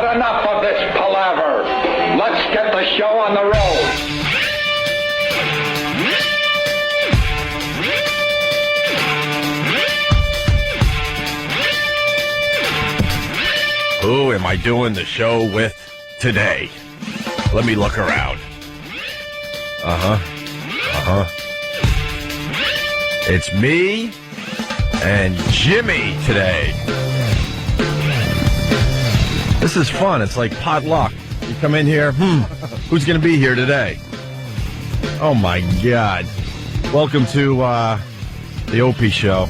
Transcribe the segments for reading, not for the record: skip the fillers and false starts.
had enough of this palaver. Let's get the show on the road. Who am I doing the show with today? Let me look around. It's me and Jimmy today. This is fun. It's like potluck. You come in here, who's going to be here today? Oh, my God. Welcome to the Opie Show,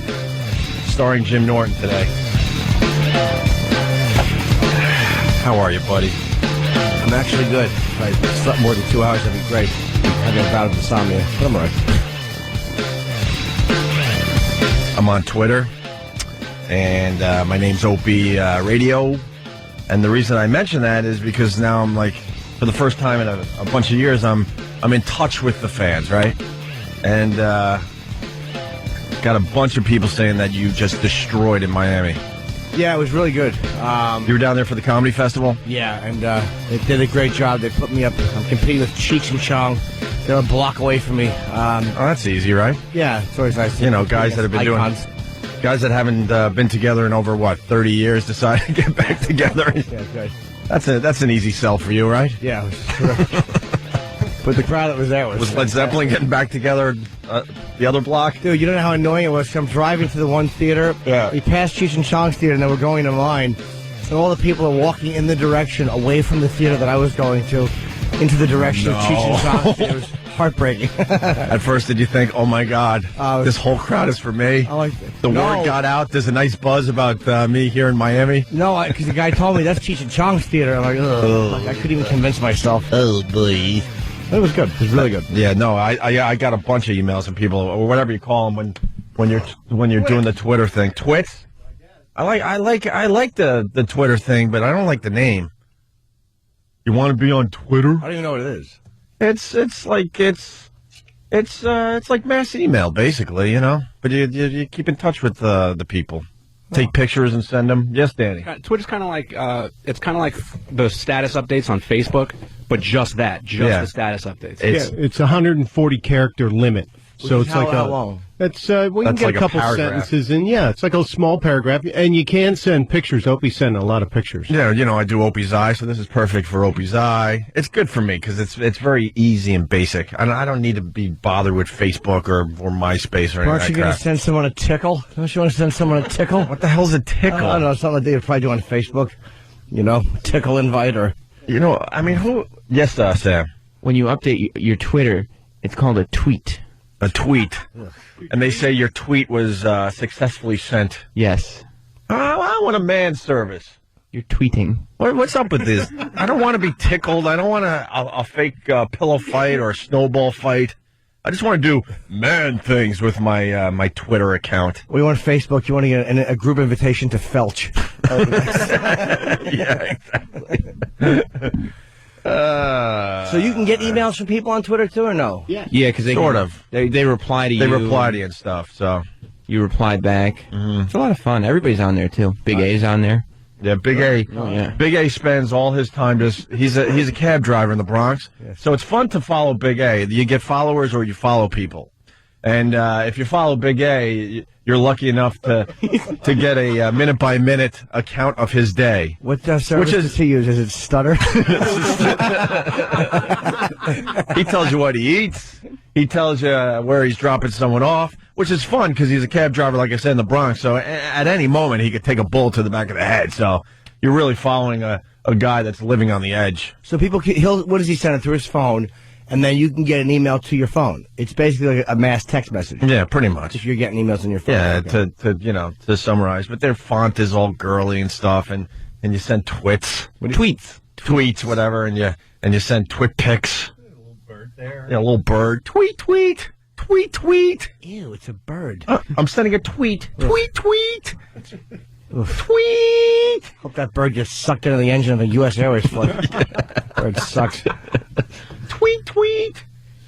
starring Jim Norton today. How are you, buddy? I'm actually good. If I slept more than 2 hours, that'd be great. I got a bout of insomnia, but I'm all right. I'm on Twitter, and my name's Opie Radio. And the reason I mention that is because now I'm like, for the first time in a bunch of years, I'm in touch with the fans, right? And got a bunch of people saying that you just destroyed in Miami. Yeah, it was really good. You were down there for the comedy festival? Yeah, and they did a great job. They put me up. I'm competing with Cheech and Chong. They're a block away from me. That's easy, right? Yeah, it's always nice. You know, guys that have been icons. Guys that haven't been together in over, 30 years decide to get back together. Yeah, good. That's an easy sell for you, right? Yeah, it was terrific. But the crowd that was there was Led Zeppelin getting back together the other block? Dude, you don't know how annoying it was. I'm driving to the one theater. Yeah. We passed Cheech and Chong's theater, and then we're going to mine. And all the people are walking in the direction away from the theater that I was going to, into the direction of Cheech and Chong's theater. It was heartbreaking. At first, did you think, oh, my God, this whole crowd is for me? The word got out. There's a nice buzz about me here in Miami. No, because the guy told me that's Cheech and Chong's theater. I'm like, ugh. Like, I couldn't even convince myself. Oh, boy. It was good. It was really good. Yeah, no, I got a bunch of emails from people, or whatever you call them, when you're doing the Twitter thing. Twits? I like the Twitter thing, but I don't like the name. You want to be on Twitter? I don't even know what it is. It's like mass email, basically, you know. But you keep in touch with the people. Take pictures and send them. Yes, Danny. Twitter's kind of like it's kind of like the status updates on Facebook, but just the status updates. It's a 140 character limit. So it's like how long? It's you can get like a couple sentences in. Yeah, it's like a small paragraph, and you can send pictures. Opie sent a lot of pictures. Yeah, you know, I do Opie's Eye, so this is perfect for Opie's Eye. It's good for me because it's very easy and basic. I don't need to be bothered with Facebook or MySpace or anything. Aren't you going to send someone a tickle? Don't you want to send someone a tickle? What the hell's a tickle? I don't know, something they would probably do on Facebook. You know, tickle invite or... You know, I mean, who... Yes, Sam. When you update your Twitter, it's called a tweet. A tweet. And they say your tweet was successfully sent. Yes. I want a man service. You're tweeting. What's up with this? I don't want to be tickled. I don't want a fake pillow fight or a snowball fight. I just want to do man things with my my Twitter account. We want Facebook. You want to get a group invitation to Felch. Yeah, exactly. So you can get emails from people on Twitter too, or no? Yeah, because they reply to you. They reply to you and stuff. So you reply back. Mm-hmm. It's a lot of fun. Everybody's on there too. Big A's on there. Yeah, Big A. Oh, yeah. Big A spends all his time he's a cab driver in the Bronx. Yes. So it's fun to follow Big A. You get followers or you follow people. And if you follow Big A, you're lucky enough to get a minute-by-minute account of his day. What service does he use? Is it Stutter? He tells you what he eats. He tells you where he's dropping someone off, which is fun because he's a cab driver, like I said, in the Bronx. So at any moment, he could take a bullet to the back of the head. So you're really following a guy that's living on the edge. So people, what does he send it through his phone? And then you can get an email to your phone. It's basically like a mass text message. Yeah, pretty much. If you're getting emails on your phone. Yeah, okay. to summarize. But their font is all girly and stuff, and you send tweets, whatever, and you send twit pics. A little bird there. Yeah, a little bird. Tweet. Ew, it's a bird. I'm sending a tweet. Tweet. Oof. Tweet. Hope that bird gets sucked into the engine of a U.S. Airways flight. Bird sucks. Tweet.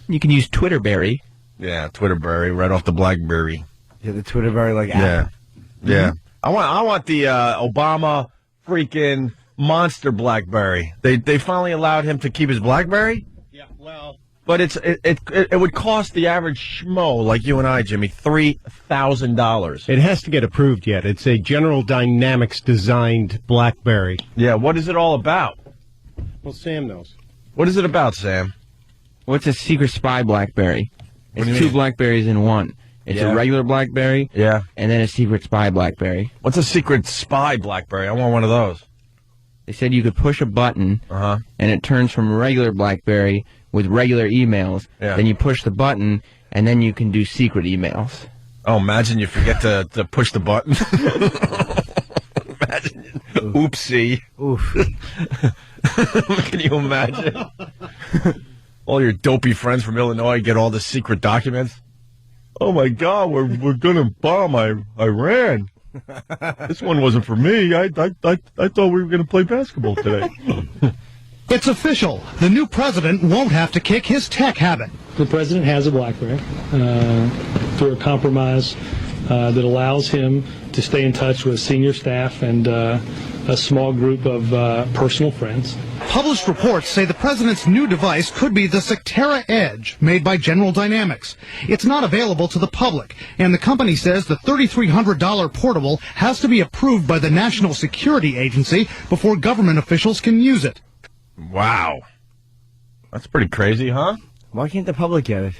You can use Twitterberry. Yeah, Twitterberry, right off the BlackBerry. Yeah, the Twitterberry app. Yeah. I want the Obama freaking monster BlackBerry. They finally allowed him to keep his BlackBerry. Yeah, well. But it would cost the average schmo like you and I, Jimmy, $3,000. It has to get approved yet. It's a General Dynamics designed BlackBerry. Yeah, what is it all about? Well, Sam knows. What is it about, Sam? What's a secret spy BlackBerry? It's do you two mean? BlackBerries in one. It's Yeah. a regular BlackBerry, Yeah. and then a secret spy BlackBerry. What's a secret spy BlackBerry? I want one of those. They said you could push a button, Uh-huh. and it turns from a regular BlackBerry with regular emails. Yeah. Then you push the button, and then you can do secret emails. Oh, imagine you forget to push the button. Imagine. Oopsie. Oof. Can you imagine? All your dopey friends from Illinois get all the secret documents. Oh my God, we're gonna bomb Iran. This one wasn't for me. I thought we were gonna play basketball today. It's official. The new president won't have to kick his tech habit. The president has a BlackBerry through a compromise that allows him to stay in touch with senior staff and a small group of personal friends. Published reports say the president's new device could be the Sectera Edge, made by General Dynamics. It's not available to the public, and the company says the $3,300 portable has to be approved by the National Security Agency before government officials can use it. Wow. That's pretty crazy, huh? Why can't the public get it?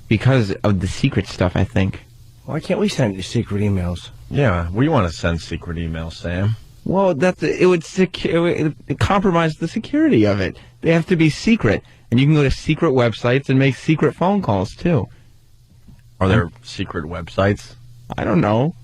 Because of the secret stuff, I think. Why can't we send you secret emails? Yeah, we want to send secret emails, Sam. Well, it would compromise the security of it. They have to be secret, and you can go to secret websites and make secret phone calls too. Are there secret websites? I don't know.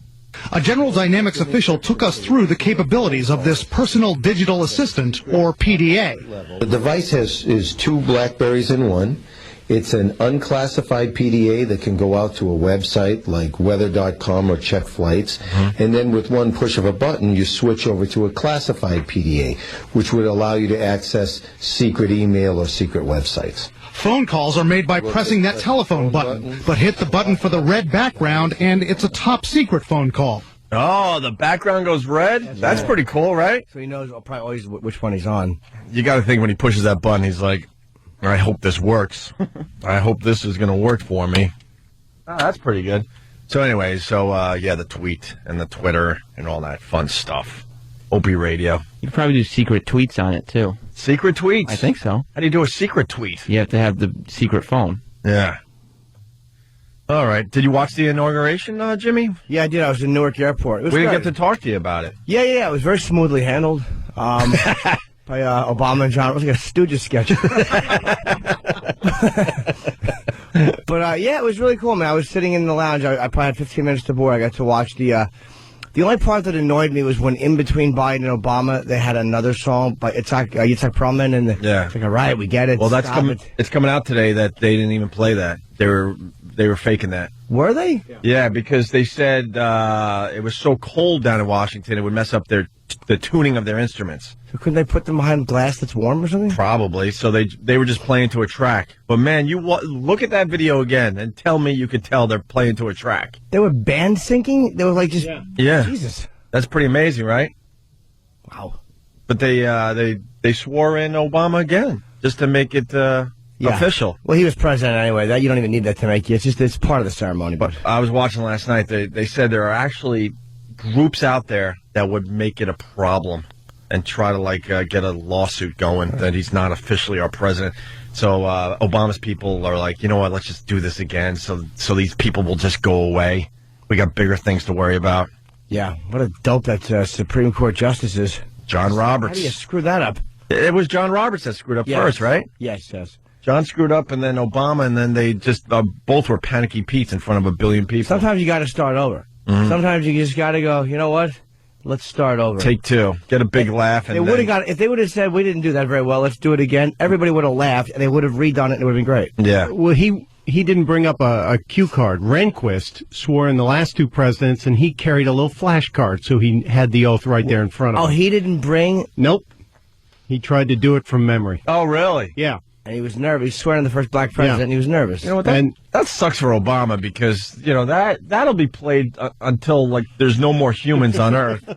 A General Dynamics official took us through the capabilities of this personal digital assistant, or PDA. The device is two BlackBerries in one. It's an unclassified PDA that can go out to a website like weather.com or check flights. And then with one push of a button, you switch over to a classified PDA, which would allow you to access secret email or secret websites. Phone calls are made by pressing that telephone button, but hit the button for the red background and it's a top secret phone call. Oh, the background goes red? That's pretty cool, right? So he knows probably always which one he's on. You got to think when he pushes that button, he's like, I hope this works. I hope this is going to work for me. Oh, that's pretty good. So anyway, the tweet and the Twitter and all that fun stuff. Opie Radio. You could probably do secret tweets on it too. Secret tweets? I think so. How do you do a secret tweet? You have to have the secret phone. Yeah. All right. Did you watch the inauguration, Jimmy? Yeah, I did. I was in Newark Airport. It was We didn't great. get to talk to you about it. Yeah. It was very smoothly handled. By Obama and John. It was like a Stooges sketch. But it was really cool, man. I was sitting in the lounge. I probably had 15 minutes to board. I got to watch the only part that annoyed me was when in between Biden and Obama, they had another song by Yitzhak Perlman, and it's like, all right, we get it. Well, Stop it's coming out today that they didn't even play that. They were faking that. Were they? Yeah, because they said it was so cold down in Washington, it would mess up the tuning of their instruments. So couldn't they put them behind glass that's warm or something? Probably. So they were just playing to a track. But man, look at that video again and tell me you could tell they're playing to a track. They were band syncing? They were like just... Yeah. Jesus. That's pretty amazing, right? Wow. But they swore in Obama again just to make it official. Well, he was president anyway. That you don't even need that to make it. It's part of the ceremony. But I was watching last night. They said there are actually groups out there that would make it a problem and try to get a lawsuit going that he's not officially our president. So Obama's people are like, you know what? Let's just do this again. So these people will just go away. We got bigger things to worry about. yeah, what a dope that Supreme Court justice is. John Roberts. How do you screw that up? It was John Roberts that screwed up first, right? Yes. John screwed up, and then Obama, and then they just both were panicky Pete's in front of a billion people. Sometimes you got to start over. Mm-hmm. Sometimes you just got to go, you know what? Let's start over. Take two. Get a big laugh. And if they would have said, we didn't do that very well, let's do it again, everybody would have laughed, and they would have redone it, and it would have been great. Yeah. Well, he didn't bring up a cue card. Rehnquist swore in the last two presidents, and he carried a little flash card, so he had the oath right there in front of him. Oh, he didn't bring... Nope. He tried to do it from memory. Oh, really? Yeah. And he was nervous. He was swearing the first black president, and he was nervous. You know what? That sucks for Obama because, that'll be played until, there's no more humans on Earth.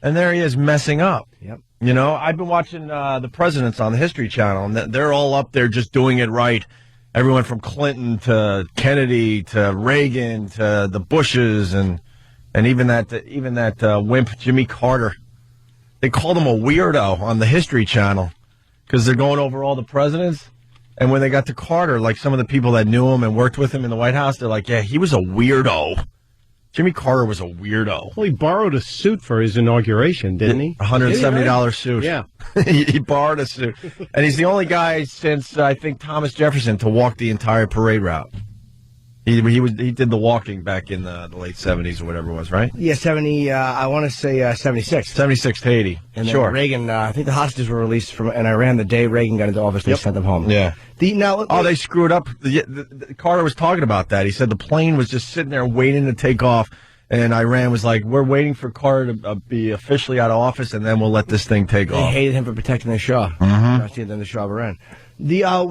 And there he is messing up. Yep. You know, I've been watching the presidents on the History Channel, and they're all up there just doing it right. Everyone from Clinton to Kennedy to Reagan to the Bushes and even that wimp Jimmy Carter. They called him a weirdo on the History Channel because they're going over all the presidents. And when they got to Carter, like some of the people that knew him and worked with him in the White House, they're like, yeah, he was a weirdo. Jimmy Carter was a weirdo. Well, he borrowed a suit for his inauguration, didn't he? $170 suit. Yeah. He borrowed a suit. And he's the only guy since, I think, Thomas Jefferson to walk the entire parade route. He did the walking back in the late 70s or whatever it was, right? Yeah, 70, I want to say 76. 76 to 80. And then sure. Reagan, I think the hostages were released from in Iran the day Reagan got into office. They sent them home. Yeah. They screwed up. Carter was talking about that. He said the plane was just sitting there waiting to take off. And Iran was like, we're waiting for Carter to be officially out of office, and then we'll let this thing take off. They hated him for protecting the Shah. Mm-hmm. Than the Shah of Iran. Now,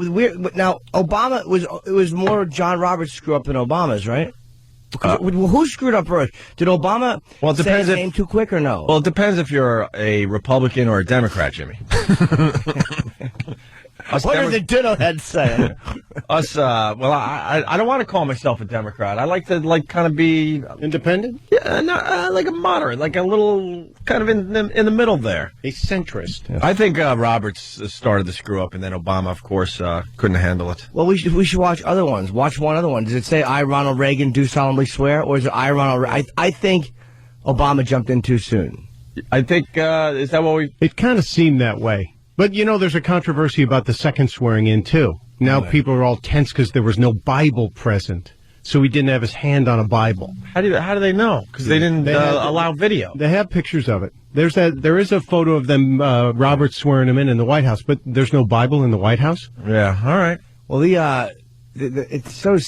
Obama was more John Roberts screw up than Obama's, right? Who screwed up first? Did Obama say his name too quick or no? Well, it depends if you're a Republican or a Democrat, Jimmy. What did the ditto head say? I don't want to call myself a Democrat. I like to kind of be independent. Yeah, like a moderate, like a little kind of in the middle there. A centrist. Yes. I think Roberts started the screw up, and then Obama, of course, couldn't handle it. Well, we should watch other ones. Watch one other one. Does it say "I, Ronald Reagan, do solemnly swear," or is it "I, Ronald"? I think Obama jumped in too soon. I think is that what we? It kind of seemed that way. But, you know, there's a controversy about the second swearing in, too. Now people are all tense because there was no Bible present. So he didn't have his hand on a Bible. How do they know? Because they didn't allow video. They have pictures of it. There is a photo of them, Robert swearing him in the White House, but there's no Bible in the White House? Yeah, all right. Well, it's so,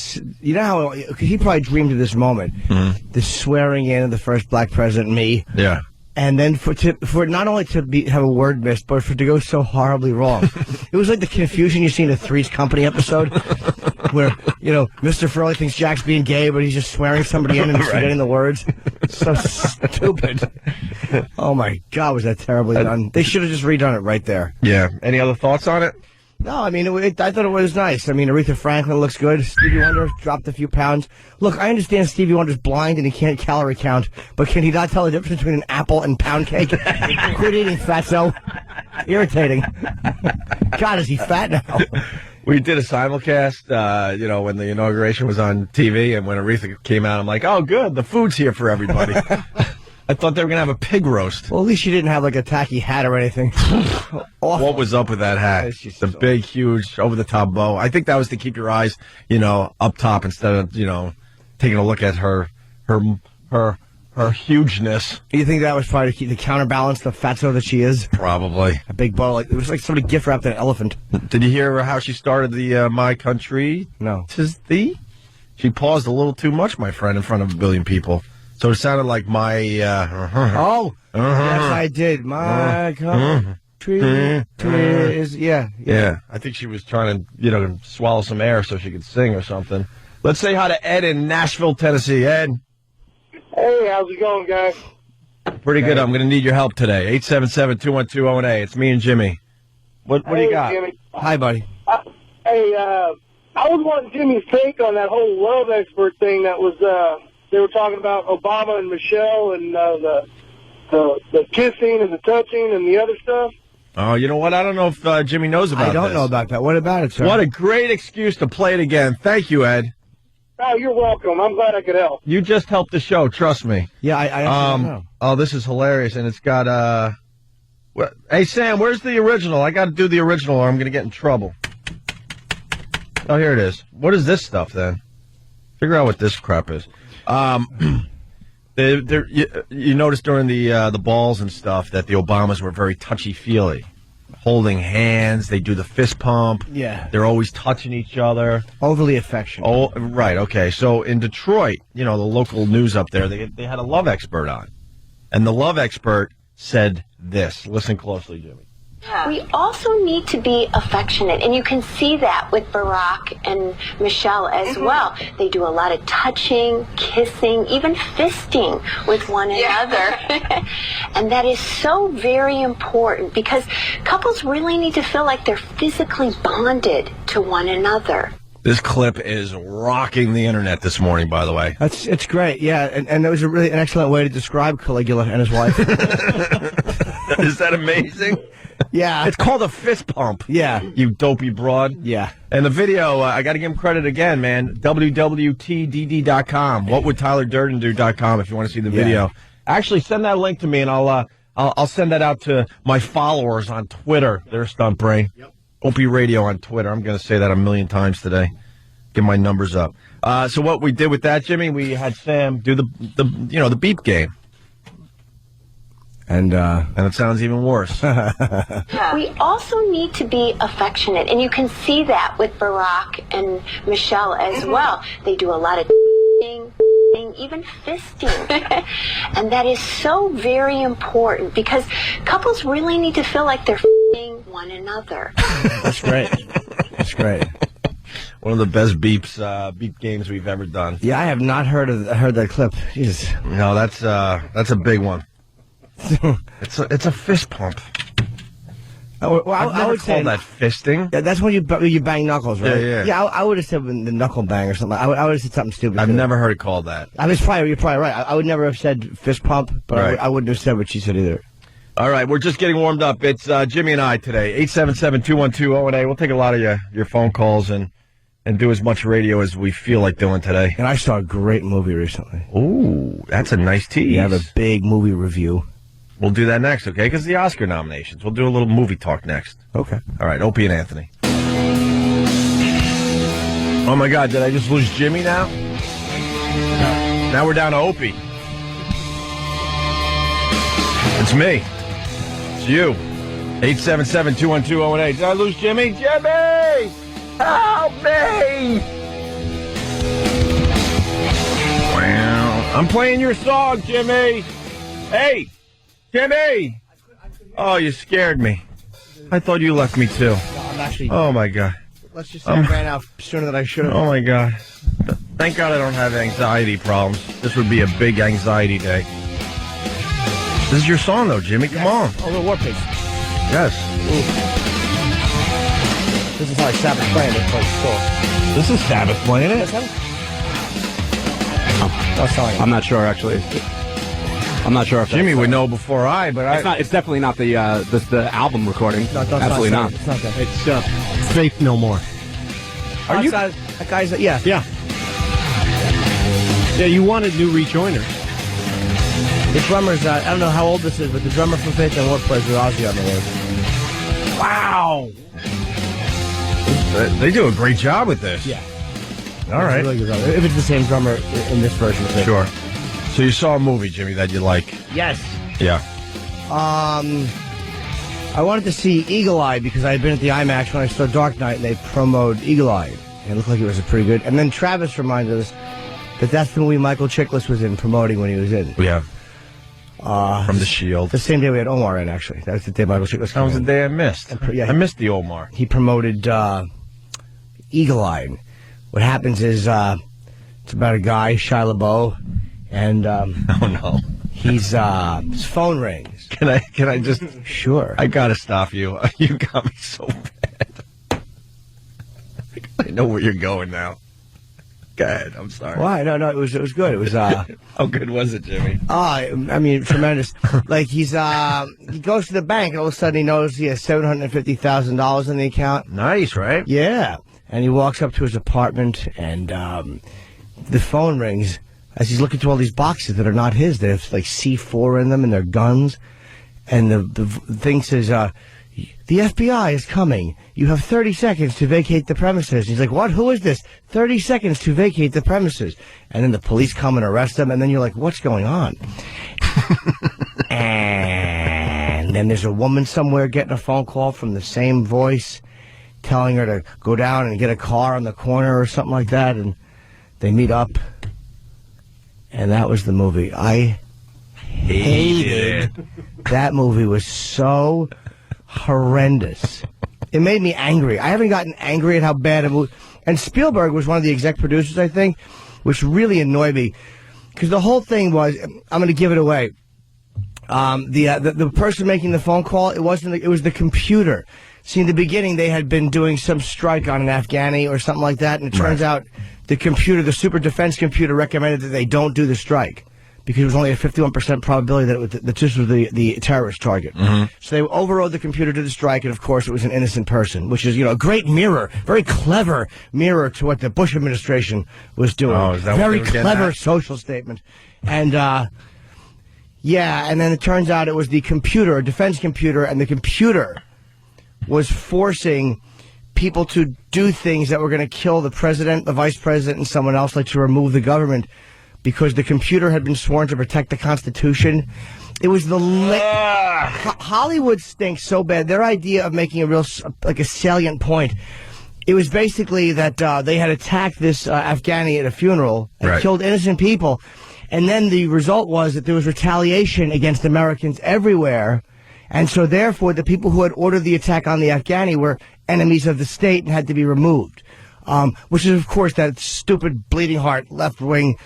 you know how, he probably dreamed of this moment. Mm-hmm. The swearing in of the first black president, me. Yeah. And then for not only to have a word missed, but for it to go so horribly wrong. It was like the confusion you see in a Three's Company episode where, you know, Mr. Furley thinks Jack's being gay, but he's just swearing somebody in and he's forgetting the words. So stupid. Oh, my God, was that terribly done. They should have just redone it right there. Yeah. Any other thoughts on it? No, I mean, I thought it was nice. I mean, Aretha Franklin looks good. Stevie Wonder dropped a few pounds. Look, I understand Stevie Wonder's blind and he can't calorie count, but can he not tell the difference between an apple and pound cake? Quit eating, fatso. Irritating. God, is he fat now? We did a simulcast, when the inauguration was on TV, and when Aretha came out, I'm like, oh, good, the food's here for everybody. I thought they were going to have a pig roast. Well, at least she didn't have like a tacky hat or anything. What was up with that hat? The big, huge, over-the-top bow. I think that was to keep your eyes, up top instead of, taking a look at her hugeness. You think that was probably to counterbalance the fatso that she is? Probably. A big bow. It was like somebody gift wrapped an elephant. Did you hear how she started the My Country? No. 'Tis Thee? She paused a little too much, my friend, in front of a billion people. So it sounded like my... Yes, I did. My country is... Yeah. I think she was trying to, swallow some air so she could sing or something. Let's say hi to Ed in Nashville, Tennessee. Ed. Hey, how's it going, guys? Pretty good. I'm going to need your help today. 877-212-018. It's me and Jimmy. What do you got? Jimmy. Hi, buddy. I was wanting Jimmy's take on that whole love expert thing that was... They were talking about Obama and Michelle and the kissing and the touching and the other stuff. Oh, you know what? I don't know if Jimmy knows about this. I don't know about that. What about it, sir? What a great excuse to play it again. Thank you, Ed. Oh, you're welcome. I'm glad I could help. You just helped the show. Trust me. Yeah, I know. Oh, this is hilarious. And it's got, hey, Sam, where's the original? I got to do the original or I'm going to get in trouble. Oh, here it is. What is this stuff, then? Figure out what this crap is. You noticed during the balls and stuff that the Obamas were very touchy-feely, holding hands. They do the fist pump. Yeah, they're always touching each other. Overly affectionate. Oh, right. Okay. So in Detroit, the local news up there, they had a love expert on, and the love expert said this. Listen closely, Jimmy. We also need to be affectionate, and you can see that with Barack and Michelle as well. They do a lot of touching, kissing, even fisting with one another. And that is so very important because couples really need to feel like they're physically bonded to one another. This clip is rocking the internet this morning, by the way. It's great, yeah, and it was an excellent way to describe Caligula and his wife. Is that amazing? Yeah. It's called a fist pump. Yeah. You dopey broad. Yeah. And the video, I got to give him credit again, man. www.tdd.com. Whatwould if you want to see the video. Actually, send that link to me, and I'll send that out to my followers on Twitter. They're Stunt Brain. Yep. Opie Radio on Twitter. I'm going to say that a million times today. Get my numbers up. So what we did with that, Jimmy, we had Sam do the beep game. And it sounds even worse. We also need to be affectionate, and you can see that with Barack and Michelle as well. They do a lot of even fisting. And that is so very important because couples really need to feel like they're one another. That's great. That's great. One of the best beep games we've ever done. Yeah, I have not heard that clip. Jesus. No, that's a big one. It's a fist pump. I would say that fisting. Yeah, that's when you bang knuckles, right? Yeah. Yeah, I would have said the knuckle bang or something. I would have said something stupid. I've never heard it called that. You're probably right. I would never have said fist pump, but right. I wouldn't have said what she said either. All right, we're just getting warmed up. It's Jimmy and I today. 877-212-018. We'll take a lot of your phone calls and do as much radio as we feel like doing today. And I saw a great movie recently. Ooh, that's a nice tease. You have a big movie review. We'll do that next, okay? Because the Oscar nominations. We'll do a little movie talk next. Okay. All right, Opie and Anthony. Oh, my God, did I just lose Jimmy now? Now we're down to Opie. It's me. It's you. 877-212-018. Did I lose Jimmy? Jimmy! Help me! Wow. I'm playing your song, Jimmy. Hey! Jimmy! Oh, you scared me. I thought you left me too. No, I'm actually... Oh, my God. Let's just say I ran out sooner than I should have. Oh, my God. Thank God I don't have anxiety problems. This would be a big anxiety day. This is your song, though, Jimmy. Come on. Oh, the War Pigs. Yes. Ooh. This is how Sabbath playing it. This is Sabbath playing it? I'm not sure, actually. I'm not sure if Jimmy would know before It's definitely not the album recording. No, absolutely not. It's not that. It's Faith No More. Are you? That guy's. Yeah. Yeah. Yeah, you wanted new rejoiners. The drummer's. I don't know how old this is, but the drummer from Faith No More plays with Ozzy on the road. Wow. They do a great job with this. Yeah. All right. Really good. If it's the same drummer in this version of it. Sure. So you saw a movie, Jimmy, that you like? Yes. Yeah. I wanted to see Eagle Eye because I had been at the IMAX when I saw Dark Knight, and they promoted Eagle Eye. And it looked like it was a pretty good. And then Travis reminded us that that's the movie Michael Chiklis was in promoting when he was in. Yeah. From The Shield. The same day we had Omar in, actually. That was the day Michael Chiklis came in. That was the day I missed. I missed the Omar. He promoted Eagle Eye. What happens is it's about a guy, Shia LaBeouf, and oh no, his phone rings. Can I just? Sure. I gotta stop you. You got me so bad. I know where you're going now. Go ahead. I'm sorry. Why? No. It was good. It was. How good was it, Jimmy? I mean, tremendous. Like he goes to the bank, and all of a sudden he knows he has $750,000 in the account. Nice, right? Yeah. And he walks up to his apartment, and the phone rings as he's looking through all these boxes that are not his. They have like C4 in them, and they're guns. And the thing says, "The FBI is coming. You have 30 seconds to vacate the premises." And he's like, "What? Who is this? 30 seconds to vacate the premises." And then the police come and arrest him, and then you're like, "What's going on?" And then there's a woman somewhere getting a phone call from the same voice, telling her to go down and get a car on the corner or something like that, and they meet up. And that was the movie. I hated it. That movie was so horrendous. It made me angry. I haven't gotten angry at how bad it was. And Spielberg was one of the exec producers, I think, which really annoyed me. Because the whole thing was, I'm going to give it away. The person making the phone call, it was the computer. See, in the beginning, they had been doing some strike on an Afghani or something like that, and it turns out the computer, the super defense computer, recommended that they don't do the strike because it was only a 51% probability that this was the terrorist target. So they overrode the computer to the strike, and of course, it was an innocent person, which is, a great mirror, very clever mirror to what the Bush administration was doing. Oh, is that very what they were clever getting at? social statement, and. Yeah, and then it turns out it was the computer, a defense computer, and the computer was forcing people to do things that were going to kill the president, the vice president, and someone else, like to remove the government, because the computer had been sworn to protect the Constitution. It was Hollywood stinks so bad. Their idea of making a salient point, it was basically that they had attacked this Afghani at a funeral and killed innocent people. And then the result was that there was retaliation against Americans everywhere. And so, therefore, the people who had ordered the attack on the Afghani were enemies of the state and had to be removed. Which is, of course, that stupid, bleeding heart, left-wing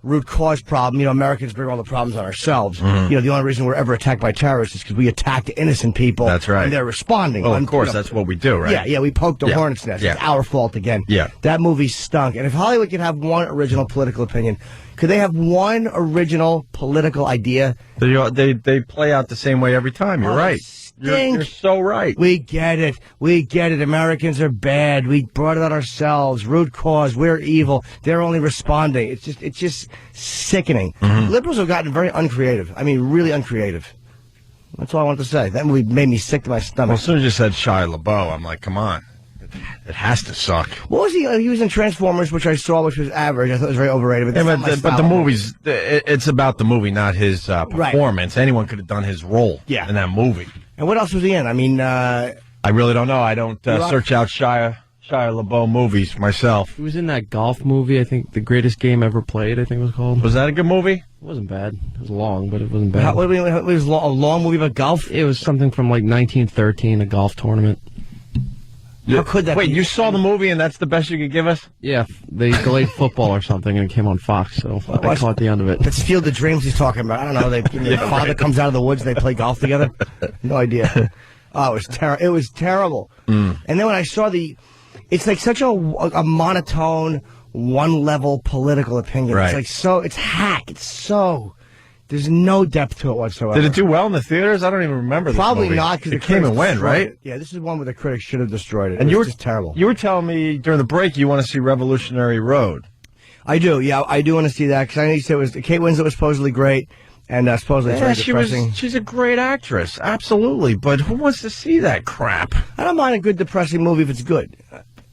root cause problem. Americans bring all the problems on ourselves. The only reason we're ever attacked by terrorists is because we attacked innocent people. That's right. And they're responding. Well, of course, that's what we do, right? Yeah, we poked the hornet's nest. It's our fault again. Yeah. That movie stunk. And if Hollywood could have one original political opinion, could they have one original political idea? They play out the same way every time. You're right. You're so right. We get it. Americans are bad. We brought it on ourselves. Root cause. We're evil. They're only responding. It's just sickening. Liberals have gotten very uncreative. I mean, really uncreative. That's all I wanted to say. That movie made me sick to my stomach. Well, as soon as you said Shia LaBeouf, I'm like, come on. It has to suck. What was he? He was in Transformers, which I saw, which was average. I thought it was very overrated. But the movie's, it's about the movie, not his performance. Right. Anyone could have done his role in that movie. And what else was he in? I mean, I really don't know. I don't search out Shia LaBeouf movies myself. He was in that golf movie, I think, The Greatest Game Ever Played, I think it was called. Was that a good movie? It wasn't bad. It was long, but it wasn't bad. It was a long movie about golf? It was something from like 1913, a golf tournament. How could that Wait, be? you saw the movie and that's the best you could give us? Yeah, they delayed football or something and it came on Fox, so I caught the end of it. That's Field of Dreams he's talking about. I don't know. Their father comes out of the woods and they play golf together? No idea. Oh, it was terrible. And then when I saw it's like such a monotone, one-level political opinion. Right. It's it's hack. There's no depth to it whatsoever. Did it do well in the theaters? I don't even remember. Probably not, because it came and went, right? Yeah, this is one where the critics should have destroyed it. And it was just terrible. You were telling me during the break you want to see Revolutionary Road. I do. Yeah, I do want to see that because I know you said Kate Winslet was supposedly great, and supposedly it's very depressing. She's a great actress, absolutely. But who wants to see that crap? I don't mind a good depressing movie if it's good.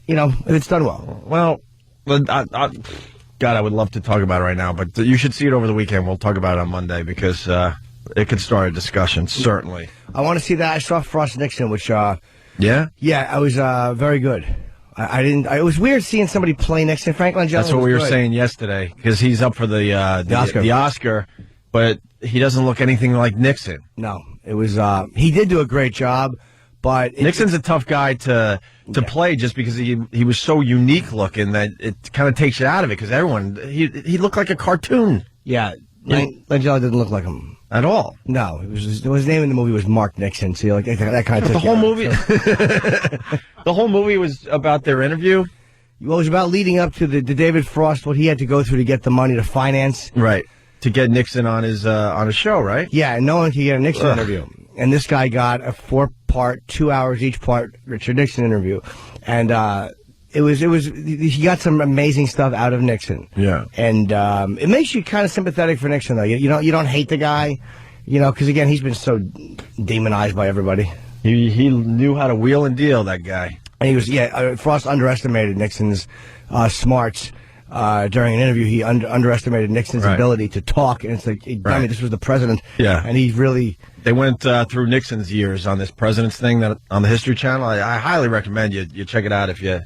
If it's done well. Well, God, I would love to talk about it right now, but you should see it over the weekend. We'll talk about it on Monday because it could start a discussion, certainly. I want to see that. I saw Frost Nixon, which, yeah? Yeah, I was very good. It was weird seeing somebody play Nixon. Frank Langella. That's what we were saying yesterday, because he's up for the Oscar, but he doesn't look anything like Nixon. No, it was, he did do a great job, but... Nixon's a tough guy to play just because he was so unique looking that it kind of takes you out of it because he looked like a cartoon. Yeah, Langella didn't look like him at all. No, his name in the movie was Mark Nixon. So that kind of took the whole movie. The whole movie was about their interview. Well, it was about leading up to the David Frost, what he had to go through to get the money to finance. Right. To get Nixon on his show, right? Yeah, and no one could get a Nixon interview. And this guy got a 4-part, 2 hours each part Richard Nixon interview. And he got some amazing stuff out of Nixon. Yeah. And it makes you kind of sympathetic for Nixon, though. You don't hate the guy, because again, he's been so demonized by everybody. He knew how to wheel and deal, that guy. And he was, Frost underestimated Nixon's smarts. During an interview, he underestimated Nixon's ability to talk, and it's like, I mean, this was the president, and he really... They went through Nixon's years on this president's thing on the History Channel. I highly recommend you check it out if you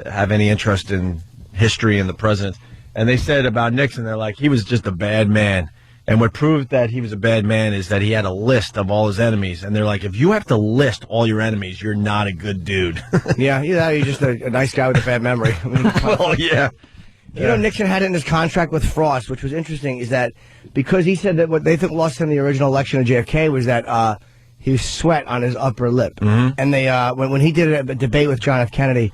have any interest in history and the president. And they said about Nixon, they're like, he was just a bad man. And what proved that he was a bad man is that he had a list of all his enemies. And they're like, if you have to list all your enemies, you're not a good dude. Yeah, he's just a nice guy with a bad memory. I mean, well, yeah. You know, Nixon had it in his contract with Frost, which was interesting, is that because he said that what they think lost him the original election of JFK was that he was sweat on his upper lip. And they when he did a debate with John F. Kennedy,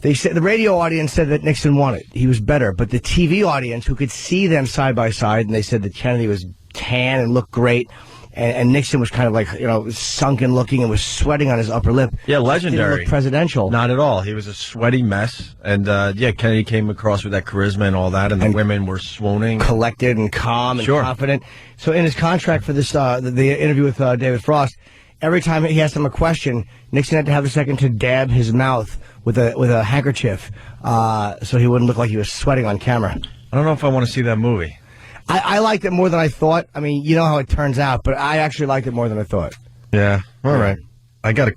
they said the radio audience said that Nixon won it. He was better. But the TV audience, who could see them side by side, and they said that Kennedy was tan and looked great. And Nixon was kind of like, sunken looking and was sweating on his upper lip. Yeah, legendary. Didn't look presidential. Not at all. He was a sweaty mess. And, Kennedy came across with that charisma and all that, and the women were swooning. Collected and calm and confident. So in his contract for this, the interview with David Frost, every time he asked him a question, Nixon had to have a second to dab his mouth with a handkerchief so he wouldn't look like he was sweating on camera. I don't know if I want to see that movie. I liked it more than I thought. I mean, you know how it turns out, but I actually liked it more than I thought. Yeah, all right. I got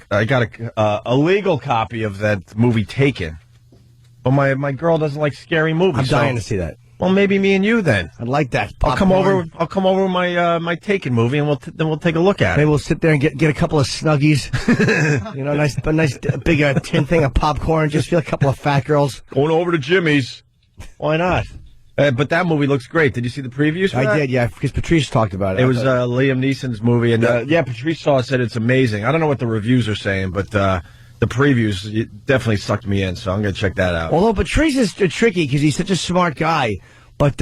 a legal copy of that movie Taken, but my girl doesn't like scary movies. I'm dying to see that. Well, maybe me and you then. I'd like that. I'll come over with my Taken movie, and then we'll take a look at it. Maybe we'll sit there and get a couple of Snuggies. A nice big tin thing of popcorn. Just feel a couple of fat girls going over to Jimmy's. Why not? But that movie looks great. Did you see the previews for that? I did, yeah, because Patrice talked about it. It was Liam Neeson's movie, and Patrice saw it, said it's amazing. I don't know what the reviews are saying, but the previews definitely sucked me in, so I'm going to check that out. Although Patrice is tricky because he's such a smart guy, but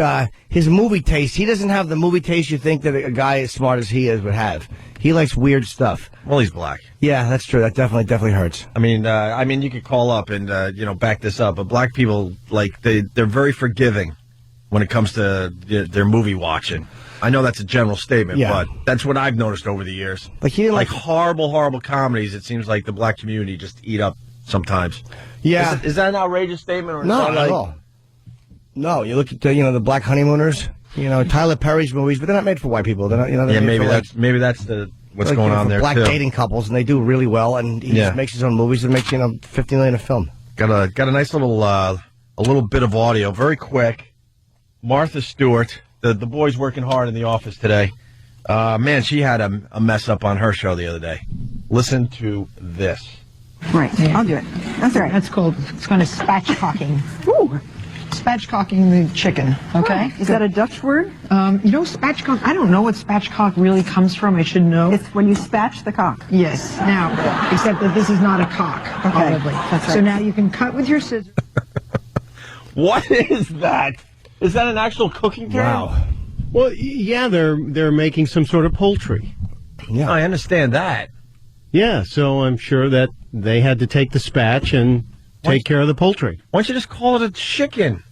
his movie taste, he doesn't have the movie taste you think that a guy as smart as he is would have. He likes weird stuff. Well, he's black. Yeah, that's true. That definitely hurts. I mean, you could call up and back this up, but black people they're very forgiving when it comes to their movie watching. I know that's a general statement, but that's what I've noticed over the years. Like he didn't like horrible comedies. It seems like the black community just eat up sometimes. Yeah, is that an outrageous statement? Or no, not at all. No, you look at the Black Honeymooners. Tyler Perry's movies, but they're not made for white people. They're not. They're maybe that's what's going on there. Black too. dating couples, and they do really well. And he just makes his own movies and makes $50 million a film. Got a nice little a little bit of audio, very quick. Martha Stewart, the boy's working hard in the office today. Man, she had a mess up on her show the other day. Listen to this. Right, I'll do it. That's all right. That's called, it's kind of spatchcocking. Ooh. Spatchcocking the chicken, okay? Is that a Dutch word? Spatchcock, I don't know what spatchcock really comes from. I should know. It's when you spatch the cock. Yes. Now, except that this is not a cock, probably. That's right. So now you can cut with your scissors. What is that? Is that an actual cooking term? Wow. Well, yeah, they're making some sort of poultry. Yeah, I understand that. Yeah, so I'm sure that they had to take the spatch and take care of the poultry. Why don't you just call it a chicken?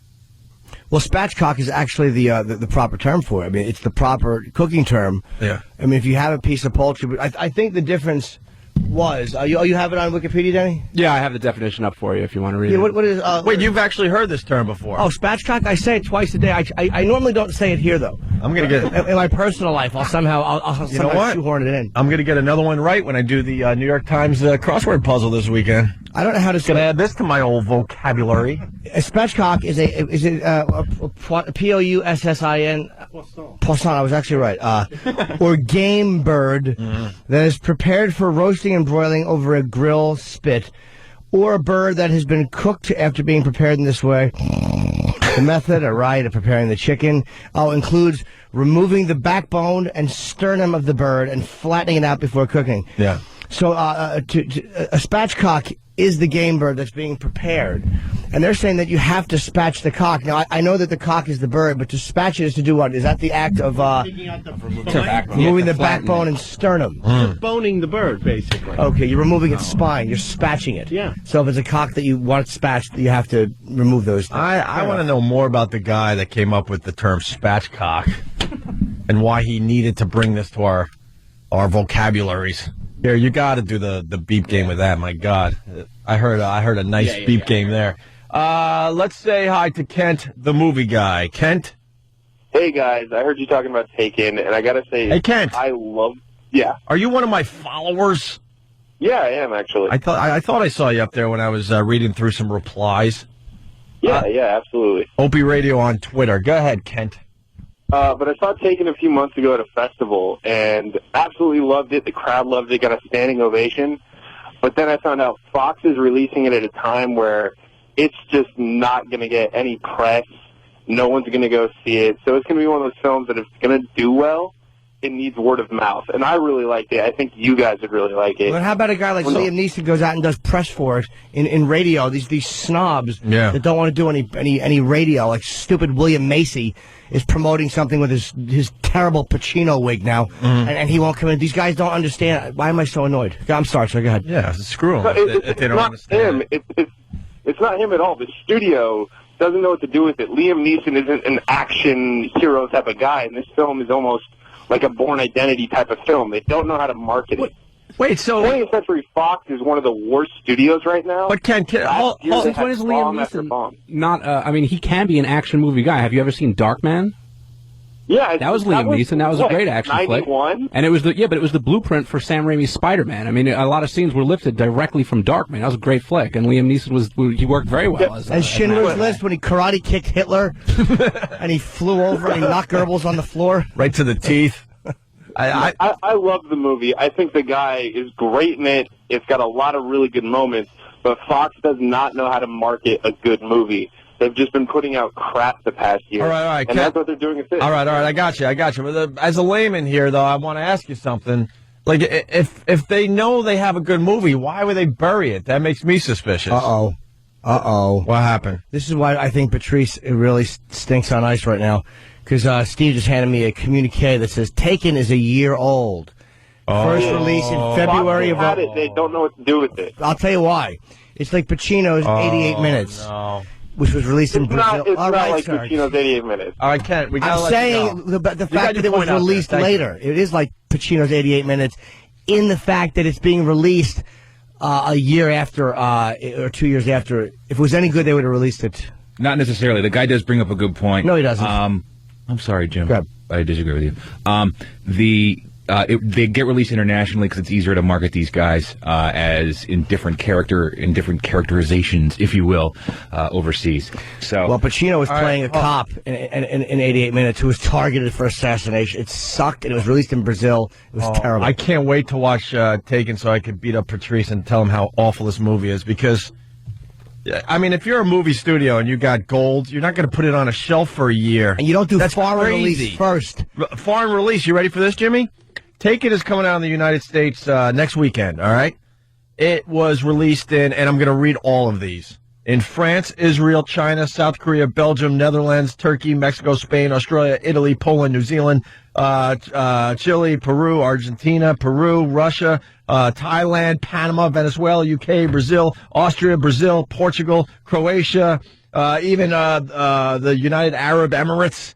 Well, spatchcock is actually the proper term for it. I mean, it's the proper cooking term. Yeah. I mean, if you have a piece of poultry, but I think the difference was you have it on Wikipedia, Danny? Yeah, I have the definition up for you if you want to read it. What is? Wait, you've actually heard this term before? Oh, spatchcock! I say it twice a day. I normally don't say it here though. I'm gonna get in my personal life. I'll somehow shoehorn it in. I'm gonna get another one right when I do the New York Times crossword puzzle this weekend. I don't know how to say. Gonna add this to my old vocabulary. A spatchcock is a Poussin. Poisson. I was actually right. Or game bird that is prepared for roasting and broiling over a grill spit, or a bird that has been cooked after being prepared in this way. The method, of preparing the chicken, includes removing the backbone and sternum of the bird and flattening it out before cooking. Yeah. So a spatchcock is the game bird that's being prepared. And they're saying that you have to spatch the cock. Now, I know that the cock is the bird, but to spatch it is to do what? Is that the act of removing the backbone and sternum? Boning the bird, basically. Okay, you're removing its spine. You're spatching it. Yeah. So if it's a cock that you want spatched, you have to remove those things. I want to know more about the guy that came up with the term spatchcock and why he needed to bring this to our vocabularies. Here, you got to do the beep game with that. My God, I heard a nice beep game there. Let's say hi to Kent, the movie guy. Kent. Hey guys, I heard you talking about Taken, and I gotta say, hey Kent, I love. Yeah. Are you one of my followers? Yeah, I am actually. I thought I saw you up there when I was reading through some replies. Yeah, absolutely. Opie Radio on Twitter. Go ahead, Kent. But I saw Taken a few months ago at a festival and absolutely loved it. The crowd loved it, got a standing ovation. But then I found out Fox is releasing it at a time where it's just not going to get any press. No one's going to go see it. So it's going to be one of those films that if it's going to do well, it needs word of mouth. And I really liked it. I think you guys would really like it. But how about a guy like Liam Neeson goes out and does press for it in radio? These snobs that don't want to do any radio, like stupid William Macy is promoting something with his terrible Pacino wig now, and he won't come in. These guys don't understand. Why am I so annoyed? I'm sorry, so go ahead. Yeah, screw them. It's not him. It's not him at all. The studio doesn't know what to do with it. Liam Neeson isn't an action hero type of guy, and this film is almost like a Bourne Identity type of film. They don't know how to market it. Wait, so 20th Century Fox is one of the worst studios right now. But since when is Liam Neeson not? I mean, he can be an action movie guy. Have you ever seen Darkman? Yeah, that was Liam Neeson. That was a great action flick. 91? And it was but it was the blueprint for Sam Raimi's Spider-Man. I mean, a lot of scenes were lifted directly from Darkman. That was a great flick, and Liam Neeson he worked very well as Schindler's List when he karate kicked Hitler and he flew over and he knocked Goebbels on the floor right to the teeth. I love the movie. I think the guy is great in it. It's got a lot of really good moments, but Fox does not know how to market a good movie. They've just been putting out crap the past year. All right. And that's what they're doing with this. All right. I got you. But as a layman here, though, I want to ask you something. Like, if they know they have a good movie, why would they bury it? That makes me suspicious. Uh-oh. What happened? This is why I think Patrice really stinks on ice right now. Because Steve just handed me a communique that says Taken is a year old. First release in February of... They don't know what to do with it. I'll tell you why. It's like Pacino's 88 Minutes. No. Which was released in Brazil. It's not like Pacino's 88 Minutes. All right, Kent, I'm saying the fact that it was released later. It is like Pacino's 88 Minutes in the fact that it's being released a year after or 2 years after. If it was any good, they would have released it. Not necessarily. The guy does bring up a good point. No, he doesn't. I'm sorry, Jim. I disagree with you. They get released internationally because it's easier to market these guys as in different characterizations, if you will, overseas. So, well, Pacino was playing a cop in 88 Minutes who was targeted for assassination. It sucked, and it was released in Brazil. It was terrible. I can't wait to watch Taken so I could beat up Patrice and tell him how awful this movie is because. I mean, if you're a movie studio and you got gold, you're not going to put it on a shelf for a year. And you don't do foreign release first. Foreign release. You ready for this, Jimmy? Taken is coming out in the United States next weekend, all right? It was released in, and I'm going to read all of these, in France, Israel, China, South Korea, Belgium, Netherlands, Turkey, Mexico, Spain, Australia, Italy, Poland, New Zealand, Chile, Peru, Argentina, Peru, Russia, Thailand, Panama, Venezuela, UK, Brazil, Austria, Brazil, Portugal, Croatia, even the United Arab Emirates,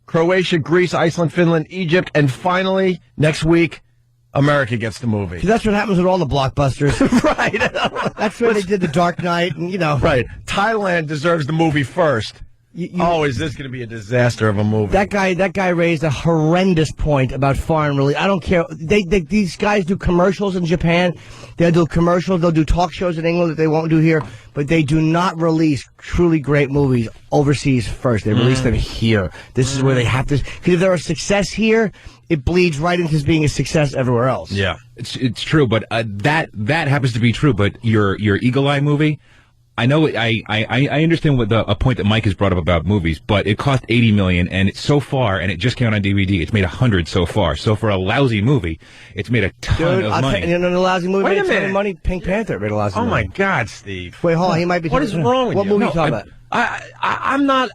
Croatia, Greece, Iceland, Finland, Egypt, and finally, next week, America gets the movie. That's what happens with all the blockbusters. Right. That's where they did The Dark Knight, and, Right. Thailand deserves the movie first. Is this going to be a disaster of a movie? That guy raised a horrendous point about foreign release. I don't care. These guys do commercials in Japan. They'll do commercials. They'll do talk shows in England that they won't do here. But they do not release truly great movies overseas first. They release them here. This is where they have to. Because if they're a success here, it bleeds right into being a success everywhere else. Yeah, it's true. But that happens to be true. But your Eagle Eye movie. I know. I understand what a point that Mike has brought up about movies, but it cost $80 million, and it just came out on DVD. It's made $100 so far. So for a lousy movie, it's made a ton of money. And a lousy movie Wait made a a ton minute. of money. Pink Panther made a lousy movie. Oh my God, Steve! Wait, hold on. He might be. What is wrong with you? What movie are you talking about? I'm not.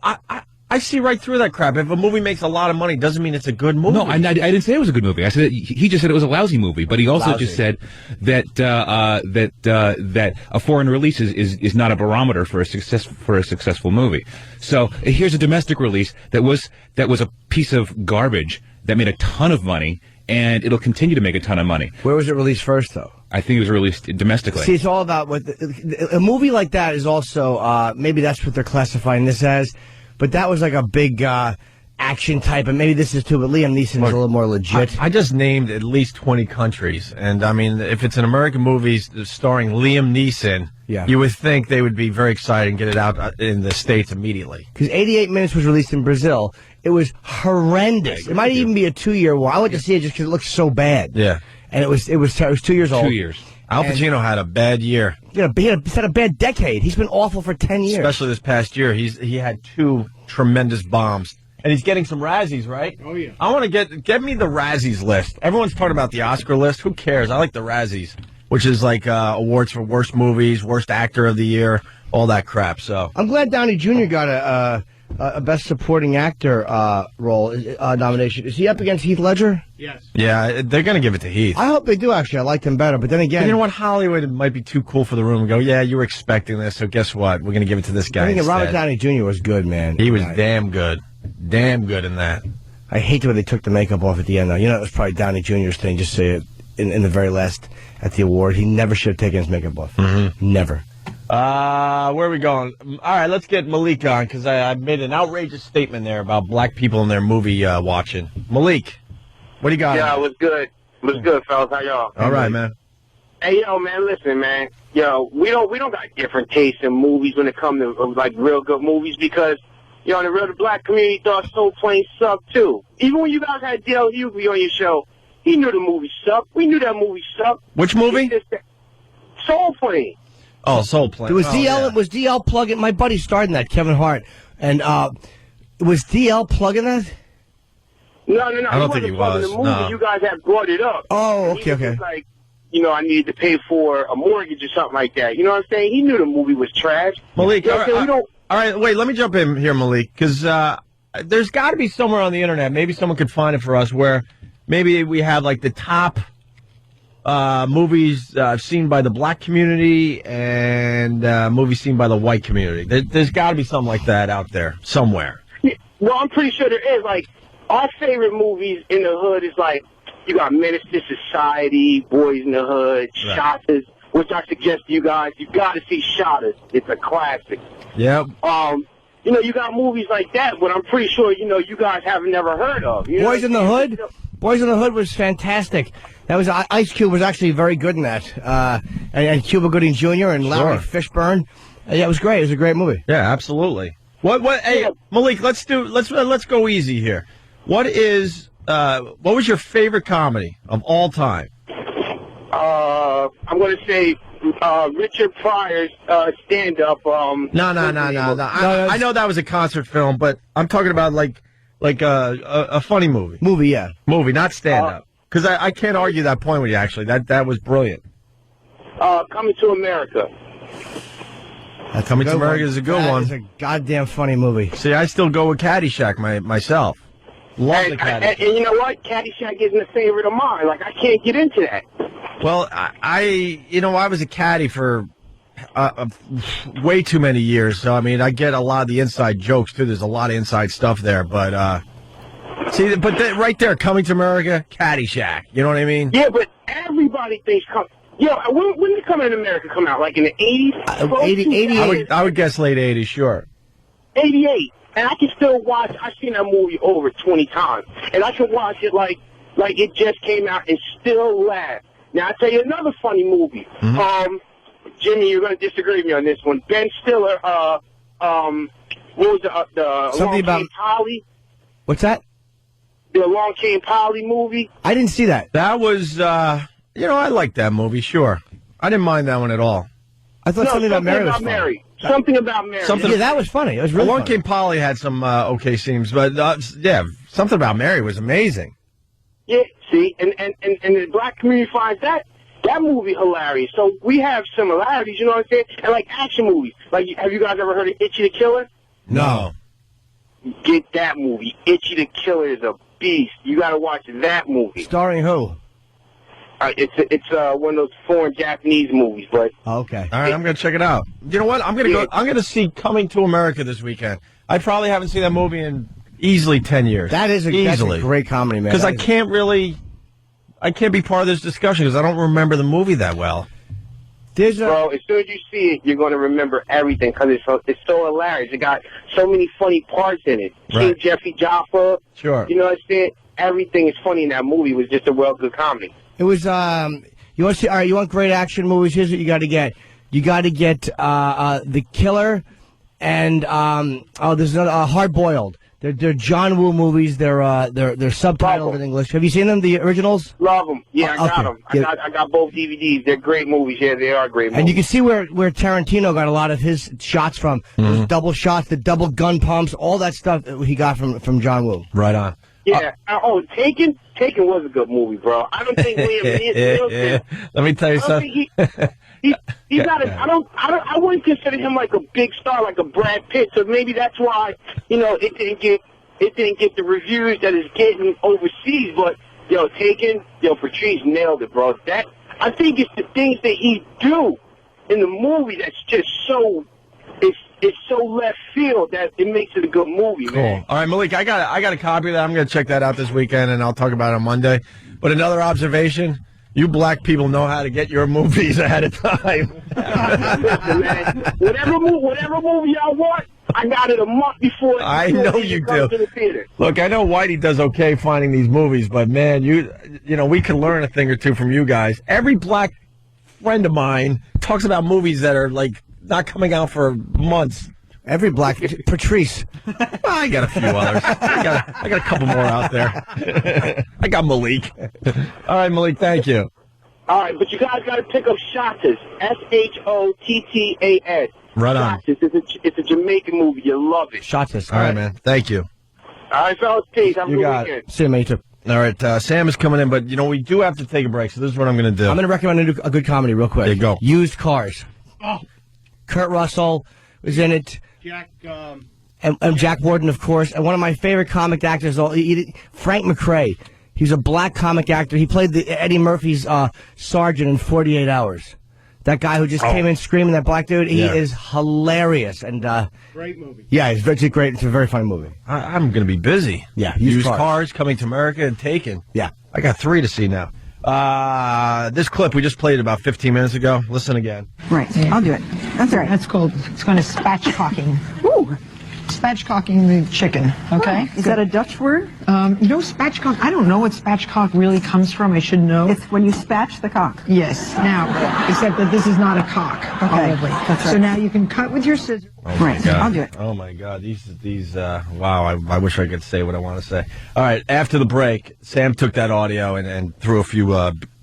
I see right through that crap. If a movie makes a lot of money, doesn't mean it's a good movie. No, I didn't say it was a good movie. I said he just said it was a lousy movie, but he also just said that that a foreign release is not a barometer for a successful movie. So here's a domestic release that was a piece of garbage that made a ton of money, and it'll continue to make a ton of money. Where was it released first, though? I think it was released domestically. See, it's all about a movie like that is also maybe that's what they're classifying this as. But that was like a big action type, and maybe this is too, but Liam Neeson's a little more legit. I just named at least 20 countries, and I mean, if it's an American movie starring Liam Neeson, you would think they would be very excited and get it out in the States immediately. Because 88 Minutes was released in Brazil. It was horrendous. It might even be a 2-year war. I went to see it just because it looked so bad. Yeah. And it was 2 years old. 2 years. Al Pacino had a bad year. He's had a bad decade. He's been awful for 10 years. Especially this past year. He had 2 tremendous bombs. And he's getting some Razzies, right? Oh, yeah. I want to get me the Razzies list. Everyone's talking about the Oscar list. Who cares? I like the Razzies, which is like awards for worst movies, worst actor of the year, all that crap. So I'm glad Downey Jr. got a Best Supporting Actor role nomination. Is he up against Heath Ledger? Yes. Yeah, they're going to give it to Heath. I hope they do, actually. I liked him better. But then again... But you know what? Hollywood might be too cool for the room and go, yeah, you were expecting this, so guess what? We're going to give it to this guy I think instead. Robert Downey Jr. was good, man. He was damn good. Damn good in that. I hate the way they took the makeup off at the end, though. You know, it was probably Downey Jr.'s thing, just say it in the very last, at the award. He never should have taken his makeup off. Mm-hmm. Never. Where are we going? All right, let's get Malik on, because I made an outrageous statement there about black people and their movie watching. Malik, what do you got? Yeah, it was good. It was good, fellas. How y'all? All right, man. Hey, yo, man, listen, man. Yo, we don't got different tastes in movies when it comes to, like, real good movies, because, you know, the black community thought Soul Plane sucked, too. Even when you guys had Dale Hughley on your show, he knew the movie sucked. We knew that movie sucked. Which movie? Soul Plane. Oh, Soul Plane. Was DL plugging? My buddy starred in that, Kevin Hart, and was DL plugging that? No. I don't think he was. The movie, No. you guys had brought it up. Oh, He was just like, you know, I needed to pay for a mortgage or something like that. You know what I'm saying? He knew the movie was trash. Malik, You know what I'm saying? all right, wait, let me jump in here, Malik, because there's got to be somewhere on the internet, maybe someone could find it for us, where maybe we have, like, the top movies seen by the black community and movies seen by the white community. There's got to be something like that out there somewhere. Well, I'm pretty sure there is. Like, our favorite movies in the hood is like, you got Menace to Society, Boys in the Hood, Shotters, which I suggest to you guys, you got to see Shotters. It's a classic. Yep. You know, you got movies like that, but I'm pretty sure, you know, you guys have never heard of. You Boys in the Hood? Boys in the Hood was fantastic. That was Ice Cube was actually very good in that. And Cuba Gooding Jr. and Larry Fishburne. Yeah, it was great. It was a great movie. Yeah, absolutely. Hey, Malik, let's go easy here. What was your favorite comedy of all time? I'm going to say Richard Pryor's stand-up. No. I know that was a concert film, but I'm talking about like a funny movie. Movie, yeah. Movie, not stand-up. Because I can't argue that point with you, actually. That was brilliant. Coming to America. Coming to America is a good one. It's a goddamn funny movie. See, I still go with Caddyshack myself. Love the Caddyshack. And you know what? Caddyshack isn't a favorite of mine. Like, I can't get into that. Well, I was a caddy for way too many years, so I mean, I get a lot of the inside jokes too. There's a lot of inside stuff there, but right there, Coming to America, Caddyshack. You know what I mean? Yeah, but everybody thinks when did Coming to America come out? Like in the 80s? 88. I would guess late 80s, sure. 88. And I can still watch. I've seen that movie over 20 times, and I can watch it like it just came out and still laugh. Now I'll tell you another funny movie. Mm-hmm. Jimmy, you're going to disagree with me on this one. Ben Stiller. What was the Something Along about Came Polly? What's that? The Along Came Polly movie. I didn't see that. That was, I liked that movie. Sure, I didn't mind that one at all. I thought Something About Mary was funny. Something About Mary. Yeah, that was funny. It was really Along funny. Came Polly had some okay scenes, but Something About Mary was amazing. Yeah, see, and the black community finds that movie hilarious. So we have similarities, you know what I'm saying? And like action movies. Like, have you guys ever heard of Itchy the Killer? No. Get that movie. Itchy the Killer is a beast. You got to watch that movie. Starring who? It's one of those foreign Japanese movies, but okay. All right, I'm gonna check it out. You know what? I'm gonna see Coming to America this weekend. I probably haven't seen that movie in easily 10 years. That's a great comedy, man. Because I can't be part of this discussion because I don't remember the movie that well. Bro, as soon as you see it, you're going to remember everything because it's so hilarious. It got so many funny parts in it. King Jeffrey Jaffa. Sure. You know what I'm saying? Everything is funny in that movie. It was just a well-good comedy. It was, you want to see, all right, you want great action movies? Here's what you got to get. You got to get The Killer and, there's another, Hard Boiled. They're John Woo movies. They're subtitled in English. Have you seen them, the originals? Love them. Yeah, I got them. Yeah. I got both DVDs. They're great movies. Yeah, they are great movies. And you can see where Tarantino got a lot of his shots from. Those double shots, the double gun pumps, all that stuff that he got from John Woo. Right on. Yeah. Taken was a good movie, bro. I don't think Liam Neeson. Let me tell you something. He's not. I wouldn't consider him like a big star, like a Brad Pitt. So maybe that's why it didn't get the reviews that it's getting overseas. But Taken, Patrice nailed it, bro. I think it's the things that he do in the movie that's just so. It's so left field that it makes it a good movie, man. All right, Malik, I got a copy of that. I'm going to check that out this weekend, and I'll talk about it on Monday. But another observation, you black people know how to get your movies ahead of time. Listen, man, whatever movie y'all want, I got it a month before. I know you do. To the theater. Look, I know Whitey does okay finding these movies, but, man, we can learn a thing or two from you guys. Every black friend of mine talks about movies that are, like, not coming out for months. Every black Patrice. I got a few others. I got a couple more out there. I got Malik. All right, Malik, thank you. All right, but you guys got to pick up Shottas. Shottas. Right on. It's a Jamaican movie. You love it. Shottas. All right, man. Thank you. All right, fellas. Peace. Have a good got weekend. it. See you, mate. All right, Sam is coming in, but, we do have to take a break, so this is what I'm going to do. I'm going to recommend a good comedy real quick. There you go. Used Cars. Oh. Kurt Russell was in it. Jack, and Jack Warden, of course. And one of my favorite comic actors, Frank McRae. He's a black comic actor. He played Eddie Murphy's sergeant in 48 Hours. That guy who just came in screaming, that black dude. He is hilarious. And great movie. Yeah, it's great. It's a very funny movie. I'm going to be busy. Yeah, Used Cars, Coming to America, and Taken. Yeah. I got 3 to see now. This clip we just played about 15 minutes ago. Listen again. Right, I'll do it. That's all right. That's called, it's going to spatchcocking. Ooh, spatchcocking the chicken, okay? Is that a Dutch word? Spatchcock, I don't know what spatchcock really comes from. I should know. It's when you spatch the cock. Yes, now, except that this is not a cock, Okay, probably. that's right. So now you can cut with your scissors. Right, I'll do it. Oh, my God. These wow, I wish I could say what I want to say. All right, after the break, Sam took that audio and threw a few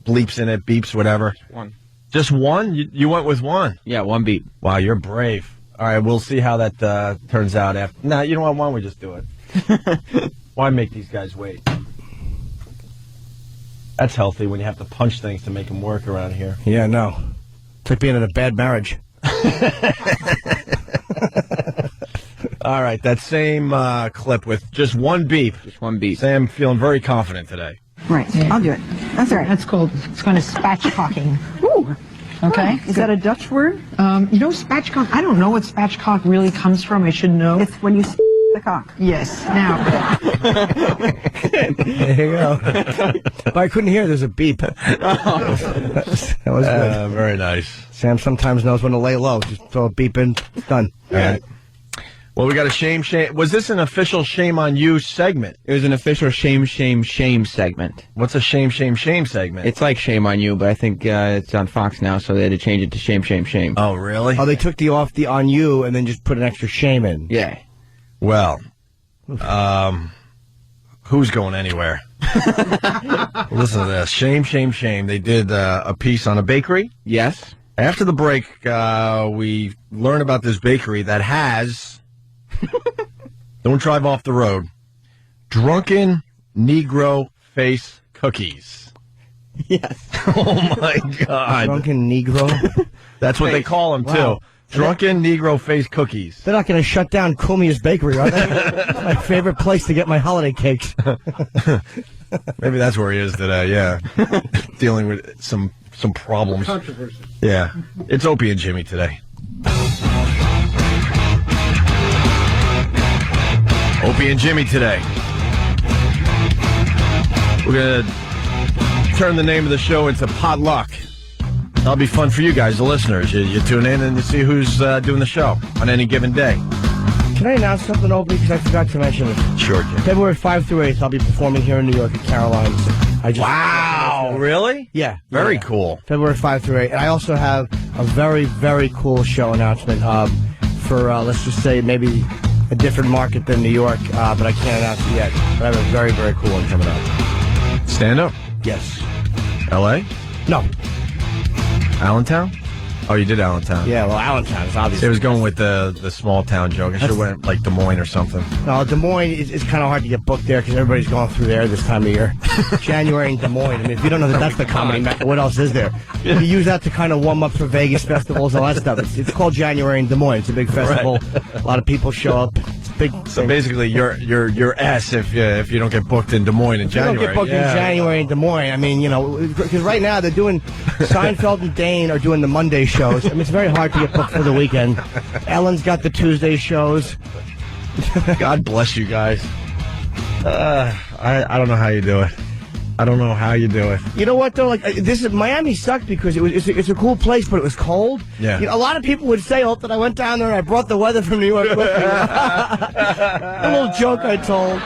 bleeps in it, beeps, whatever. One. Just one? You went with one? Yeah, one beep. Wow, you're brave. All right, we'll see how that turns out after. Nah, you know what? Why don't we just do it? Why make these guys wait? That's healthy when you have to punch things to make them work around here. Yeah, no. It's like being in a bad marriage. All right, that same clip with just one beep. Just one beep. Sam feeling very confident today. Right, I'll do it. That's all right. That's called, it's going to spatchcocking. Ooh. Okay. Is that a Dutch word? Spatchcock, I don't know what spatchcock really comes from. I should know. It's when you the cock. Yes, now. There you go. But I couldn't hear. There's a beep. That was good. Very nice. Sam sometimes knows when to lay low. Just throw a beep in. Done. All right. Well, we got a shame. Was this an official shame on you segment? It was an official shame segment. What's a shame segment? It's like Shame on You, but I think it's on Fox now, so they had to change it to shame. Oh, really? Oh, they took the off the on you and then just put an extra shame in. Yeah. Well, who's going anywhere? Listen to this. Shame. They did a piece on a bakery. Yes. After the break, we learn about this bakery that has... Don't drive off the road. Drunken Negro face cookies. Yes. Oh, my God. Drunken Negro? That's what they call them, wow. too. Drunken Negro face cookies. They're not going to shut down Cumia's Bakery, are they? It's my favorite place to get my holiday cakes. Maybe that's where he is today, yeah. Dealing with some problems. Controversy. Yeah. It's Opie and Jimmy today. Opie and Jimmy today. We're going to turn the name of the show into Potluck. That'll be fun for you guys, the listeners. You tune in and you see who's doing the show on any given day. Can I announce something, Opie? Because I forgot to mention it. Sure, Jim. February 5 through 8th, I'll be performing here in New York at Caroline's. Wow, really? Yeah. Very cool. February 5 through 8. And I also have a very, very cool show announcement for, let's just say, maybe a different market than New York, but I can't announce it yet. But I have a very, very cool one coming up. Stand up? Yes. L.A.? No. Allentown? Oh, you did Allentown. Yeah, well, Allentown is obviously. It was going with the small town joke. I should have went like Des Moines or something. No, Des Moines is kind of hard to get booked there because everybody's going through there this time of year. January in Des Moines. I mean, if you don't know that that's the comedy mecca, what else is there? You use that to kind of warm up for Vegas festivals and all that stuff. It's called January in Des Moines. It's a big festival. Right. A lot of people show up. It's big. So basically, you're S if you don't get booked in Des Moines in January. You don't get booked in January in Des Moines. I mean, because right now they're doing Seinfeld and Dane are doing the Monday shows. I mean, it's very hard to get booked for the weekend. Ellen's got the Tuesday shows. God bless you guys. I don't know how you do it. I don't know how you do it. You know what though? Like Miami sucked because it's a cool place, but it was cold. Yeah. A lot of people would say, "Oh, that I went down there and I brought the weather from New York with me." A little joke I told.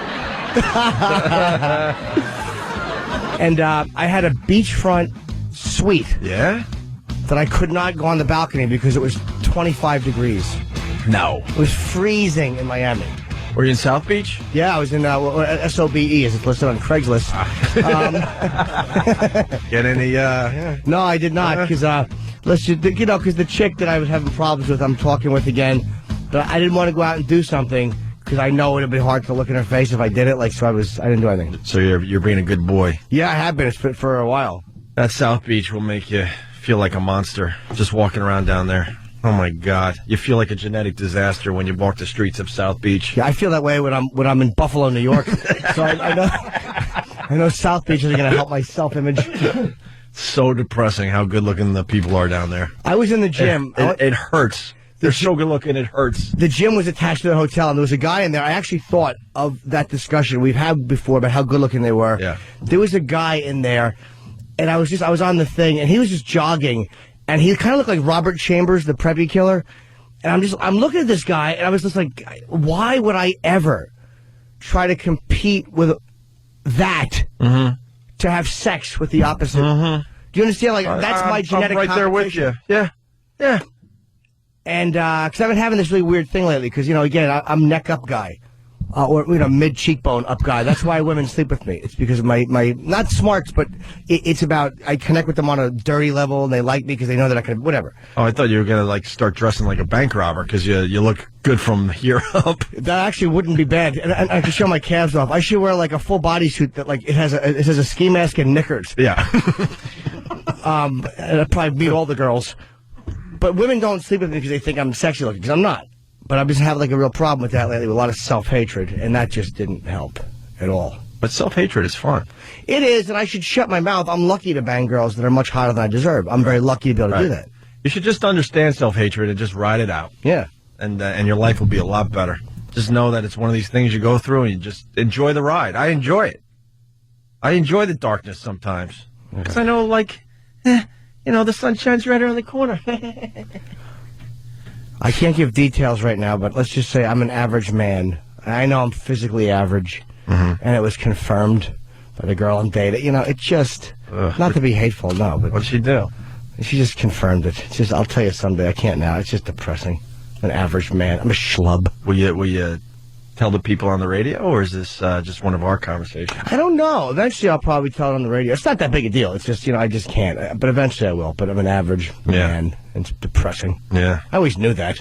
And I had a beachfront suite. Yeah. That I could not go on the balcony because it was 25 degrees. No. It was freezing in Miami. Were you in South Beach? Yeah, I was in SOBE, as it's listed on Craigslist. Get any? No, I did not, because because the chick that I was having problems with, I'm talking with again, but I didn't want to go out and do something because I know it'd be hard to look in her face if I did it. So I didn't do anything. So you're being a good boy. Yeah, I have been for a while. That South Beach will make you feel like a monster just walking around down there. Oh my God! You feel like a genetic disaster when you walk the streets of South Beach. Yeah, I feel that way when I'm in Buffalo, New York. So I know South Beach is going to help my self-image. So depressing how good-looking the people are down there. I was in the gym. It hurts. They're so good-looking, it hurts. The gym was attached to the hotel, and there was a guy in there. I actually thought of that discussion we've had before about how good-looking they were. Yeah. There was a guy in there, and I was on the thing, and he was just jogging. And he kind of looked like Robert Chambers, the Preppy killer. And I'm looking at this guy, and I was just like, why would I ever try to compete with that to have sex with the opposite? Do you understand? Like, that's my genetic I'm right there with you. Yeah. Yeah. And, because I've been having this really weird thing lately, because, again, I'm neck up guy. Or mid cheekbone up guy. That's why women sleep with me. It's because of my not smarts, but it's about I connect with them on a dirty level, and they like me because they know that I can whatever. Oh, I thought you were gonna start dressing like a bank robber because you look good from here up. That actually wouldn't be bad, and I could show my calves off. I should wear like a full bodysuit that it has a ski mask and knickers. Yeah. And I'd probably meet all the girls, but women don't sleep with me because they think I'm sexy looking because I'm not. But I've just having a real problem with that lately, with a lot of self-hatred, and that just didn't help at all. But self-hatred is fun. It is, and I should shut my mouth. I'm lucky to bang girls that are much hotter than I deserve. I'm very lucky to be able to do that. You should just understand self-hatred and just ride it out. Yeah. And your life will be a lot better. Just know that it's one of these things you go through, and you just enjoy the ride. I enjoy it. I enjoy the darkness sometimes. Because I know, the sun shines right around the corner. I can't give details right now, but let's just say I'm an average man. I know I'm physically average, and it was confirmed by the girl I'm dating. It's just, not to be hateful, no. But what'd she do? She just confirmed it. It's just, I'll tell you someday. I can't now. It's just depressing. I'm an average man. I'm a schlub. Will you tell the people on the radio, or is this just one of our conversations? I don't know. Eventually, I'll probably tell it on the radio. It's not that big a deal. It's just, I just can't. But eventually, I will. But I'm an average man. It's depressing. Yeah. I always knew that.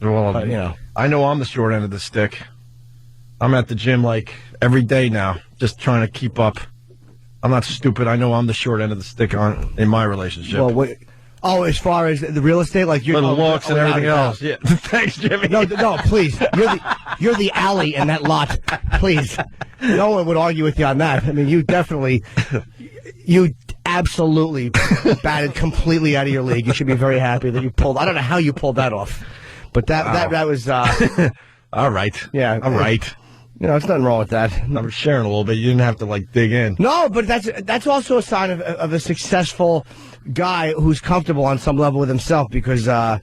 Well, but, I know I'm the short end of the stick. I'm at the gym every day now, just trying to keep up. I'm not stupid. I know I'm the short end of the stick in my relationship. Well, as far as the real estate, your little looks and everything else. Yeah. Thanks, Jimmy. No, please. You're the alley in that lot. Please. No one would argue with you on that. I mean, you absolutely batted completely out of your league. You should be very happy that you pulled. I don't know how you pulled that off, but that was. All right. Yeah. All right. There's nothing wrong with that. I'm sharing a little bit. You didn't have to dig in. No, but that's also a sign of a successful guy who's comfortable on some level with himself. Because for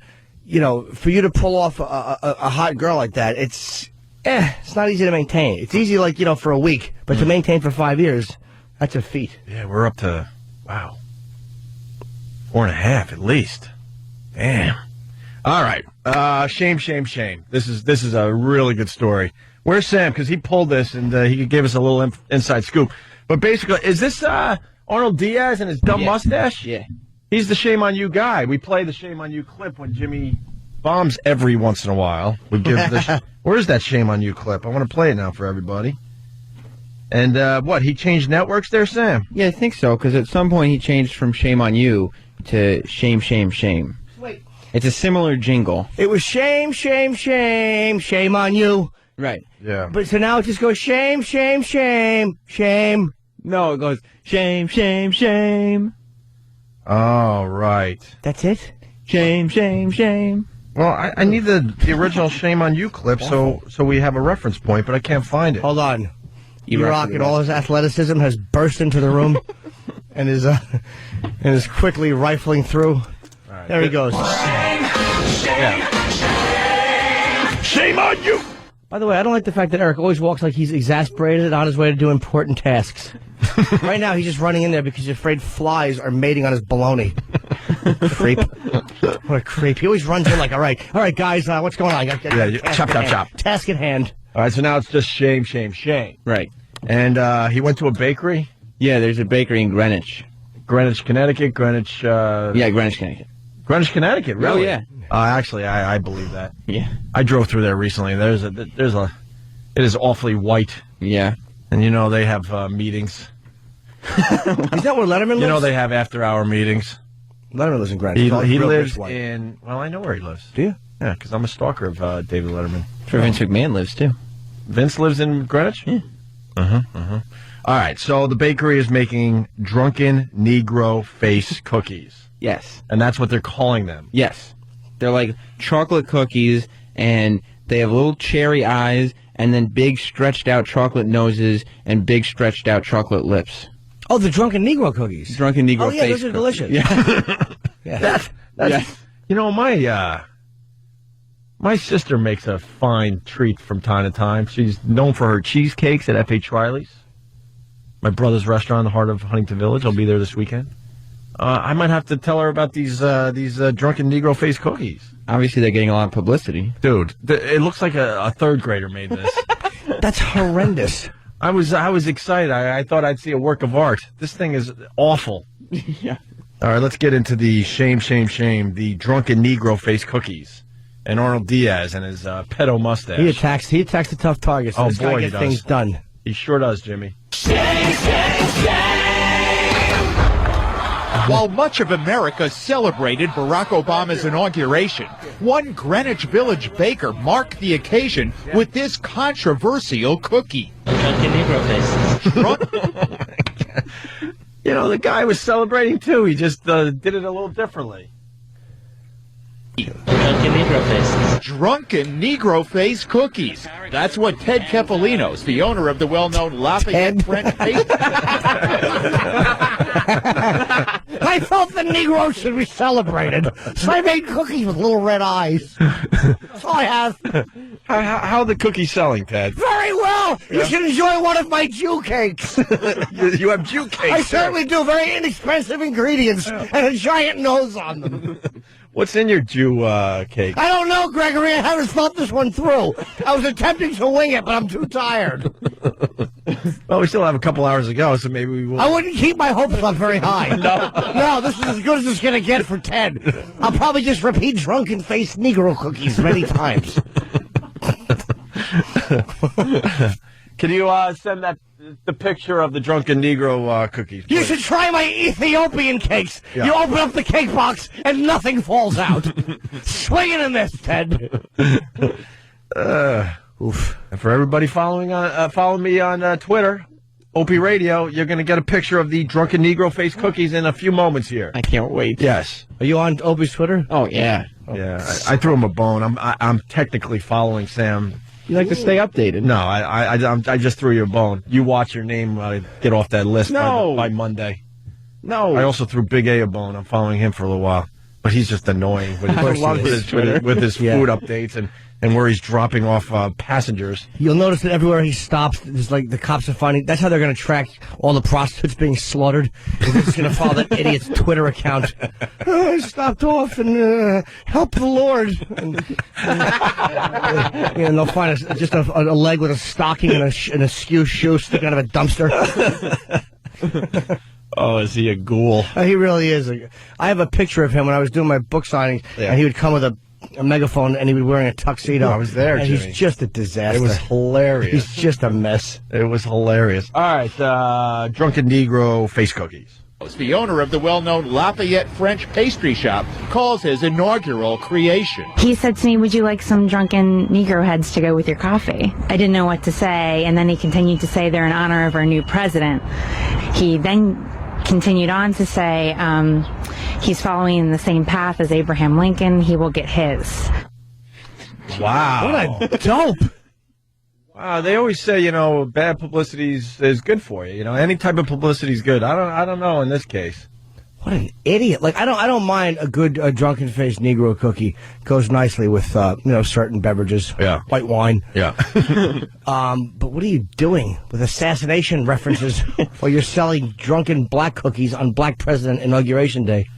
you to pull off a hot girl like that, it's not easy to maintain. It's easy for a week, but to maintain for 5 years, that's a feat. Yeah, we're up to 4.5 at least. Damn. All right. Shame. This is a really good story. Where's Sam? Because he pulled this and he gave us a little inside scoop. But basically, is this Arnold Diaz and his dumb mustache? Yeah. He's the shame on you guy. We play the shame on you clip when Jimmy bombs every once in a while. We give where's that shame on you clip? I want to play it now for everybody. And he changed networks there, Sam? Yeah, I think so, because at some point he changed from Shame on You to Shame. Wait. It's a similar jingle. It was shame on you. Right. Yeah. But so now it just goes shame. No, it goes shame. Oh, right. That's it? Shame. Well, I need the original Shame on You clip so we have a reference point, but I can't find it. Hold on. E-Rock and all his athleticism has burst into the room and is quickly rifling through. Right. There he goes. Shame on you! By the way, I don't like the fact that Eric always walks like he's exasperated on his way to do important tasks. Right now, he's just running in there because he's afraid flies are mating on his baloney. Creep. What a creep. He always runs in like, all right, guys, what's going on? Chop. Task at hand. All right, so now it's just shame. Right. And he went to a bakery? Yeah, there's a bakery in Greenwich. Greenwich, Connecticut? Greenwich, Connecticut. Greenwich, Connecticut, really? Oh, yeah. Actually, I believe that. Yeah. I drove through there recently. It is awfully white. Yeah. And they have meetings. Is that where Letterman lives? They have after-hour meetings. Letterman lives in Greenwich. He lives in... Well, I know where he lives. Do you? Yeah, because I'm a stalker of David Letterman. That's where Vince McMahon lives, too. Vince lives in Greenwich? Yeah. All right, so the bakery is making drunken Negro face cookies. Yes. And that's what they're calling them. Yes. They're like chocolate cookies, and they have little cherry eyes, and then big stretched out chocolate noses, and big stretched out chocolate lips. Oh, the drunken Negro cookies. Drunken Negro face. Oh, yeah, those are delicious. Yeah. That's my sister makes a fine treat from time to time. She's known for her cheesecakes at F.H. Riley's, my brother's restaurant in the heart of Huntington Village. I'll be there this weekend. I might have to tell her about these drunken Negro face cookies. Obviously, they're getting a lot of publicity. Dude, it looks like a third grader made this. That's horrendous. I was excited. I thought I'd see a work of art. This thing is awful. Yeah. All right, let's get into the shame. The drunken Negro face cookies. And Arnold Diaz and his pedo mustache. He attacks the tough targets. So this guy gets things done. He sure does, Jimmy. While much of America celebrated Barack Obama's inauguration, one Greenwich Village baker marked the occasion with this controversial cookie. The guy was celebrating too. He just did it a little differently. Drunken Negro face cookies. That's what Ted Kefalinos, the owner of the well-known Lafayette French pastry. I felt the Negroes should be celebrated, so I made cookies with little red eyes. That's all I have. How are the cookies selling, Ted? Very well. Yeah. You should enjoy one of my Jew cakes. You have Jew cakes. I certainly do. Very inexpensive ingredients and a giant nose on them. What's in your Jew cake? I don't know, Gregory. I haven't thought this one through. I was attempting to wing it, but I'm too tired. Well, we still have a couple hours to go, so maybe we will. I wouldn't keep my hopes up very high. No, this is as good as it's going to get for Ted. I'll probably just repeat drunken-faced Negro cookies many times. Can you send the picture of the drunken Negro cookies, please? You should try my Ethiopian cakes. Yeah. You open up the cake box and nothing falls out. Swing and a miss, Ted. Oof. And for everybody following me on Twitter, Opie Radio, you're going to get a picture of the drunken Negro face cookies in a few moments here. I can't wait. Yes. Are you on Opie's Twitter? Oh, yeah. Yeah. I threw him a bone. I'm technically following Sam You like to stay updated. No, I just threw you a bone. You watch your name get off that list by Monday. No. I also threw Big A a bone. I'm following him for a little while. But he's just annoying with his food updates and where he's dropping off passengers. You'll notice that everywhere he stops, there's like the cops are finding. That's how they're going to track all the prostitutes being slaughtered. They're just going to follow that idiot's Twitter account. I stopped off and help the Lord. And they'll find just a leg with a stocking and a skew shoe sticking out of a dumpster. Oh, is he a ghoul? He really is. I have a picture of him when I was doing my book signings, and he would come with a megaphone, and he was wearing a tuxedo. I was there, and Jimmy. he's just a disaster. It was hilarious. He's just a mess. It was hilarious. All right, Drunken Negro face cookies. The owner of the well-known Lafayette French pastry shop calls his inaugural creation. He said to me, "Would you like some drunken Negro heads to go with your coffee?" I didn't know what to say, and then he continued to say they're in honor of our new president. He then continued on to say he's following in the same path as Abraham Lincoln. He will get his. Wow. What a dope. Wow, they always say, bad publicity is good for you. Any type of publicity is good. I don't know in this case. What an idiot! Like I don't mind a good drunken faced Negro cookie. Goes nicely with certain beverages. Yeah, white wine. Yeah. But what are you doing with assassination references while you're selling drunken black cookies on Black President Inauguration Day?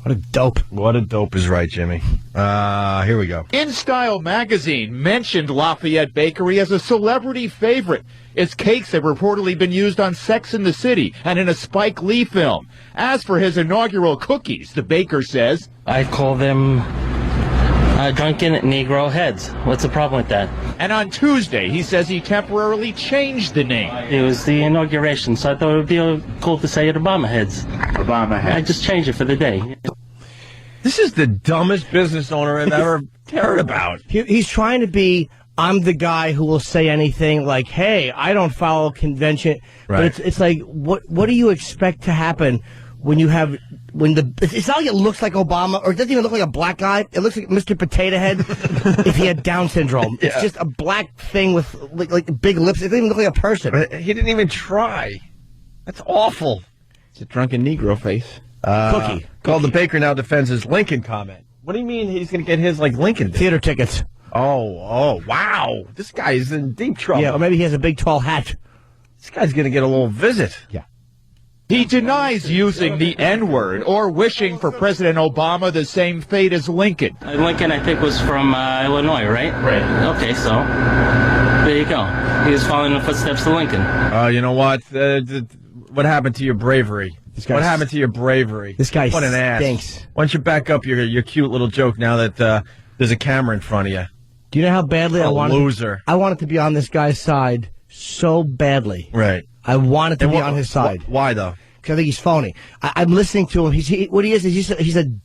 What a dope! What a dope is right, Jimmy. Here we go. In Style magazine mentioned Lafayette Bakery as a celebrity favorite. Its cakes have reportedly been used on Sex and the City and in a Spike Lee film. As for his inaugural cookies, the baker says, I call them drunken Negro heads. What's the problem with that? And on Tuesday, he says he temporarily changed the name. It was the inauguration, so I thought it would be cool to say it Obama heads. Obama heads. I just changed it for the day. This is the dumbest business owner I've ever heard about. He's trying to be, I'm the guy who will say anything like, hey, I don't follow convention. Right. But it's like, what do you expect to happen when you have, it's not like it looks like Obama, or it doesn't even look like a black guy. It looks like Mr. Potato Head if he had Down syndrome. Yeah. It's just a black thing with like big lips. It doesn't even look like a person. He didn't even try. That's awful. It's a drunken Negro face. Cookie. Called the baker now defends his Lincoln comment. What do you mean he's going to get his like Lincoln? Theater tickets. Oh, wow. This guy is in deep trouble. Yeah, or maybe he has a big tall hat. This guy's going to get a little visit. Yeah. He denies using the N-word or wishing for President Obama the same fate as Lincoln. Lincoln, I think, was from Illinois, right? Right. Okay, so there you go. He was following the footsteps of Lincoln. You know what? What happened to your bravery? What happened to your bravery? This guy what an ass. stinks. Why don't you back up your cute little joke now that there's a camera in front of you? Do you know how badly I wanted? Loser. I wanted to be on this guy's side so badly. Right. I wanted to be on his side. Why though? Because I think he's phony. I'm listening to him. He's an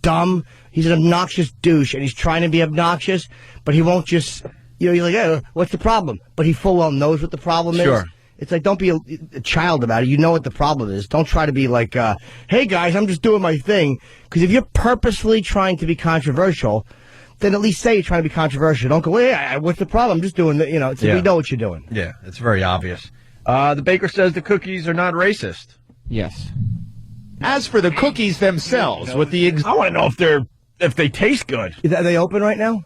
obnoxious douche, and he's trying to be obnoxious, but he won't just. You're like, hey, what's the problem? But he full well knows what the problem is. Sure. It's like, don't be a child about it. You know what the problem is. Don't try to be like, hey guys, I'm just doing my thing. Because if you're purposefully trying to be controversial, then at least say you're trying to be controversial. Don't go, hey, what's the problem? I'm just doing the, it's like, we know what you're doing. Yeah, it's very obvious. The baker says the cookies are not racist. Yes. As for the cookies themselves, with the I want to know if they taste good. Are they open right now?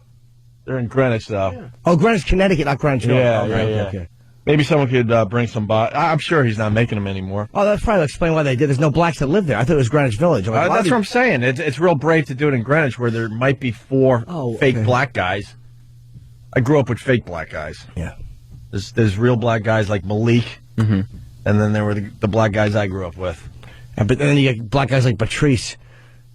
They're in Greenwich, though. Yeah. Oh, Greenwich, Connecticut, not Greenwich. Yeah, yeah. Okay. Maybe someone could bring some by. I'm sure he's not making them anymore. Oh, that's probably explain why they did. There's no blacks that live there. I thought it was Greenwich Village. That's what I'm saying. It's real brave to do it in Greenwich, where there might be four fake black guys. I grew up with fake black guys. Yeah. There's real black guys like Malik, and then there were the black guys I grew up with. But then you get black guys like Patrice,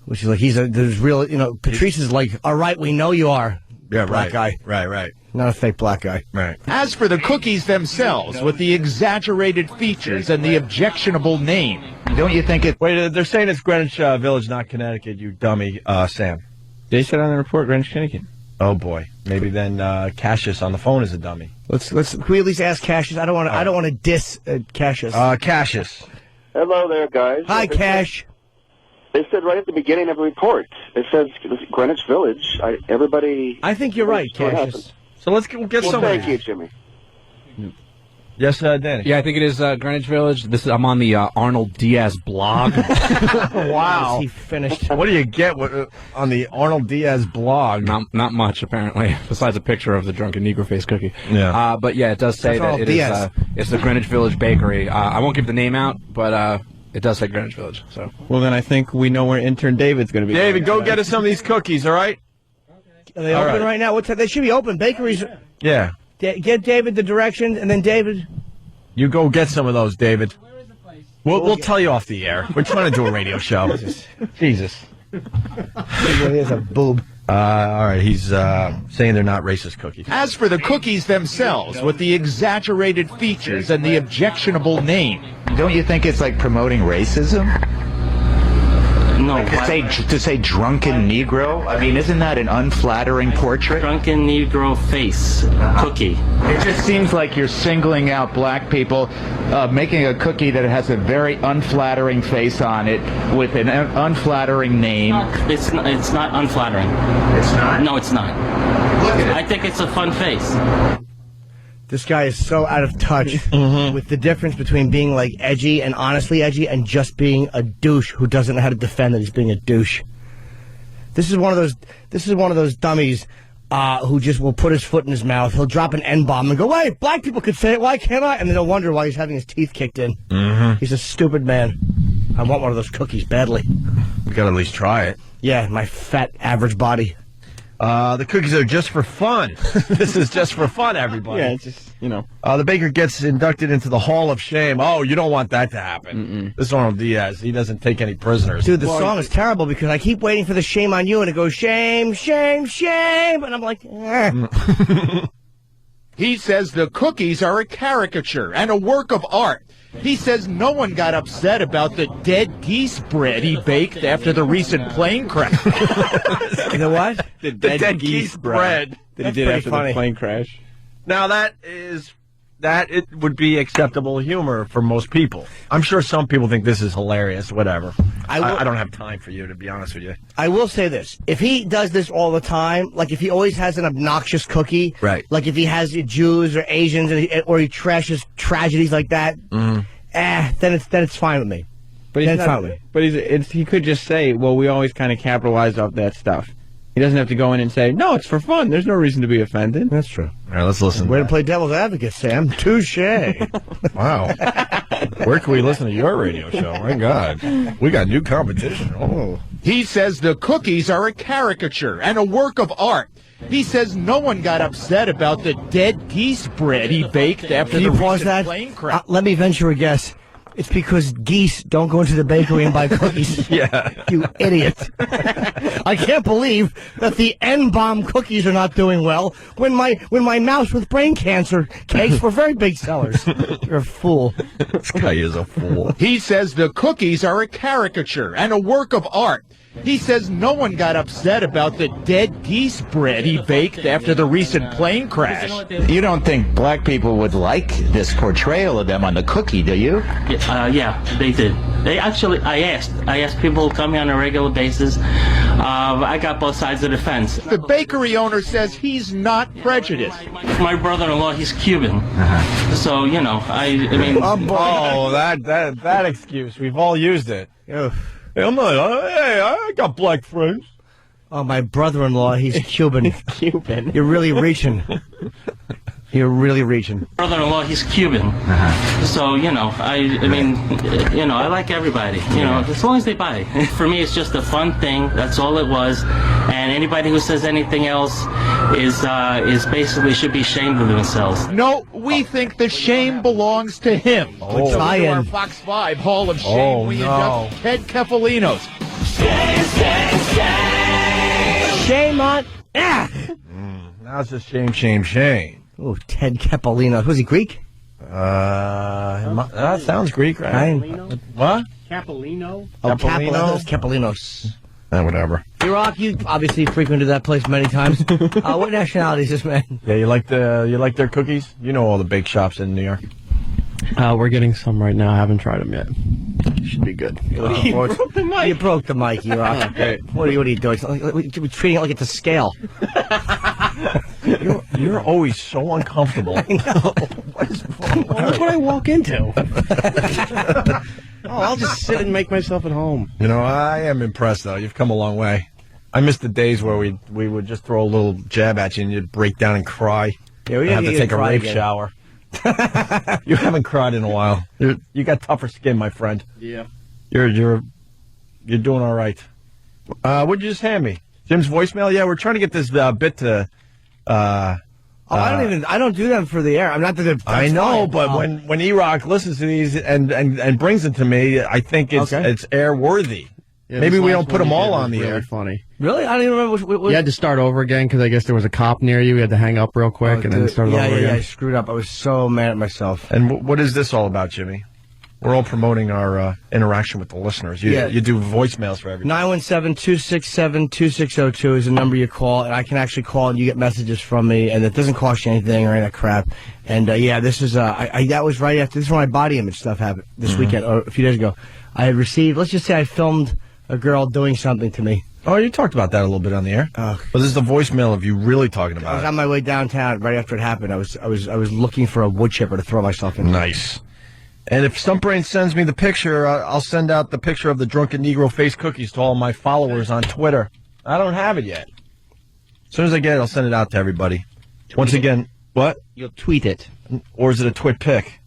which is like there's real. Patrice is like, all right, we know you are. Yeah, black guy. Right. Not a fake black guy. Right. As for the cookies themselves, with the exaggerated features and the objectionable name, don't you think it... Wait, they're saying it's Greenwich Village, not Connecticut, you dummy, Sam. They said on the report Greenwich, Connecticut. Oh, boy. Maybe then Cassius on the phone is a dummy. Can we at least ask Cassius? I don't want to diss Cassius. Cassius. Hello there, guys. Hi, Cash. They said right at the beginning of the report, it says Greenwich Village. Everybody... I think you're right, Cassius. So let's get some. Thank you, Jimmy. Yes, Danny. Yeah, I think it is Greenwich Village. I'm on the Arnold Diaz blog. Wow. He finished. What do you get on the Arnold Diaz blog? Not much, apparently, besides a picture of the drunken Negro face cookie. Yeah. But yeah, it does say that it is. It's the Greenwich Village Bakery. I won't give the name out, but it does say Greenwich Village. So. Well, then I think we know where intern David's going to be. David, go get us some of these cookies, all right? Are they open right now? They should be open. Bakeries. Yeah. Get David the directions, and then David. You go get some of those, David. Where is the place? We'll tell you off the air. We're trying to do a radio show. Jesus. Here's a boob. All right, he's saying they're not racist cookies. As for the cookies themselves, with the exaggerated features and the objectionable name. Don't you think it's like promoting racism? No. Like to say drunken Negro? I mean, isn't that an unflattering portrait? Drunken Negro face cookie. It just seems like you're singling out black people, making a cookie that has a very unflattering face on it with an unflattering name. It's not unflattering. It's not? No, it's not. Look at it. I think it's a fun face. This guy is so out of touch with the difference between being like edgy and honestly edgy and just being a douche who doesn't know how to defend that he's being a douche. This is one of those dummies who just will put his foot in his mouth. He'll drop an N-bomb and go, "Wait, black people could say it. Why can't I?" And then he'll wonder why he's having his teeth kicked in. He's a stupid man. I want one of those cookies badly. We gotta at least try it. Yeah, my fat average body. The cookies are just for fun. This is just for fun, everybody. Yeah, it's just, the baker gets inducted into the Hall of Shame. Oh, you don't want that to happen. This is Arnold Diaz. He doesn't take any prisoners. Dude, the song is terrible because I keep waiting for the shame on you, and it goes, shame, shame, shame. And I'm like, He says the cookies are a caricature and a work of art. He says no one got upset about the dead geese bread he baked after the recent plane crash. The what? The dead geese bread. That he did after the plane crash. Now that it would be acceptable humor for most people. I'm sure some people think this is hilarious, whatever. I don't have time for you, to be honest with you. I will say this. If he does this all the time, like if he always has an obnoxious cookie, right? Like if he has Jews or Asians or he trashes tragedies like that, then it's fine with me. But he could just say, well, we always kind of capitalize off that stuff. He doesn't have to go in and say, no, it's for fun. There's no reason to be offended. That's true. All right, let's listen. Way to play devil's advocate, Sam. Touche. Wow. Where can we listen to your radio show? My God. We got new competition. Oh. He says the cookies are a caricature and a work of art. He says no one got upset about the dead geese bread he baked after the recent plane crash. Let me venture a guess. It's because geese don't go into the bakery and buy cookies. Yeah. You idiot. I can't believe that the N-bomb cookies are not doing well when my mouse with brain cancer cakes were very big sellers. You're a fool. This guy is a fool. He says the cookies are a caricature and a work of art. He says no one got upset about the dead geese bread he baked after the recent plane crash. You don't think black people would like this portrayal of them on the cookie, do you? Yeah, they did. They actually, I asked people who come here on a regular basis. I got both sides of the fence. The bakery owner says he's not prejudiced. My brother-in-law, he's Cuban. So, I mean... Oh, that excuse. We've all used it. Hey, I got black friends. Oh, my brother-in-law, he's Cuban. Cuban. You're really reaching. You're really reaching. Brother-in-law, he's Cuban. So, I mean, I like everybody, as long as they buy. For me, it's just a fun thing. That's all it was. And anybody who says anything else is basically should be ashamed of themselves. No, we think the shame belongs to him. Oh. So to our Fox 5 Hall of Shame, we induct Ted Kefalinos. Shame on... Now it's just shame. Oh, Ted Kefalinos. Was he Greek? That sounds Greek, right? What? Capellino? Oh, Kefalinos. Whatever. Iraq, you obviously frequented that place many times. What nationality is this man? Yeah, you like their cookies? You know all the bake shops in New York. We're getting some right now. I haven't tried them yet. Should be good. You broke the mic, Iraq. Okay. What are you doing? We're treating it like it's a scale. You're always so uncomfortable. I know. What is wrong? Well, that's what I walk into. I'll just sit and make myself at home. You know, I am impressed, though. You've come a long way. I miss the days where we would just throw a little jab at you and you'd break down and cry. Yeah, we have to take a rape again. shower. You haven't cried in a while. You got tougher skin, my friend. Yeah. You're doing all right. What'd you just hand me? Jim's voicemail? Yeah, we're trying to get this bit to... I don't do them for the air. I'm not that. I know, but when E-Rock listens to these and brings them to me, I think it's airworthy. Yeah, maybe this we last don't put one them you all did on was the really air. Funny. Really? I don't even remember. What You had to start over again because I guess there was a cop near you. You had to hang up real quick and then start over again. Yeah, I screwed up. I was so mad at myself. And what is this all about, Jimmy? We're all promoting our interaction with the listeners. You do voicemails for everybody. 917-267-2602 is the number you call, and I can actually call and you get messages from me, and it doesn't cost you anything or any of that crap. And this is that was right after this is when my body image stuff happened this weekend or a few days ago. I had received. Let's just say I filmed a girl doing something to me. Oh, you talked about that a little bit on the air. But this is the voicemail of you really talking about I was it. on my way downtown right after it happened. I was looking for a wood chipper to throw myself in. Nice. And if Stumpbrain sends me the picture, I'll send out the picture of the drunken Negro face cookies to all my followers on Twitter. I don't have it yet. As soon as I get it, I'll send it out to everybody. Once again, what? You'll tweet it. Or is it a twit pic?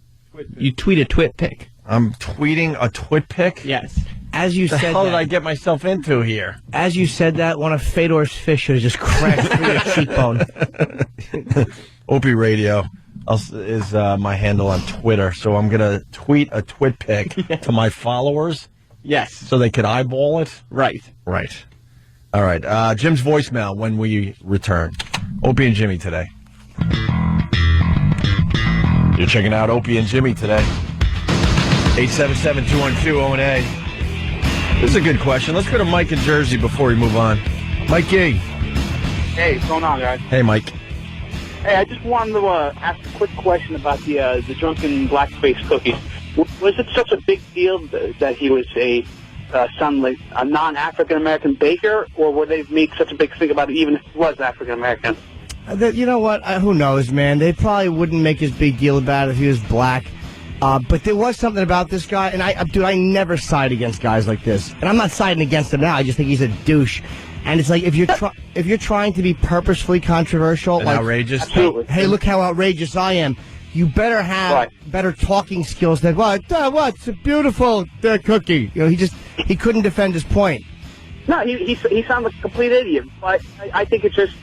You tweet a twit pic. I'm tweeting a twit pic? Yes. As you the said hell that, did I get myself into here? As you said that, one of Fedor's fish should have just crashed through your cheekbone. Opie Radio is my handle on Twitter, so I'm going to tweet a twit pic to my followers. Yes. So they could eyeball it? Right. Right. All right. Jim's voicemail when we return. Opie and Jimmy today. You're checking out Opie and Jimmy today. 877-212-0-A. This is a good question. Let's go to Mike in Jersey before we move on. Mikey. Hey, what's going on, guys? Hey, Mike. Hey, I just wanted to ask a quick question about the drunken blackface cookies. Was it such a big deal that he was a non-African American baker, or would they make such a big thing about it even if he was African American? You know what? Who knows, man? They probably wouldn't make as big deal about it if he was black. But there was something about this guy, and I never side against guys like this. And I'm not siding against him now. I just think he's a douche. And it's like if you're trying to be purposefully controversial, and like outrageous, hey, look how outrageous I am. You better have better talking skills than what's a beautiful cookie. You know, he couldn't defend his point. No, he sounds like a complete idiot. But I think it's just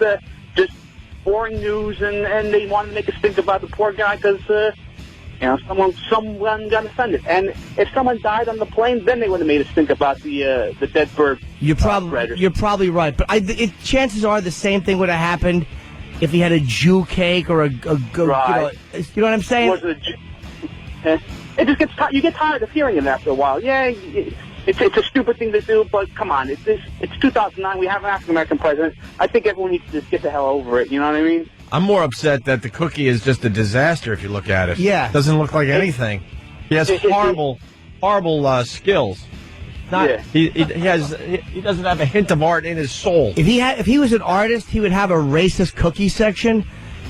boring news, and they wanted to make us think about the poor guy because someone got offended. And if someone died on the plane, then they would have made us think about the dead bird. You're probably right, but chances are the same thing would have happened if he had a Jew cake or a you know what I'm saying? It just gets you get tired of hearing it after a while. Yeah, it's a stupid thing to do, but come on, it's 2009. We have an African American president. I think everyone needs to just get the hell over it. You know what I mean? I'm more upset that the cookie is just a disaster if you look at it. Yeah. Doesn't look like anything. He has horrible skills. He doesn't have a hint of art in his soul. If he was an artist, he would have a racist cookie section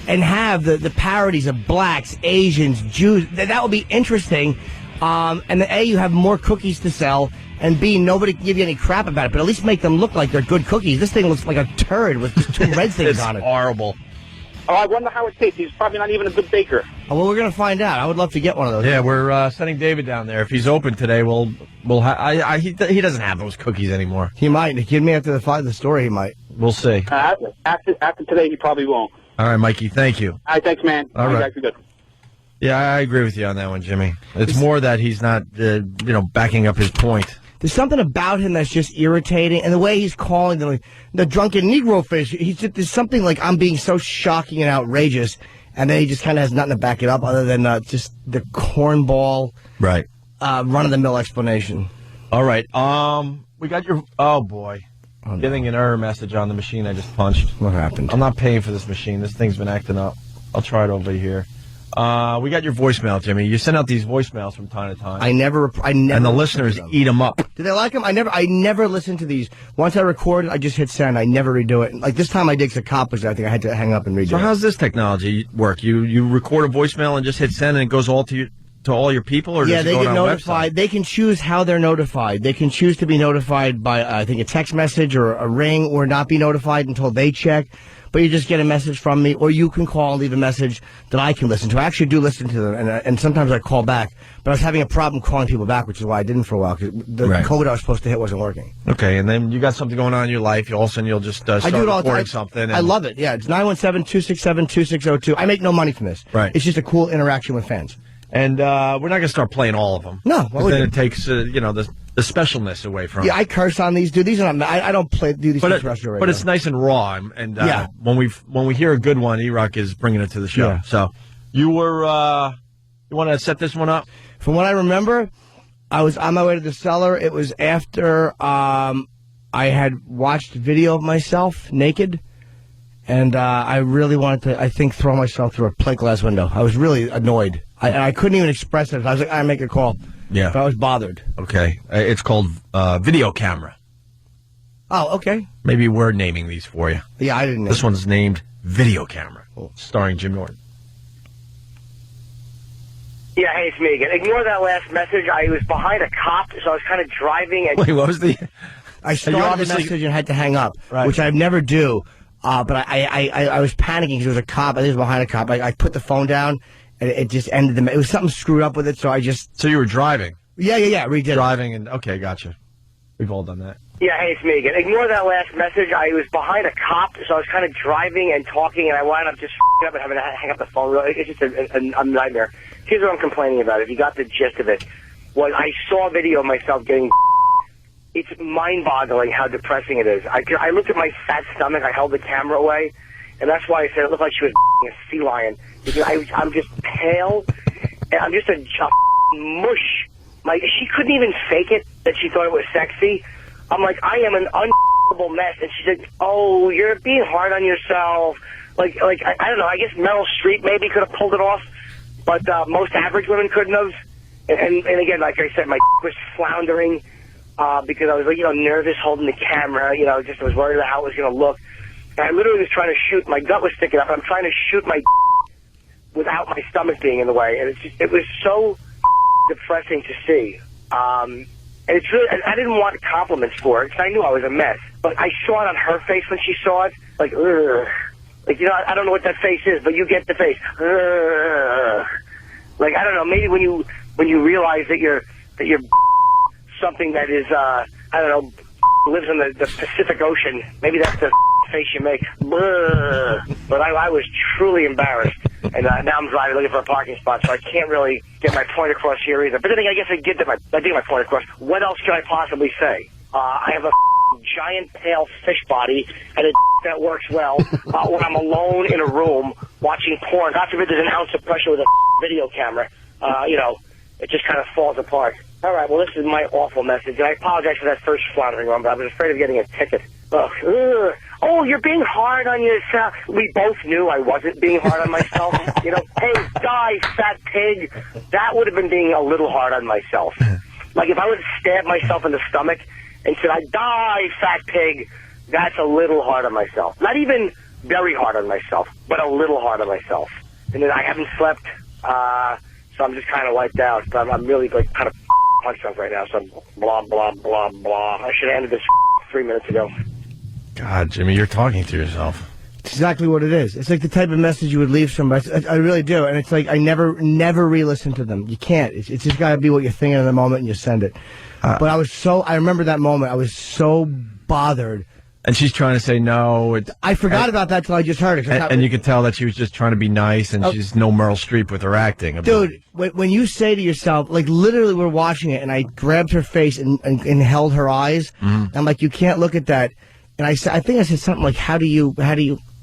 and have the parodies of blacks, Asians, Jews. That would be interesting. And A, you have more cookies to sell, and B, nobody can give you any crap about it, but at least make them look like they're good cookies. This thing looks like a turd with just two red things on it. It's horrible. Oh, I wonder how it tastes. He's probably not even a good baker. Oh, well, we're going to find out. I would love to get one of those. Yeah, we're sending David down there. If he's open today, he doesn't have those cookies anymore. He might. He me after the story, he might. We'll see. After today, he probably won't. All right, Mikey, thank you. All right, thanks, man. All right. Exactly good. Yeah, I agree with you on that one, Jimmy. It's more that he's not, backing up his point. There's something about him that's just irritating, and the way he's calling them, the drunken Negro fish. There's something like I'm being so shocking and outrageous, and then he just kind of has nothing to back it up other than just the cornball, right? Run-of-the-mill explanation. All right. We got your. Oh boy, getting an error message on the machine I just punched. What happened? I'm not paying for this machine. This thing's been acting up. I'll try it over here. We got your voicemail, Jimmy. You send out these voicemails from time to time. I never. And the listeners eat them up. Do they like them? I never listen to these. Once I record it, I just hit send. I never redo it. Like this time I did the cop was. I think I had to hang up and redo it. So how's this technology work? You record a voicemail and just hit send, and it goes all to all your people, or yeah, does it they go get on our notified. website? They can choose how they're notified. They can choose to be notified by I think a text message or a ring, or not be notified until they check. But you just get a message from me, or you can call and leave a message that I can listen to. I actually do listen to them, and sometimes I call back. But I was having a problem calling people back, which is why I didn't for a while, because the code I was supposed to hit wasn't working. Okay, and then you got something going on in your life. All of a sudden, you'll just start recording something. I love it. Yeah, it's 917-267-2602. I make no money from this. Right. It's just a cool interaction with fans. And we're not going to start playing all of them. No. Because then it takes, the specialness away from it. Yeah, I curse on these, dude. These are not. I don't do these things terrestrial radio. But it's nice and raw. And yeah. when we hear a good one, E-Rock is bringing it to the show. Yeah. So you want to set this one up? From what I remember, I was on my way to the cellar. It was after I had watched video of myself naked. And I really wanted to, I think, throw myself through a plate glass window. I was really annoyed. I couldn't even express it. I was like, I make a call. Yeah. But I was bothered. Okay. It's called video camera. Oh, okay. Maybe we're naming these for you. Yeah, I didn't name This one's named Video Camera, starring Jim Norton. Yeah, hey, it's me again. Ignore that last message. I was behind a cop, so I was kind of driving. And Wait, what was the... I started the message and had to hang up, which I never do. But I was panicking because there was a cop. I think it was behind a cop. I put the phone down, and it just ended. It was something screwed up with it, so I just... So you were driving? Yeah, redid it. Driving, and okay, gotcha. We've all done that. Yeah, hey, it's me again. Ignore that last message. I was behind a cop, so I was kind of driving and talking, and I wound up just f***ing up and having to hang up the phone. It's just a nightmare. Here's what I'm complaining about. If you got the gist of it, I saw a video of myself getting... It's mind-boggling how depressing it is. I looked at my fat stomach. I held the camera away, and that's why I said it looked like she was a sea lion. Because I'm just pale, and I'm just a mush. She couldn't even fake it that she thought it was sexy. I'm like, I am an unbelievable mess. And she said, oh, you're being hard on yourself. I don't know. I guess Meryl Streep maybe could have pulled it off, but most average women couldn't have. And again, like I said, my was floundering. Because I was nervous holding the camera, just I was worried about how it was going to look. And I literally was trying to shoot, my gut was sticking up, I'm trying to shoot my without my stomach being in the way. And it was so depressing to see. And it's really, I didn't want compliments for it, because I knew I was a mess. But I saw it on her face when she saw it, ugh. I don't know what that face is, but you get the face. Ugh. I don't know, maybe when you realize that you're something that is, I don't know, lives in the Pacific Ocean. Maybe that's the face you make. But I was truly embarrassed. And now I'm driving looking for a parking spot, so I can't really get my point across here either. But then I guess I did get my point across. What else can I possibly say? I have a giant pale fish body and a that works well when I'm alone in a room watching porn. God forbid there's an ounce of pressure with a video camera. It just kind of falls apart. All right, well, this is my awful message, and I apologize for that first floundering one, but I was afraid of getting a ticket. Ugh. Oh, you're being hard on yourself. We both knew I wasn't being hard on myself. Hey, die, fat pig. That would have been being a little hard on myself. If I would have stabbed myself in the stomach and said, I die, fat pig, that's a little hard on myself. Not even very hard on myself, but a little hard on myself. And then I haven't slept, so I'm just kind of wiped out. But I'm really, kind of punch drunk right now, so I'm blah, blah, blah, blah. I should have ended this 3 minutes ago. God, Jimmy, you're talking to yourself. It's exactly what it is. It's like the type of message you would leave somebody. I really do. And it's like I never re-listen to them. You can't. It's just got to be what you're thinking in the moment and you send it. But I remember that moment. I was so bothered. And she's trying to say no. I forgot about that till I just heard it. And you could tell that she was just trying to be nice, and she's no Meryl Streep with her acting. Dude, when you say to yourself, literally we're watching it, and I grabbed her face and held her eyes. Mm-hmm. I'm like, you can't look at that. And I think I said something like, how do you,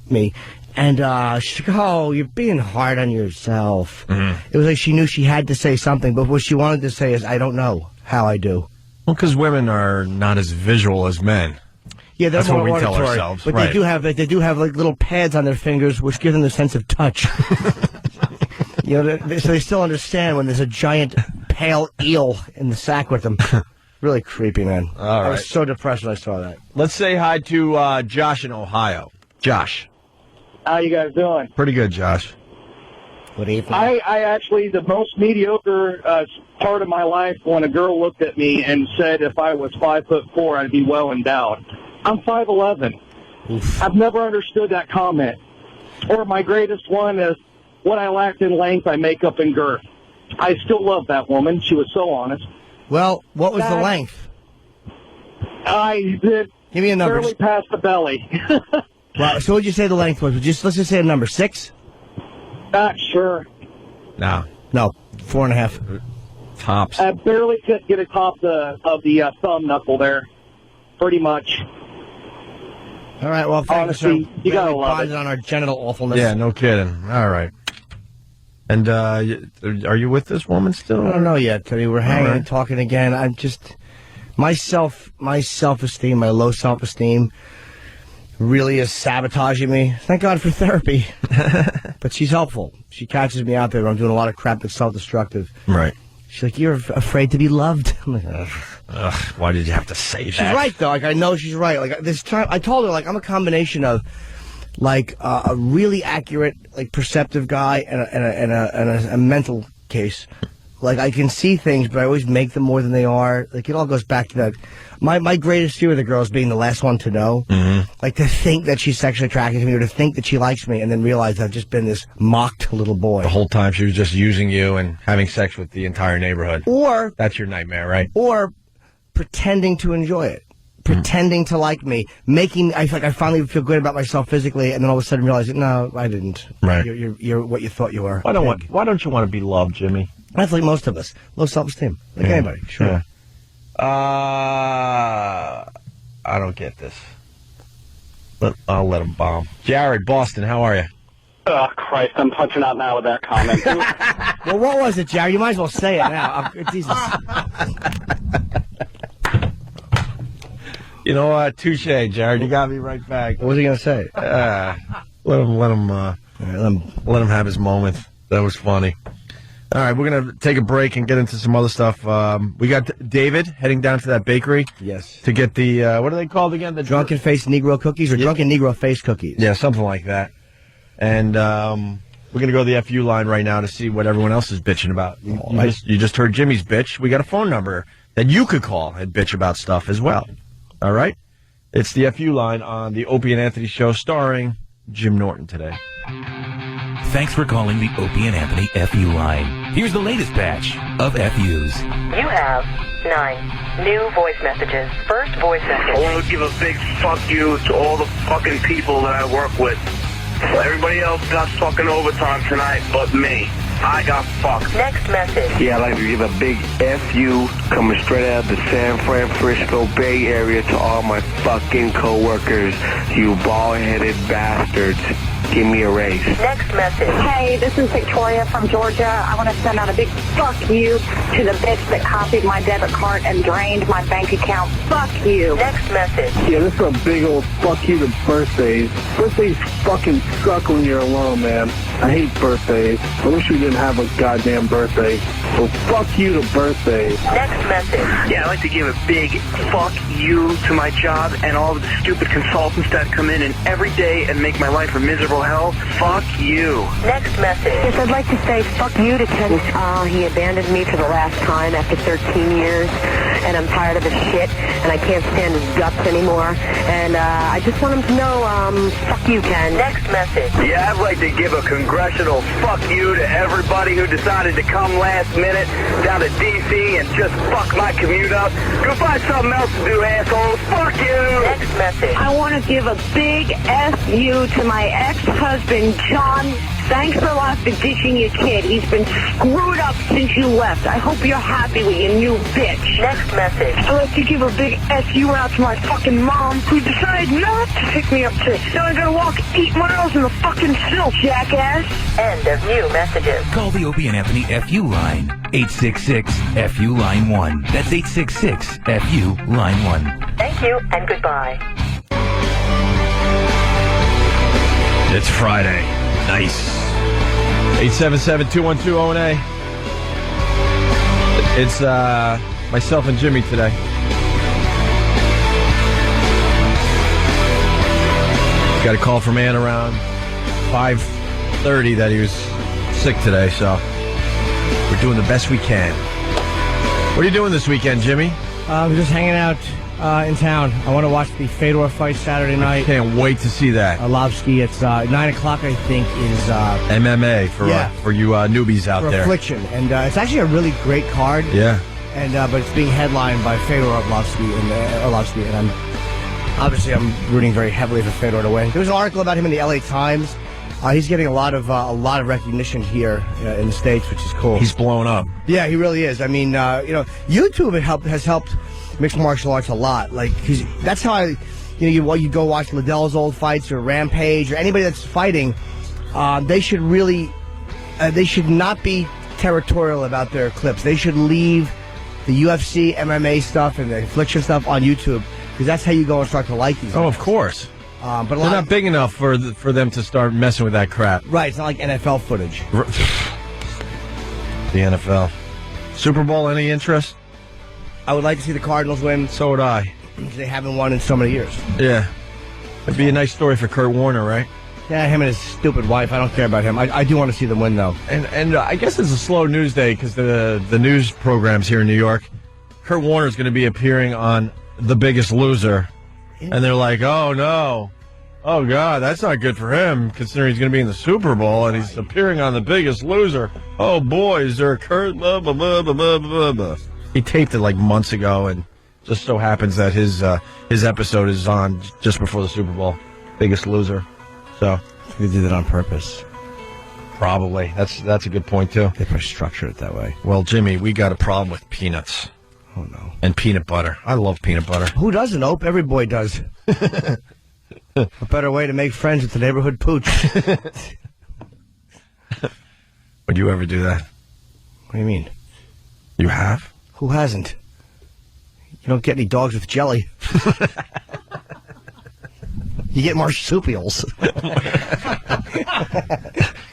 me? And she's like, oh, you're being hard on yourself. Mm-hmm. It was like she knew she had to say something, but what she wanted to say is, I don't know how I do. Well, because women are not as visual as men. Yeah, that's what we tell ourselves. But they do have little pads on their fingers, which give them the sense of touch. You know, so they still understand when there's a giant pale eel in the sack with them. Really creepy, man. All right. I was so depressed when I saw that. Let's say hi to Josh in Ohio. Josh. How you guys doing? Pretty good, Josh. Good evening. I actually, the most mediocre part of my life when a girl looked at me and said if I was 5'4", I'd be well endowed. I'm 5'11". I've never understood that comment. Or my greatest one is, what I lacked in length, I make up in girth. I still love that woman. She was so honest. Well, what was the length? I did. Give me a number. Barely past the belly. Wow. So what would you say the length was? Let's just say a number. 6? Sure. No. No. 4.5. Tops. I barely could get atop of the thumb knuckle there. Pretty much. All right. Well, thanks. Honestly, you gotta love bonded it. on our genital awfulness. Yeah, no kidding. All right. And are you with this woman still? I don't know yet. I mean, we're hanging All right. and talking again. I'm just my self-esteem, my low self-esteem, really is sabotaging me. Thank God for therapy, but she's helpful. She catches me out there when I'm doing a lot of crap that's self-destructive. Right. She's like, "You're afraid to be loved." I'm like, ugh, why did you have to say that? She's right, though. Like, I know she's right. Like, this time, I told her, like, I'm a combination of, like, a really accurate, like, perceptive guy and a mental case. Like, I can see things, but I always make them more than they are. Like, it all goes back to that. My greatest fear of the girl is being the last one to know. Mm-hmm. Like, to think that she's sexually attracted to me or to think that she likes me and then realize I've just been this mocked little boy. The whole time she was just using you and having sex with the entire neighborhood. Or... That's your nightmare, right? Or pretending to enjoy it. Pretending to like me, I finally feel good about myself physically, and then all of a sudden realizing, no, I didn't. Right. You're what you thought you were. Why don't you want to be loved, Jimmy? That's like most of us. Low self-esteem. Like anybody. Sure. Yeah. I don't get this. But I'll let him bomb. Jared, Boston, how are you? Oh, Christ, I'm punching out now with that comment. Well, what was it, Jared? You might as well say it now. Jesus. You know what? Touche, Jared. You got me right back. What was he going to say? Let him have his moment. That was funny. All right, we're going to take a break and get into some other stuff. We got David heading down to that bakery. Yes. To get the, what are they called again? The Drunken Face Negro cookies or Drunken Negro Face cookies? Yeah, something like that. And we're going to go to the FU line right now to see what everyone else is bitching about. You just heard Jimmy's bitch. We got a phone number that you could call and bitch about stuff as well. All right? It's the FU line on the Opie and Anthony show starring Jim Norton today. Thanks for calling the Opie and Anthony FU line. Here's the latest batch of FUs. You have 9 new voice messages. First voice message. I want to give a big fuck you to all the fucking people that I work with. Everybody else got fucking overtime tonight but me. I got fucked. Next message. Yeah, I'd like to give a big F-U coming straight out of the San Francisco Bay Area to all my fucking coworkers. You bald-headed bastards. Give me a raise. Next message. Hey, this is Victoria from Georgia. I want to send out a big fuck you to the bitch that copied my debit card and drained my bank account. Fuck you. Next message. Yeah, this is a big old fuck you to birthdays. Birthdays fucking suck when you're alone, man. I hate birthdays. I wish we didn't have a goddamn birthday. So fuck you to birthdays. Next message. Yeah, I'd like to give a big fuck you to my job and all the stupid consultants that come in and every day and make my life a miserable hell. Fuck you. Next message. Yes, I'd like to say fuck you to Ken. He abandoned me for the last time after 13 years, and I'm tired of his shit, and I can't stand his guts anymore. And I just want him to know, fuck you, Ken. Next message. Yeah, I'd like to give a congressional fuck you to everybody who decided to come last minute down to D.C. and just fuck my commute up. Go find something else to do, assholes. Fuck you. Next message. I want to give a big F-U to my ex-husband, John. Thanks a lot for ditching your kid. He's been screwed up since you left. I hope you're happy with your new bitch. Next message. I'd like to give a big F-U out to my fucking mom, who decided not to pick me up today. Now I gotta walk 8 miles in the fucking snow, jackass. End of new messages. Call the Opie and Anthony FU line. 866-FU line 1. That's 866-FU line 1. Thank you and goodbye. It's Friday. Nice. 877-212-ONA. It's myself and Jimmy today. Got a call from Ann around 5:30 that he was sick today, so we're doing the best we can. What are you doing this weekend, Jimmy? I'm just hanging out in town. I want to watch the Fedor fight Saturday night. Can't wait to see that. Arlovsky, it's 9 o'clock, I think, is... MMA for you newbies out there. Affliction. And it's actually a really great card. Yeah. And but it's being headlined by Fedor Arlovsky, and I'm rooting very heavily for Fedor to win. There was an article about him in the LA Times. He's getting a lot of recognition here in the States, which is cool. He's blowing up. Yeah, he really is. I mean, YouTube has helped mixed martial arts a lot. Like, that's how you go watch Liddell's old fights or Rampage or anybody that's fighting. They should not be territorial about their clips. They should leave the UFC, MMA stuff and the Affliction stuff on YouTube, because that's how you go and start to like these guys. Oh, of course. But they're not big enough for them to start messing with that crap. Right, it's not like NFL footage. The NFL. Super Bowl, any interest? I would like to see the Cardinals win. So would I. They haven't won in so many years. Yeah. It'd be a nice story for Kurt Warner, right? Yeah, him and his stupid wife. I don't care about him. I do want to see them win, though. And I guess it's a slow news day because the news programs here in New York, Kurt Warner is going to be appearing on The Biggest Loser. And they're like, oh, no. Oh, God, that's not good for him, considering he's going to be in the Super Bowl, and he's appearing on The Biggest Loser. Oh, boy, is there a Kurt... Blah, blah, blah, blah, blah, blah, blah. He taped it like months ago, and just so happens that his episode is on just before the Super Bowl. Biggest Loser. So they did it on purpose. Probably. That's a good point, too. They probably structured it that way. Well, Jimmy, we got a problem with peanuts. Oh, no. And peanut butter. I love peanut butter. Who doesn't, Ope? Every boy does. A better way to make friends with the neighborhood pooch. Would you ever do that? What do you mean? You have? Who hasn't? You don't get any dogs with jelly. You get marsupials.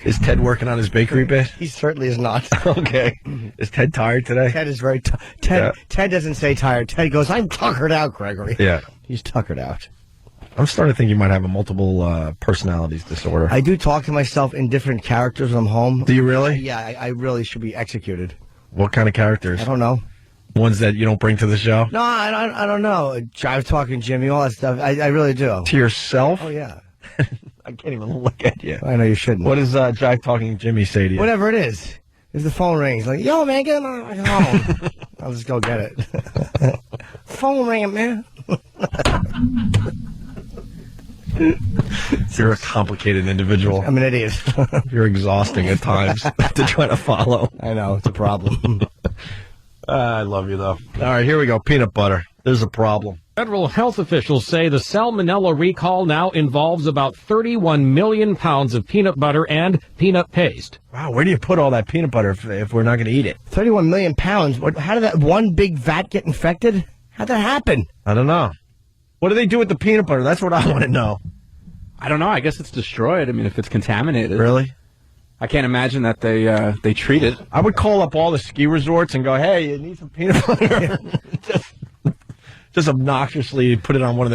Is Ted working on his bakery bit? He certainly is not. Okay. Is Ted tired today? Ted is very tired. Ted doesn't say tired. Ted goes, I'm tuckered out, Gregory. Yeah. He's tuckered out. I'm starting to think you might have a multiple personalities disorder. I do talk to myself in different characters when I'm home. Do you really? Yeah, I really should be executed. What kind of characters? I don't know. Ones that you don't bring to the show? No, I don't know. Jive talking Jimmy, all that stuff. I really do. To yourself? Oh, yeah. I can't even look at you. I know you shouldn't. What does Jive talking Jimmy say to you? Whatever it is. If the phone rings, like, yo, man, get home. I'll just go get it. Phone ringing, man. You're a complicated individual. I'm an idiot. You're exhausting at times to try to follow. I know, it's a problem. I love you, though. All right, here we go. Peanut butter. There's a problem. Federal health officials say the salmonella recall now involves about 31 million pounds of peanut butter and peanut paste. Wow, where do you put all that peanut butter if we're not going to eat it? 31 million pounds? How did that one big vat get infected? How'd that happen? I don't know. What do they do with the peanut butter? That's what I want to know. I don't know. I guess it's destroyed. I mean, if it's contaminated. Really? I can't imagine that they treat it. I would call up all the ski resorts and go, hey, you need some peanut butter. just obnoxiously put it on one of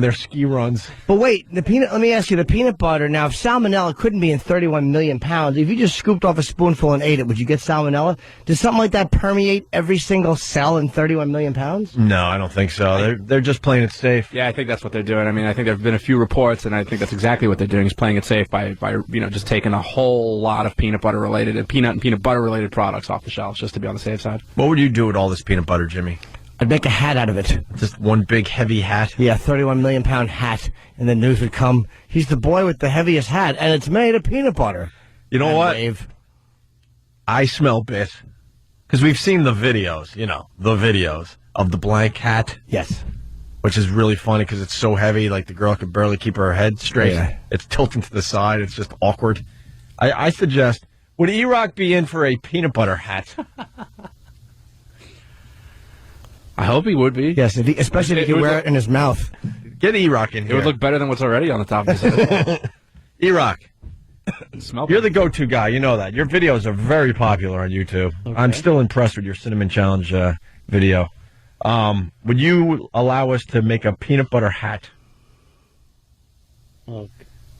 their ski runs. But wait, let me ask you, the peanut butter, now if salmonella couldn't be in 31 million pounds, if you just scooped off a spoonful and ate it, would you get salmonella? Does something like that permeate every single cell in 31 million pounds? No, I don't think so. They're just playing it safe. Yeah, I think that's what they're doing. I mean, I think there have been a few reports, and I think that's exactly what they're doing, is playing it safe by just taking a whole lot of peanut butter related and peanut butter related products off the shelves just to be on the safe side. What would you do with all this peanut butter, Jimmy? I'd make a hat out of it. Just one big heavy hat? Yeah, 31 million pound hat. And then news would come, he's the boy with the heaviest hat, and it's made of peanut butter. You know and what? Wave. I smell bit. Because we've seen the videos, the videos of the blank hat. Yes. Which is really funny because it's so heavy, like the girl can barely keep her head straight. Yeah. It's tilting to the side. It's just awkward. I suggest, would E-Rock be in for a peanut butter hat? I hope he would be. Yes, especially if he could wear it in his mouth. Get E-Rock in here. It would look better than what's already on the top of his head. E-Rock, You're the go-to guy. You know that. Your videos are very popular on YouTube. Okay. I'm still impressed with your Cinnamon Challenge video. Would you allow us to make a peanut butter hat? Okay.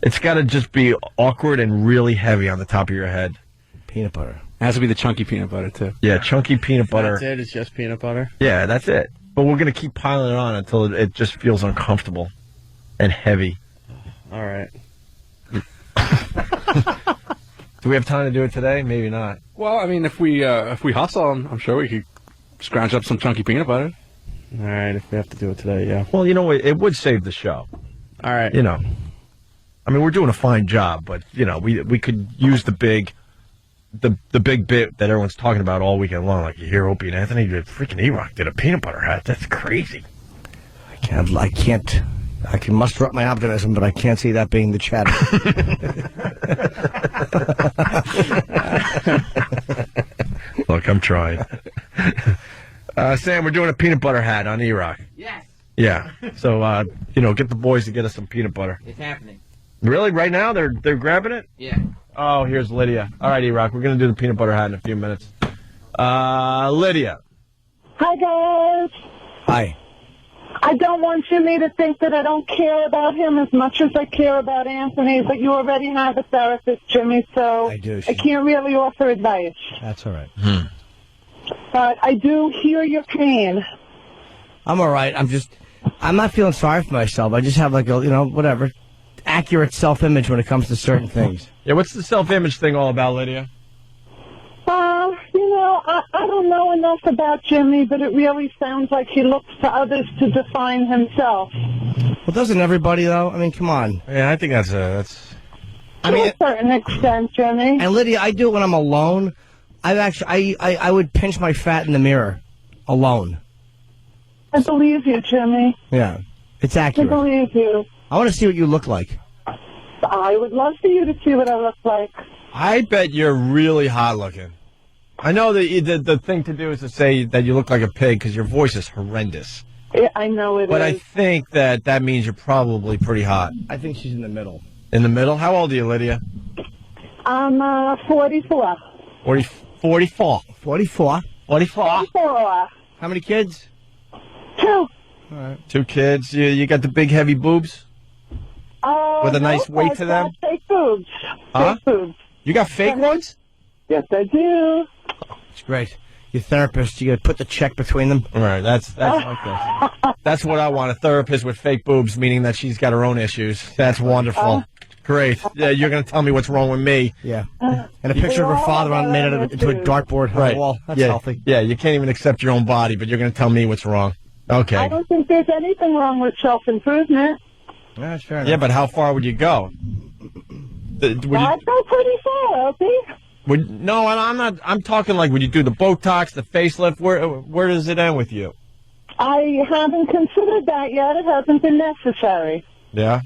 It's got to just be awkward and really heavy on the top of your head. Peanut butter. It has to be the chunky peanut butter, too. Yeah, chunky peanut butter. That's it. It's just peanut butter. Yeah, that's it. But we're going to keep piling it on until it just feels uncomfortable and heavy. All right. Do we have time to do it today? Maybe not. Well, I mean, if we hustle, I'm sure we could scrounge up some chunky peanut butter. All right, if we have to do it today, yeah. Well, you know, it would save the show. All right. You know. I mean, we're doing a fine job, but, you know, we could use the big bit that everyone's talking about all weekend long. Like, you hear Opie and Anthony, freaking E-Rock did a peanut butter hat. That's crazy. I can muster up my optimism, but I can't see that being the chatter. Look, I'm trying. Sam, we're doing a peanut butter hat on E-Rock. Yes. Yeah. So, you know, get the boys to get us some peanut butter. It's happening. Really? Right now? They're grabbing it? Yeah. Oh, here's Lydia. All right, E-Rock, we're going to do the peanut butter hat in a few minutes. Lydia. Hi, guys. Hi. I don't want Jimmy to think that I don't care about him as much as I care about Anthony, but you already have a therapist, Jimmy, so I do. I can't really offer advice. That's all right. But I do hear your pain. I'm all right. I'm not feeling sorry for myself. I just have like a, whatever, accurate self-image when it comes to certain things. Yeah, what's the self-image thing all about, Lydia? I don't know enough about Jimmy, but it really sounds like he looks to others to define himself. Well, doesn't everybody, though? I mean, come on. Yeah, I think that's... To a certain extent, Jimmy. And Lydia, I do it when I'm alone. I would pinch my fat in the mirror, alone. I believe you, Jimmy. Yeah, it's I accurate. believe you. I want to see what you look like. I would love for you to see what I look like. I bet you're really hot looking. I know that the thing to do is to say that you look like a pig because your voice is horrendous. Yeah, I know it But I is. think that means you're probably pretty hot. I think she's in the middle. In the middle? How old are you, Lydia? I'm 44. 44. 44? 44. 44. How many kids? 2. All right. 2 kids. You got the big heavy boobs? With a nice weight to them? Fake boobs. Huh? Fake boobs. You got fake ones? Yes, I do. It's great. Your therapist, you got to put the check between them. All right, that's like this. That's what I want, a therapist with fake boobs, meaning that she's got her own issues. That's wonderful. Great. Yeah, you're going to tell me what's wrong with me. Yeah. And a picture of her father made it into a dartboard on the wall. That's healthy. Yeah, you can't even accept your own body, but you're going to tell me what's wrong. Okay. I don't think there's anything wrong with self-improvement. Yeah, sure. Yeah, but how far would you go? I'd go pretty far, Opie. No, I'm not. I'm talking like, would you do the Botox, the facelift? Where does it end with you? I haven't considered that yet. It hasn't been necessary. Yeah.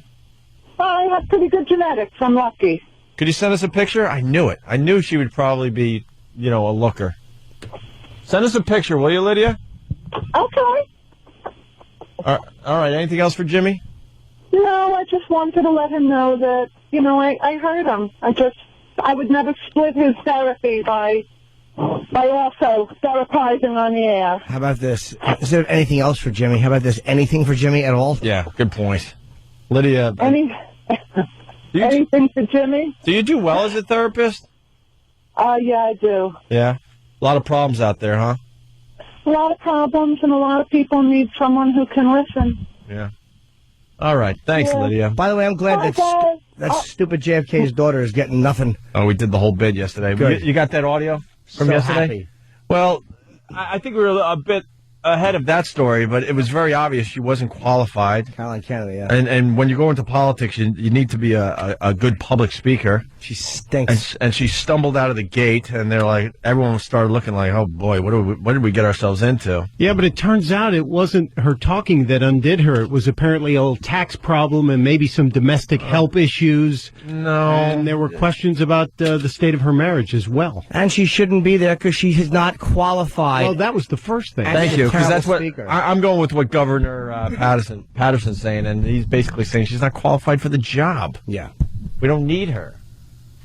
I have pretty good genetics. I'm lucky. Could you send us a picture? I knew it. I knew she would probably be, a looker. Send us a picture, will you, Lydia? Okay. All right. Anything else for Jimmy? No, I just wanted to let him know that, I heard him. I would never split his therapy by also therapizing on the air. How about this? Is there anything else for Jimmy? How about this? Anything for Jimmy at all? Yeah, good point. Lydia. Anything for Jimmy? Do you do well as a therapist? Yeah, I do. Yeah. A lot of problems out there, huh? A lot of problems, and a lot of people need someone who can listen. Yeah. All right. Thanks, Yeah. Lydia. By the way, I'm glad that stupid JFK's daughter is getting nothing. Oh, we did the whole bid yesterday. Good. You got that audio from So yesterday? happy. Well, I think we were a bit ahead of that story, but it was very obvious she wasn't qualified. Kind of like Kennedy, yeah. And when you go into politics, you need to be a good public speaker. She stinks. And she stumbled out of the gate, and they're like, everyone started looking like, oh boy, what did we get ourselves into? Yeah, but it turns out it wasn't her talking that undid her. It was apparently a tax problem and maybe some domestic help issues. No. And there were questions about the state of her marriage as well. And she shouldn't be there because she is not qualified. Well, that was the first thing. Thank you, because that's what speaker. I'm going with what Governor Patterson's saying, and he's basically saying she's not qualified for the job. Yeah. We don't need her.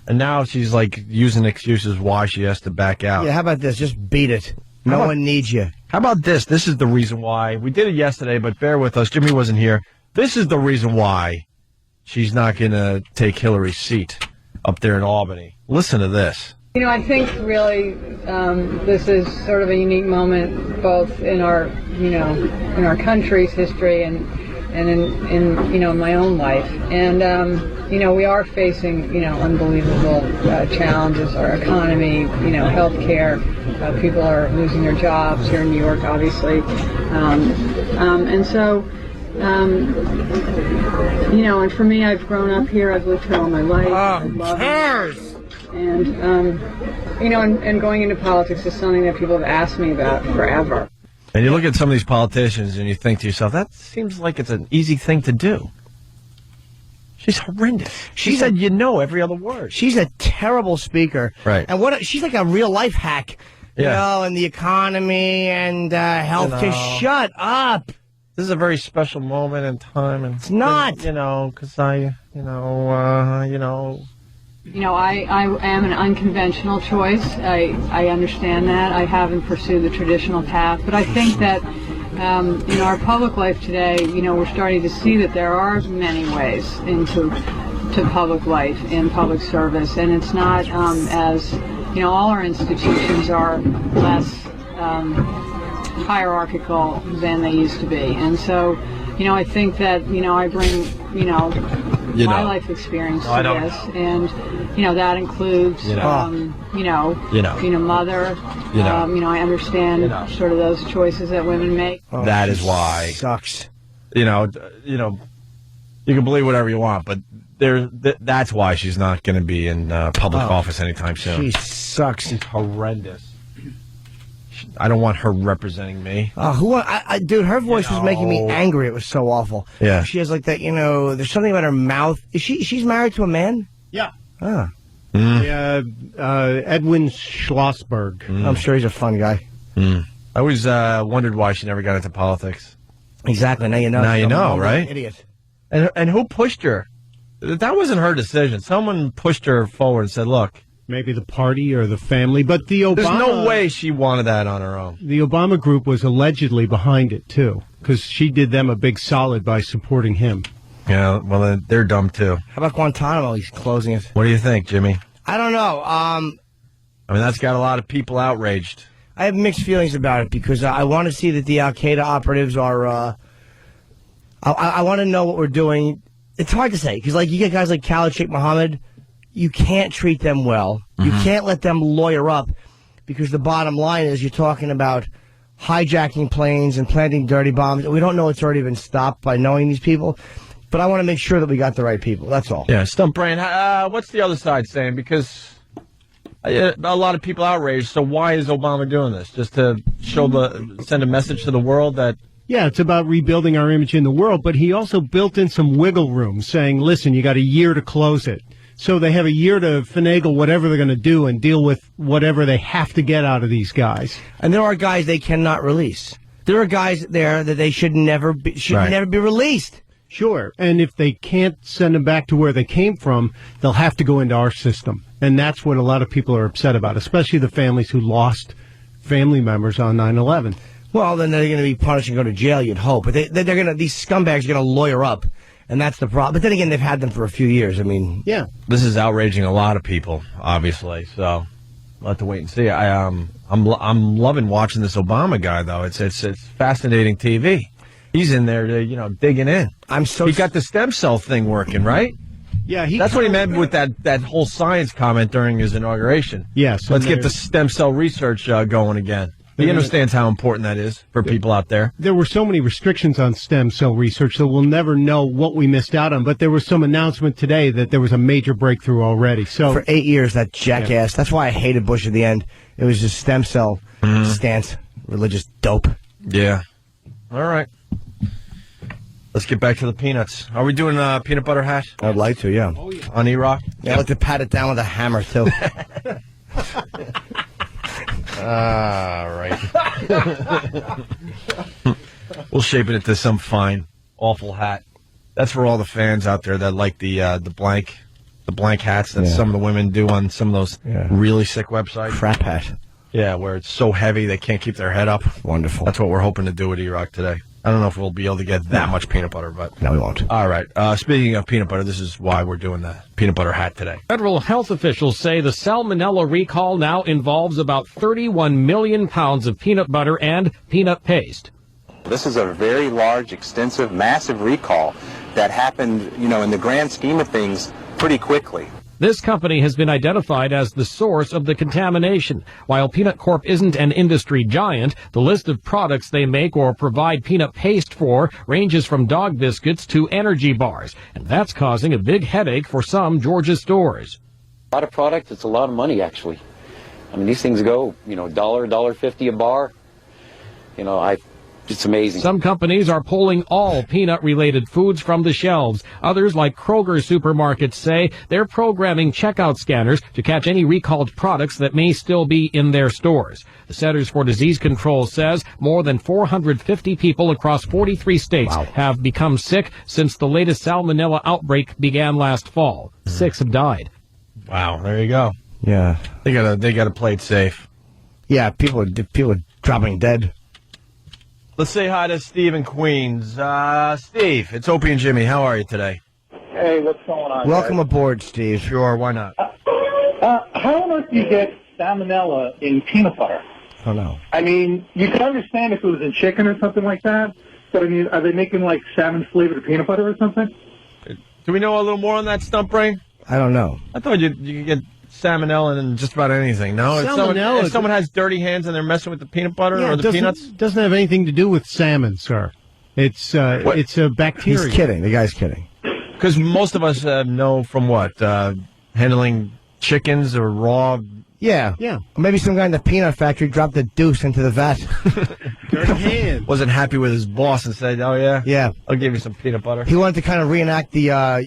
And now she's like using excuses why she has to back out. Yeah, how about this? Just beat it. No one needs you. How about this? This is the reason why. We did it yesterday, but bear with us. Jimmy wasn't here. This is the reason why she's not going to take Hillary's seat up there in Albany. Listen to this. You know, I think really this is sort of a unique moment, both in our, in our country's history and in my own life. And we are facing unbelievable challenges. Our economy, healthcare. People are losing their jobs here in New York, obviously, and so. And for me, I've grown up here. I've lived here all my life. I love it. And, and going into politics is something that people have asked me about forever. And you look at some of these politicians and you think to yourself, that seems like it's an easy thing to do. She's horrendous. She said every other word. She's a terrible speaker. Right. And she's like a real life hack. Yeah. And the economy and health. Just shut up. This is a very special moment in time. And it's not. Because I am an unconventional choice. I understand that. I haven't pursued the traditional path. But I think that, in our public life today, we're starting to see that there are many ways into public life and public service. And it's not as, all our institutions are less hierarchical than they used to be. And so, I think that, I bring, my life experience to this, and that includes being a mother. I understand sort of those choices that women make. That is why sucks. You can believe whatever you want, but that's why she's not going to be in public office anytime soon. She sucks. She's horrendous. I don't want her representing me. Dude, her voice was making me angry. It was so awful. Yeah. She has like that, there's something about her mouth. She's married to a man? Yeah. Ah. Edwin Schlossberg. I'm sure he's a fun guy. I always wondered why she never got into politics. Exactly. Now you know. Now you know, right? Idiot. And who pushed her? That wasn't her decision. Someone pushed her forward and said, look. Maybe the party or the family, but the Obama... There's no way she wanted that on her own. The Obama group was allegedly behind it, too, because she did them a big solid by supporting him. Yeah, well, they're dumb, too. How about Guantanamo? He's closing it. What do you think, Jimmy? I don't know. That's got a lot of people outraged. I have mixed feelings about it, because I want to see that the Al-Qaeda operatives are... I want to know what we're doing. It's hard to say, because you get guys like Khalid Sheikh Mohammed... You can't treat them well. You can't let them lawyer up, because the bottom line is you're talking about hijacking planes and planting dirty bombs. We don't know it's already been stopped by knowing these people, but I want to make sure that we got the right people. That's all. Yeah, Stump Brain, what's the other side saying? Because a lot of people outraged, so why is Obama doing this? Just to send a message to the world that... Yeah, it's about rebuilding our image in the world, but he also built in some wiggle room, saying, listen, you got a year to close it. So they have a year to finagle whatever they're going to do and deal with whatever they have to get out of these guys. And there are guys they cannot release. There are guys there that they should never be released. Sure. And if they can't send them back to where they came from, they'll have to go into our system. And that's what a lot of people are upset about, especially the families who lost family members on 9/11. Well, then they're going to be punished and go to jail, you'd hope. But these scumbags are going to lawyer up. And that's the problem. But then again, they've had them for a few years. I mean, yeah. This is outraging a lot of people, obviously. So we'll have to wait and see. I'm loving watching this Obama guy, though. It's fascinating TV. He's in there, digging in. He got the stem cell thing working, right? Yeah, that's what he meant with that whole science comment during his inauguration. Yes. Let's get the stem cell research going again. He understands how important that is for people out there. There were so many restrictions on stem cell research that we'll never know what we missed out on. But there was some announcement today that there was a major breakthrough already. So for 8 years, that jackass. Yeah. That's why I hated Bush at the end. It was just stem cell stance, religious dope. Yeah. All right. Let's get back to the peanuts. Are we doing peanut butter hash? I'd like to, yeah. Oh, yeah. On E-Rock? Yeah, I'd like to pat it down with a hammer, too. Right. We'll shape it into some fine, awful hat. That's for all the fans out there that like the blank the blank hats that some of the women do on some of those really sick websites. Crap hat. Yeah, where it's so heavy they can't keep their head up. Wonderful. That's what we're hoping to do with E-Rock today. I don't know if we'll be able to get that much peanut butter, but... No, we won't. All right. Speaking of peanut butter, this is why we're doing the peanut butter hat today. Federal health officials say the salmonella recall now involves about 31 million pounds of peanut butter and peanut paste. This is a very large, extensive, massive recall that happened, in the grand scheme of things, pretty quickly. This company has been identified as the source of the contamination. While Peanut Corp isn't an industry giant, the list of products they make or provide peanut paste for ranges from dog biscuits to energy bars, and that's causing a big headache for some Georgia stores. A lot of product, it's a lot of money, actually. I mean, these things go, $1.50 a bar. It's amazing. Some companies are pulling all peanut-related foods from the shelves. Others, like Kroger supermarkets, say they're programming checkout scanners to catch any recalled products that may still be in their stores. The Centers for Disease Control says more than 450 people across 43 states have become sick since the latest salmonella outbreak began last fall. 6 have died. Wow, there you go. Yeah. They gotta play it safe. Yeah, people are dropping dead. Let's say hi to Steve in Queens. Steve, it's Opie and Jimmy. How are you today? Hey, what's going on? Welcome aboard, Steve. Sure, why not? How on earth do you get salmonella in peanut butter? Oh, no. I mean, you could understand if it was in chicken or something like that, but I mean, are they making like salmon-flavored peanut butter or something? Do we know a little more on that, Stump Brain? I don't know. I thought you could get salmonella in just about anything. No, if someone has dirty hands and they're messing with the peanut butter or the peanuts, doesn't have anything to do with salmon, sir. It's a bacteria. He's kidding. The guy's kidding. Because most of us know from what handling chickens or raw. Yeah. Or maybe some guy in the peanut factory dropped a deuce into the vat. Dirty hands. Wasn't happy with his boss and said, "Oh yeah, I'll give you some peanut butter." He wanted to kind of reenact the,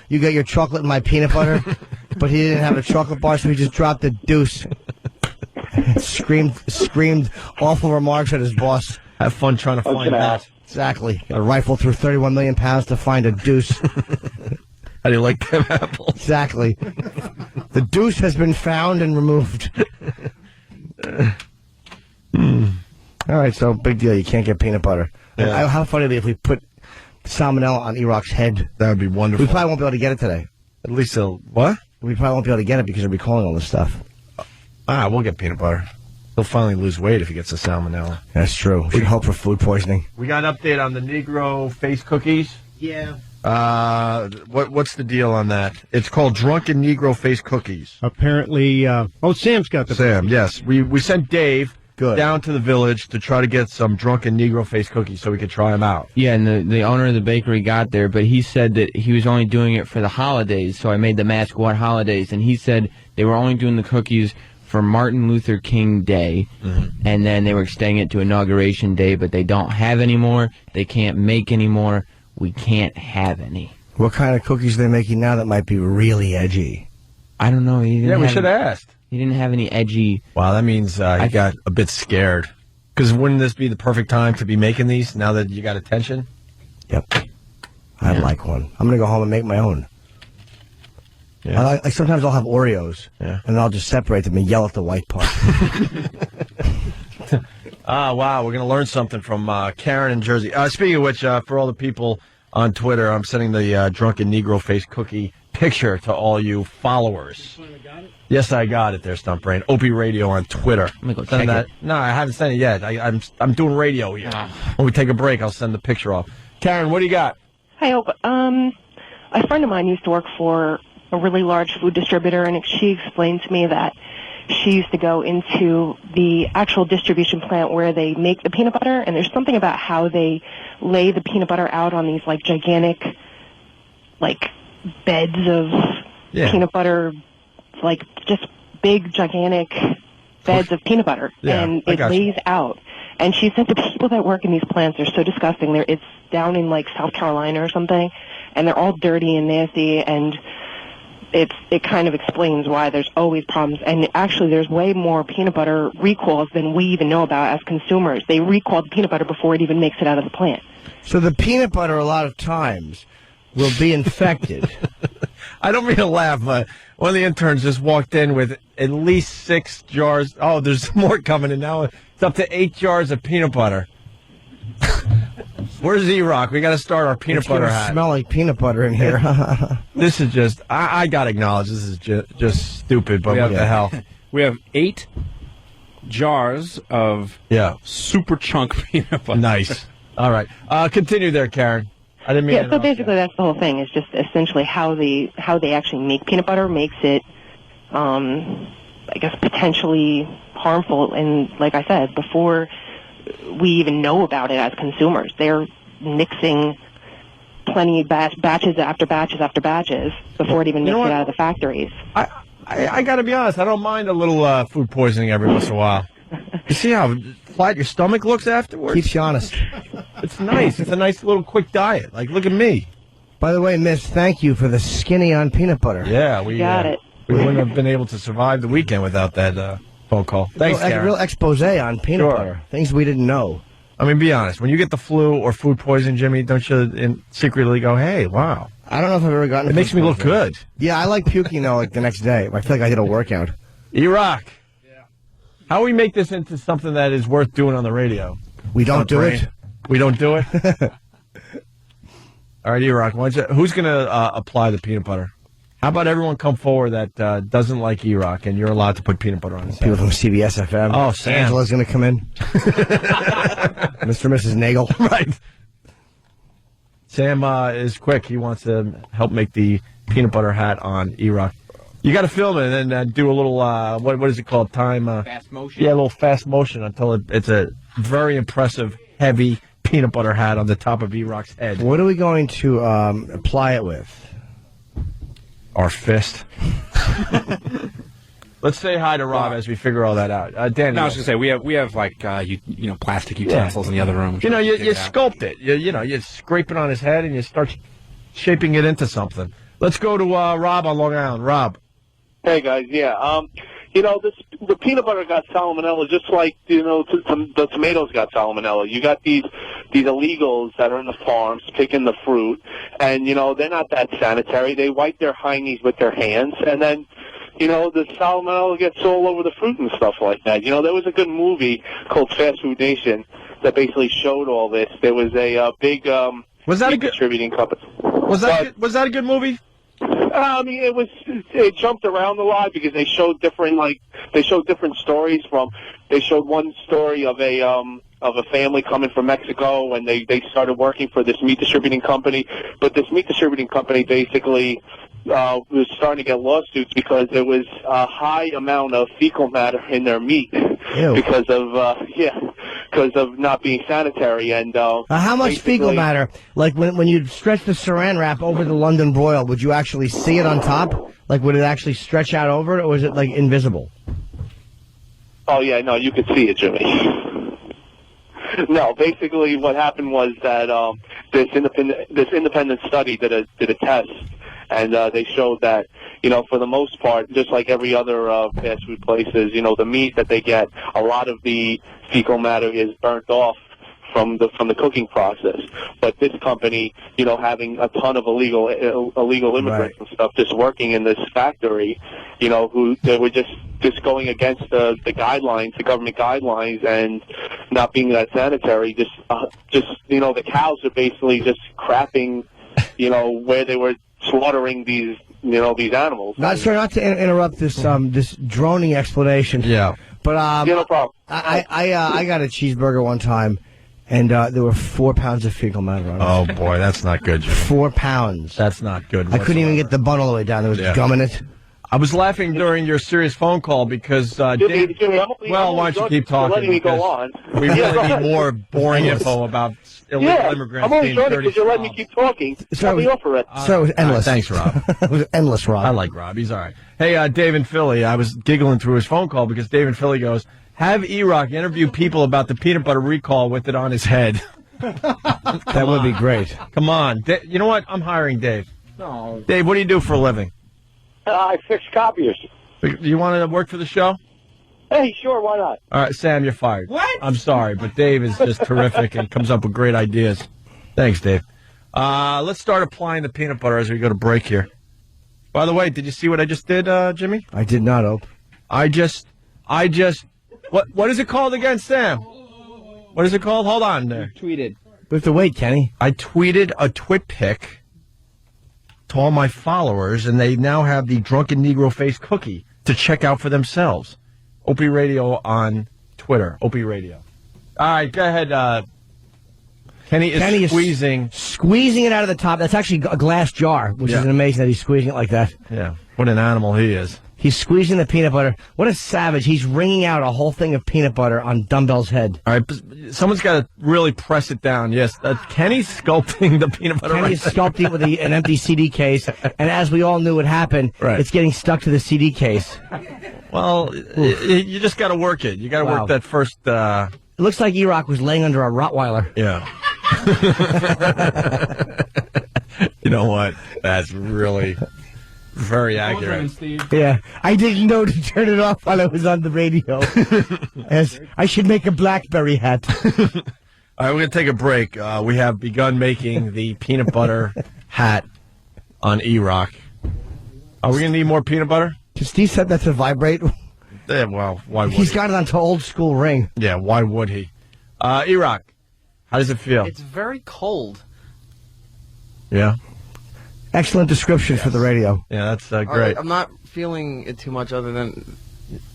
you get your chocolate in my peanut butter, but he didn't have a chocolate bar, so he just dropped a deuce. screamed awful remarks at his boss. Have fun trying to find that. Exactly. A rifle through 31 million pounds to find a deuce. How do you like them apples? Exactly. The deuce has been found and removed. All right, so big deal. You can't get peanut butter. Yeah. How funny would it be if we put salmonella on E-Rock's head? That would be wonderful. We probably won't be able to get it today. At least what? We probably won't be able to get it because they're recalling all this stuff. We'll get peanut butter. He'll finally lose weight if he gets the salmonella. That's true. We should hope for food poisoning. We got an update on the Negro face cookies. Yeah. What's the deal on that? It's called Drunken Negro Face Cookies. Apparently, Sam's got the Sam, yes. We sent Dave down to the village to try to get some Drunken Negro Face Cookies so we could try them out. Yeah, and the owner of the bakery got there, but he said that he was only doing it for the holidays, so I made them ask what holidays, and he said they were only doing the cookies for Martin Luther King Day, and then they were extending it to Inauguration Day, but they don't have any more. They can't make any more. We can't have any. What kind of cookies are they making now that might be really edgy? I don't know. We should have asked. He didn't have any edgy... Wow, that means he got a bit scared. Because wouldn't this be the perfect time to be making these now that you got attention? Yep. I'd like one. I'm going to go home and make my own. Yeah. Sometimes I'll have Oreos, and I'll just separate them and yell at the white part. Wow, we're going to learn something from Karen in Jersey. Speaking of which, for all the people on Twitter, I'm sending the Drunken Negro Face Cookie picture to all you followers. Yes, I got it there, Stump Brain. Opie Radio on Twitter. Let me go check it. No, I haven't sent it yet. I'm doing radio here. When we take a break, I'll send the picture off. Karen, what do you got? Hi, Opie. A friend of mine used to work for a really large food distributor, and she explained to me that she used to go into the actual distribution plant where they make the peanut butter, and there's something about how they lay the peanut butter out on these, gigantic, beds of peanut butter, just big, gigantic beds of peanut butter, and it lays out. And she said the people that work in these plants are so disgusting. It's down in, South Carolina or something, and they're all dirty and nasty, and it kind of explains why there's always problems. And actually, there's way more peanut butter recalls than we even know about as consumers. They recall the peanut butter before it even makes it out of the plant. So the peanut butter, a lot of times, will be infected. I don't mean to laugh, but one of the interns just walked in with at least 6 jars. Oh, there's more coming in now. It's up to 8 jars of peanut butter. Where's E-Rock? We got to start our peanut butter hat. Smell like peanut butter in here. This is just, I got to acknowledge, this is just stupid, but what the hell? We have 8 jars of super chunk peanut butter. Nice. All right. Continue there, Karen. I didn't mean to so basically that's the whole thing. Is just essentially how they actually make peanut butter makes it, I guess, potentially harmful. And like I said, before we even know about it as consumers, they're mixing plenty of batches after batches after batches before it even makes it out of the factories. I got to be honest, I don't mind a little food poisoning every once in a while. You see how flat your stomach looks afterwards? Keeps you honest. It's nice. It's a nice little quick diet. Like, look at me. By the way, Miss, thank you for the skinny on peanut butter. Yeah, we got it. We wouldn't have been able to survive the weekend without that phone call. Thanks, Karen. A real expose on peanut butter. Things we didn't know. I mean, be honest. When you get the flu or food poisoning, Jimmy, don't you secretly go, hey, wow. I don't know if I've ever gotten it. Makes me look good. Yeah, I like puking, though, like the next day. I feel like I did a workout. E-Rock. Yeah. How do we make this into something that is worth doing on the radio? We don't do it. We don't do it? All right, E-Rock, who's going to apply the peanut butter? How about everyone come forward that doesn't like E-Rock, and you're allowed to put peanut butter on his head? People from CBS FM. Oh, Sam. Angela's going to come in. Mr. and Mrs. Nagel. Right. Sam is quick. He wants to help make the peanut butter hat on E-Rock. You got to film it and then do a little, what is it called? Fast motion? Yeah, a little fast motion until it's a very impressive, heavy peanut butter hat on the top of E-Rock's head. What are we going to apply it with? Our fist. Let's say hi to Rob as we figure all that out. Danny. No, I was going to say, we have like, plastic utensils in the other room. You sculpt it. You scrape it on his head and you start shaping it into something. Let's go to Rob on Long Island. Rob. Hey, guys. Yeah. The peanut butter got salmonella just like, the tomatoes got salmonella. You got these illegals that are in the farms picking the fruit, and, they're not that sanitary. They wipe their hindies with their hands, and then, the salmonella gets all over the fruit and stuff like that. There was a good movie called Fast Food Nation that basically showed all this. There was a big distributing company. Was that a good movie? I mean, it jumped around a lot because they showed different stories they showed one story of a family coming from Mexico, and they started working for this meat distributing company, but this meat distributing company basically was starting to get lawsuits because there was a high amount of fecal matter in their meat. Ew. because of not being sanitary. And how much fecal matter? Like when you stretch the saran wrap over the London broil, would you actually see it on top? Like would it actually stretch out over it, or was it like invisible? Oh yeah, no, you could see it, Jimmy. No, basically what happened was that this independent study did a test, and they showed that, for the most part, just like every other fast food places, the meat that they get, a lot of the fecal matter is burnt off from the cooking process. But this company, having a ton of illegal immigrants and stuff just working in this factory, who they were just going against the guidelines, the government guidelines, and not being that sanitary. Just the cows are basically just crapping, where they were slaughtering these animals. Not to interrupt this this droning explanation. Yeah. But no problem. I got a cheeseburger one time, and there were 4 pounds of fecal matter on it. Oh boy, that's not good, Jimmy. 4 pounds. That's not good. I couldn't even get the bun all the way down. There was gum in it. I was laughing during your serious phone call because Jimmy, why don't you keep talking? Letting me go on. We really need more boring info about illegal immigrants. I'm only being showing it because you're letting me keep talking. Let me offer it. So it was endless. Thanks, Rob. It was endless, Rob. I like Rob. He's all right. Hey, Dave in Philly. I was giggling through his phone call because Dave in Philly goes, have E-Rock interview people about the peanut butter recall with it on his head. That would be great. Come on. You know what? I'm hiring Dave. No. Dave, what do you do for a living? I fix copiers. Do you want to work for the show? Hey, sure, why not? All right, Sam, you're fired. What? I'm sorry, but Dave is just terrific and comes up with great ideas. Thanks, Dave. Let's start applying the peanut butter as we go to break here. By the way, did you see what I just did, Jimmy? I did not, Ope. I just, what is it called again, Sam? What is it called? Hold on there. Tweeted. We have to wait, Kenny. I tweeted a twit pic to all my followers, and they now have the Drunken Negro Face cookie to check out for themselves. Opie Radio on Twitter. Opie Radio. All right, go ahead. Kenny is squeezing it out of the top. That's actually a glass jar, which is amazing that he's squeezing it like that. Yeah, what an animal he is. He's squeezing the peanut butter. What a savage. He's wringing out a whole thing of peanut butter on Dumbbell's head. All right, someone's got to really press it down. Yes, Kenny's sculpting the peanut butter. Kenny's sculpting it with an empty CD case, and as we all knew would happen, it's getting stuck to the CD case. Well, you just got to work it. You got to work that first... It looks like E-Rock was laying under a Rottweiler. Yeah. You know what? That's really... very accurate. Yeah, I didn't know to turn it off while I was on the radio. As I should make a BlackBerry hat. All right, we're going to take a break. We have begun making the peanut butter hat on E-Rock. Are we going to need more peanut butter? Steve said that to vibrate. Yeah, well, why would He's got it onto old school ring. Yeah, why would he? E-Rock, how does it feel? It's very cold. Yeah? Excellent description for the radio. Yeah, that's great. I'm not feeling it too much other than...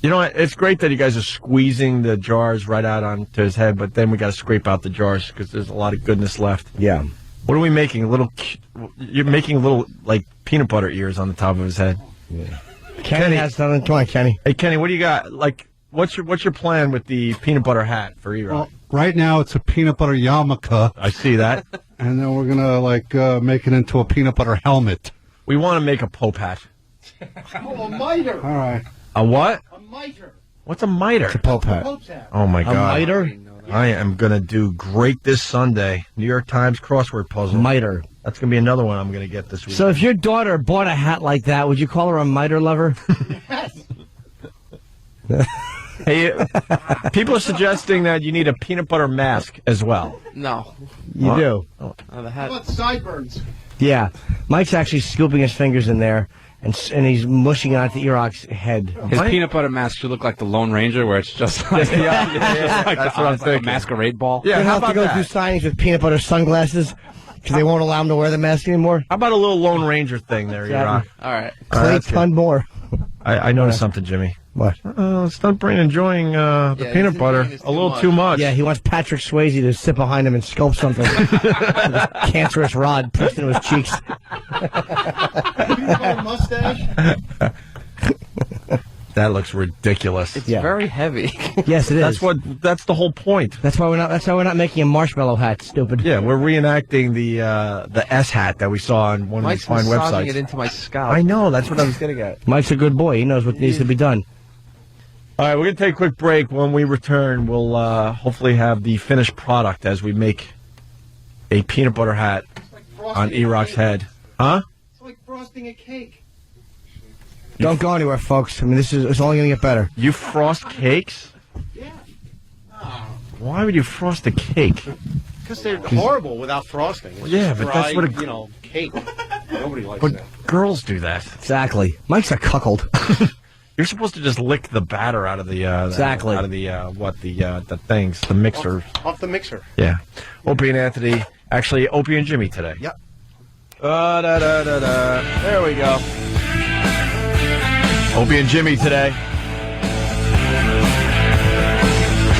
You know what? It's great that you guys are squeezing the jars right out onto his head, but then we got to scrape out the jars because there's a lot of goodness left. Yeah. What are we making? You're making little, like, peanut butter ears on the top of his head. Yeah. Kenny has something. Come on, Kenny. Hey, Kenny, what do you got? Like, what's your plan with the peanut butter hat for E-Rock? Well, right now it's a peanut butter yarmulke. I see that. And then we're gonna make it into a peanut butter helmet. We want to make a Pope hat. Oh, a miter! All right. A what? A miter. What's a miter? It's a Pope hat. Oh my God! A miter? I am gonna do great this Sunday. New York Times crossword puzzle. Miter. That's gonna be another one I'm gonna get this week. So if your daughter bought a hat like that, would you call her a miter lover? Hey, people are suggesting that you need a peanut butter mask as well. No. You do. The hat. How about sideburns? Yeah. Mike's actually scooping his fingers in there, and he's mushing it onto E-Rock's head. His peanut butter mask should look like the Lone Ranger, where it's just like, That's what I'm thinking. Like a masquerade ball. Yeah, how have about to go that? through signings with peanut butter sunglasses because they won't allow him to wear the mask anymore. How about a little Lone Ranger thing there, E-Rock? All right. Clay ton more. I noticed something, Jimmy. What? Stuntbrain enjoying the peanut butter a little too much. Yeah, he wants Patrick Swayze to sit behind him and sculpt something with a cancerous rod pushed into his cheeks. Peanut butter mustache? That looks ridiculous. It's very heavy. Yes, it is. That's the whole point. That's why we're not making a marshmallow hat. Stupid. Yeah, we're reenacting the S hat that we saw on one of these fine Mike's websites. massaging it into my scalp. I know. That's what I was getting at. Mike's a good boy. He knows what needs to be done. All right, we're going to take a quick break. When we return, we'll hopefully have the finished product as we make a peanut butter hat on E-Rock's head. Huh? It's like frosting a cake. Don't go anywhere, folks. I mean, it's only going to get better. You frost cakes? Yeah. Why would you frost a cake? Because they're horrible without frosting. It's Yeah, but dry, that's what cake. Nobody likes But that. girls do that. Exactly. Mike's a cuckold. You're supposed to just lick the batter out of the Exactly. out of the things, the mixer. Off the mixer. Yeah. Opie and Anthony, actually Opie and Jimmy today. Yep. There we go. Opie and Jimmy today.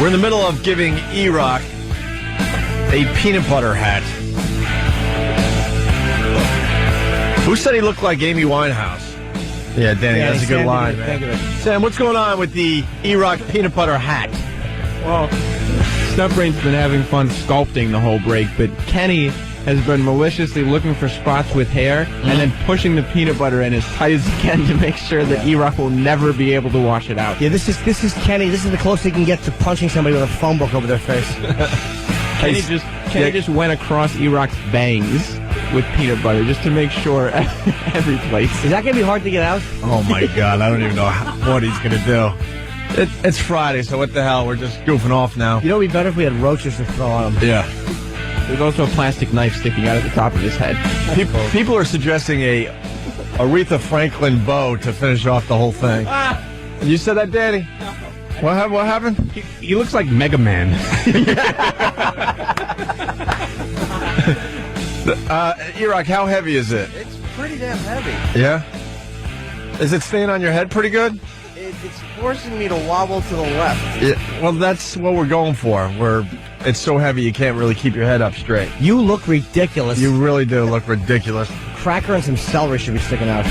We're in the middle of giving E-Rock a peanut butter hat. Who said he looked like Amy Winehouse? Yeah, Danny, that's a good line, man. Sam, what's going on with the E-Rock peanut butter hat? Well, Stuntbrain's been having fun sculpting the whole break, but Kenny has been maliciously looking for spots with hair and then pushing the peanut butter in as tight as he can to make sure that E-Rock will never be able to wash it out. Yeah, this is Kenny. This is the closest he can get to punching somebody with a phone book over their face. Kenny just went across E-Rock's bangs with peanut butter just to make sure every place. Is that going to be hard to get out? Oh, my God. I don't even know what he's going to do. It's Friday, so what the hell? We're just goofing off now. You know, it'd be better if we had roaches to throw on him. Yeah. There's also a plastic knife sticking out of the top of his head. People are suggesting a Aretha Franklin bow to finish off the whole thing. You said that, Danny? What happened? He looks like Mega Man. E-Rock, how heavy is it? It's pretty damn heavy. Yeah? Is it staying on your head pretty good? It's forcing me to wobble to the left. Yeah, well, that's what we're going for. It's so heavy you can't really keep your head up straight. You look ridiculous. You really do look ridiculous. Cracker and some celery should be sticking out.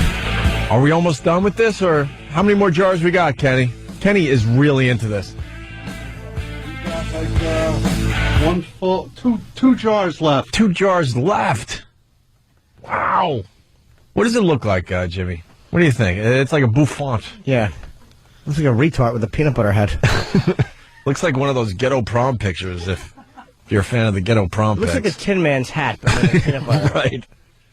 Are we almost done with this, or how many more jars we got, Kenny? Kenny is really into this. We got like one full, two jars left. 2 jars left. Wow. What does it look like, Jimmy? What do you think? It's like a bouffant. Yeah. Looks like a retard with a peanut butter head. Looks like one of those ghetto prom pictures, if you're a fan of the ghetto prom Looks like a Tin Man's hat, but with peanut butter. Right.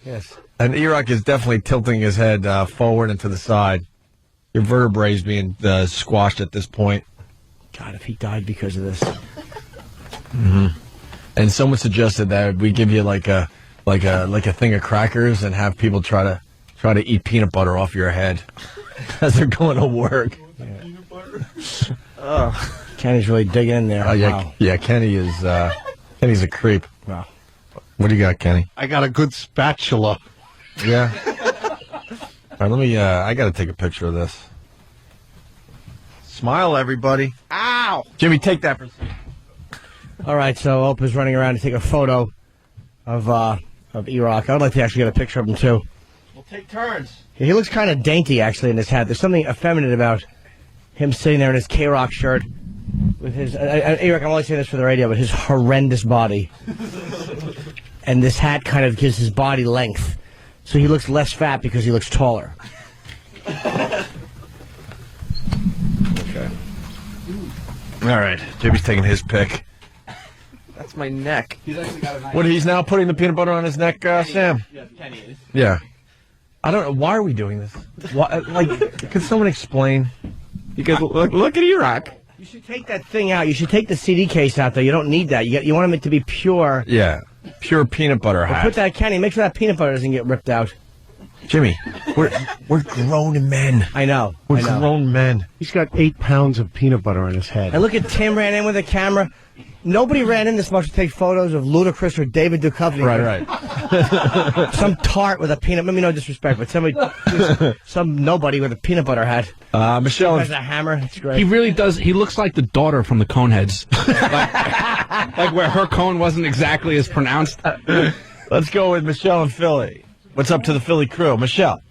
Yes. And E-Rock is definitely tilting his head forward and to the side. Your vertebrae is being squashed at this point. God, if he died because of this. Mm-hmm. And someone suggested that we give you like a thing of crackers and have people try to eat peanut butter off your head as they're going to work. Yeah. Oh, Kenny's really digging in there. Wow. Yeah. Kenny's a creep. Wow. What do you got, Kenny? I got a good spatula. Yeah. All right, let me. I got to take a picture of this. Smile, everybody. Ow! Jimmy, take that for a second. All right, so Opa's running around to take a photo of E-Rock. I would like to actually get a picture of him too. We'll take turns. He looks kind of dainty, actually, in his hat. There's something effeminate about him sitting there in his K-Rock shirt with his... E-Rock, I'm only saying this for the radio, but his horrendous body. And this hat kind of gives his body length. So he looks less fat because he looks taller. Okay. All right. Jimmy's taking his pick. That's my neck. He's actually got a nice... What, he's now putting the peanut butter on his neck, Sam? Yes, Kenny is. Yeah. I don't know. Why are we doing this? Why, could someone explain? Because look at E-Rock. You should take that thing out. You should take the CD case out, though. You don't need that. You want it to be pure. Yeah. Pure peanut butter hat. Put that, Kenny. Make sure that peanut butter doesn't get ripped out. Jimmy, we're grown men. I know. We're grown men. He's got 8 pounds of peanut butter on his head. And look at Tim ran in with a camera. Nobody ran in this much to take photos of Ludacris or David Duchovny. Right. Some tart with a peanut. I mean, no disrespect, but some nobody with a peanut butter hat. Michelle has a hammer. It's great. He really does. He looks like the daughter from the Coneheads. like where her cone wasn't exactly as pronounced. Let's go with Michelle and Philly. What's up to the Philly crew? Michelle.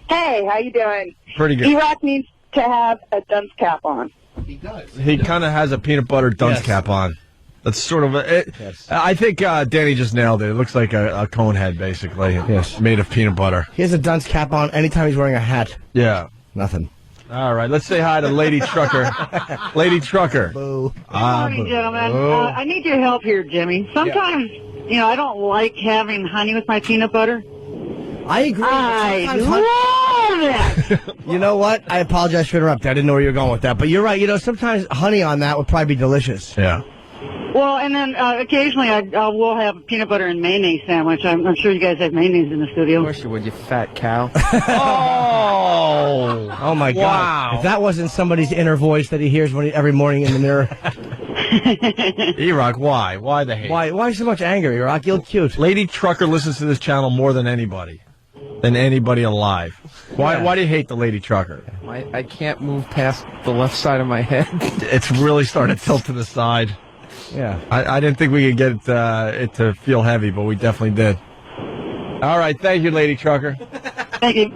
Hey, how you doing? Pretty good. E-Rock needs to have a dunce cap on. He does. He kind of has a peanut butter dunce cap on. That's sort of a... I think Danny just nailed it. It looks like a cone head, basically. Yes. Made of peanut butter. He has a dunce cap on anytime he's wearing a hat. Yeah. Nothing. All right, let's say hi to Lady Trucker. Lady Trucker. Boo. Good morning, gentlemen. I need your help here, Jimmy. Sometimes, I don't like having honey with my peanut butter. I agree. I love it. You know what? I apologize for interrupting. I didn't know where you were going with that. But you're right. Sometimes honey on that would probably be delicious. Yeah. Well, and then occasionally I will have a peanut butter and mayonnaise sandwich. I'm sure you guys have mayonnaise in the studio. Of course you would, you fat cow. Oh my God! Wow. If that wasn't somebody's inner voice that he hears every morning in the mirror. E-Rock, why? Why the hate? Why so much anger, E-Rock? You look cute. Lady Trucker listens to this channel more than anybody. Than anybody alive. Why do you hate the Lady Trucker? I can't move past the left side of my head. It's really starting to tilt to the side. Yeah. I didn't think we could get it to feel heavy, but we definitely did. All right, thank you, Lady Trucker. Thank you.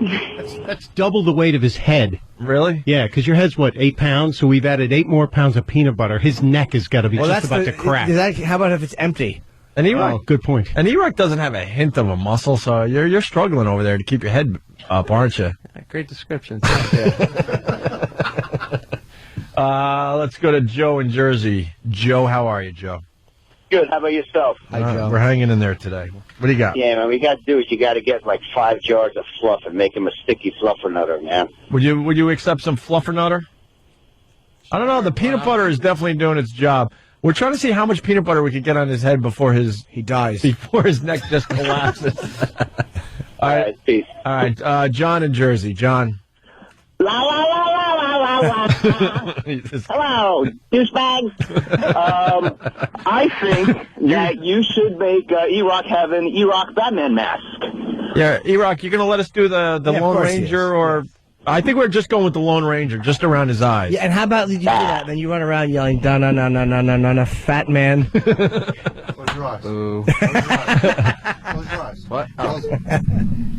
That's double the weight of his head. Really? Yeah, because your head's, 8 pounds? So we've added 8 more pounds of peanut butter. His neck has got to be just about to crack. How about if it's empty? And E-Rock, good point. And E-Rock doesn't have a hint of a muscle, so you're struggling over there to keep your head up, aren't you? Great description. Let's go to Joe in Jersey. Joe, how are you, Joe? Good. How about yourself? Hi, Joe. We're hanging in there today. What do you got? Yeah, man. What you got to do is you got to get like 5 jars of fluff and make him a sticky fluffernutter, man. Would you accept some fluffernutter? I don't know. The peanut butter is definitely doing its job. We're trying to see how much peanut butter we could get on his head before he dies. Before his neck just collapses. All right. Peace. All right. John in Jersey. John. La la la la la la la. Hello, douchebags. I think that you should make E-Rock have an E-Rock Batman mask. Yeah, E-Rock, you going to let us do the Yeah, of Lone course he Ranger or... I think we're just going with the Lone Ranger, just around his eyes. Yeah, and how about you do that, and then you run around yelling, "Da na na na na na na na, fat man." Close your eyes. Ooh. Close your eyes. What?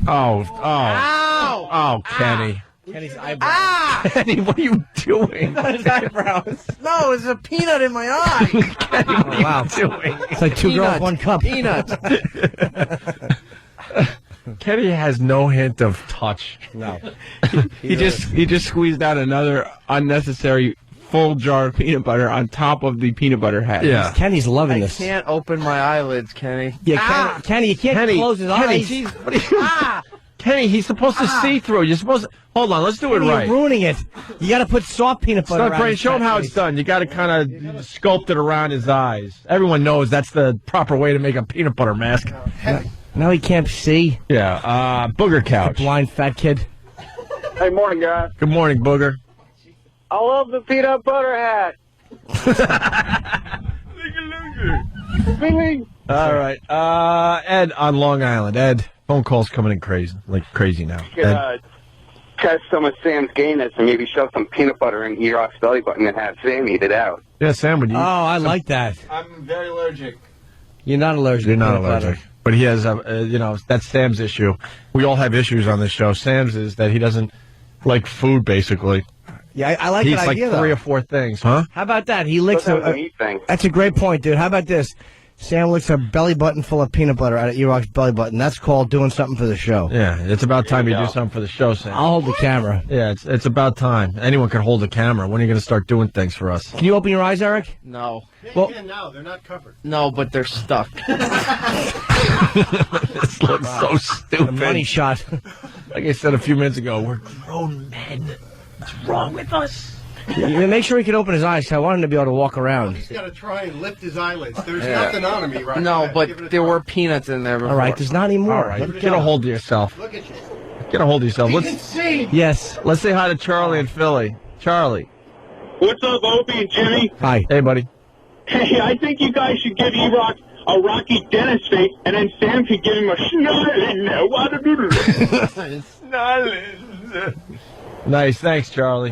Oh. Ow! Oh, Kenny. Kenny's eyebrows. Kenny, what are you doing? His eyebrows. No, it's a peanut in my eye. Kenny, what are Wow. you doing? It's like two girls, one cup. Peanut. Kenny has no hint of touch. No. He just squeezed out another unnecessary full jar of peanut butter on top of the peanut butter hat. Yeah. Kenny's loving I this. can't open my eyelids, Kenny. Yeah, Kenny, you can't close his eyes. Kenny, what are you... Kenny, he's supposed to see through. You're supposed to... Hold on, let's do it right. You're ruining it. You got to put soft peanut butter Start around praying. his Show him fat how face. it's done. You got to kind of sculpt it around his eyes. Everyone knows that's the proper way to make a peanut butter mask. Now he can't see. Yeah, Booger Couch. Blind fat kid. Hey, morning, guys. Good morning, Booger. I love the peanut butter hat. All right. Ed on Long Island. Ed, phone calls coming in crazy now. Ed. Test some of Sam's gayness and maybe shove some peanut butter in E-Rock's belly button and have Sam eat it out. Yeah, Sam, would you? Oh, I like that. I'm very allergic. You're not allergic. You're not to peanut allergic. But he has, that's Sam's issue. We all have issues on this show. Sam's is that he doesn't like food, basically. Yeah, I like He that eats like idea, 3 though. or 4 things, huh? How about that? He licks That was a neat thing. That's a great point, dude. How about this? Sam licks a belly button full of peanut butter out of E-Rock's belly button. That's called doing something for the show. Yeah, it's about time you do something for the show, Sam. I'll hold the camera. Yeah, it's about time. Anyone can hold the camera. When are you going to start doing things for us? Can you open your eyes, Eric? No. Well, No, they're not covered. No, but they're stuck. This looks so a stupid. money shot. Like I said a few minutes ago, we're grown men. What's wrong with us? You make sure he can open his eyes. 'Cause I want him to be able to walk around. He's got to try and lift his eyelids. There's nothing on me right No, now. but there were peanuts in there before. All right, there's not anymore. All right, get a hold of yourself. Look at you. Get a hold of yourself. He can see. Yes. Let's say hi to Charlie in Philly. Charlie. What's up, Opie and Jimmy? Hi. Hey, buddy. Hey, I think you guys should give E-Rock a Rocky Dennis face, and then Sam could give him a snarling. Nice, thanks, Charlie.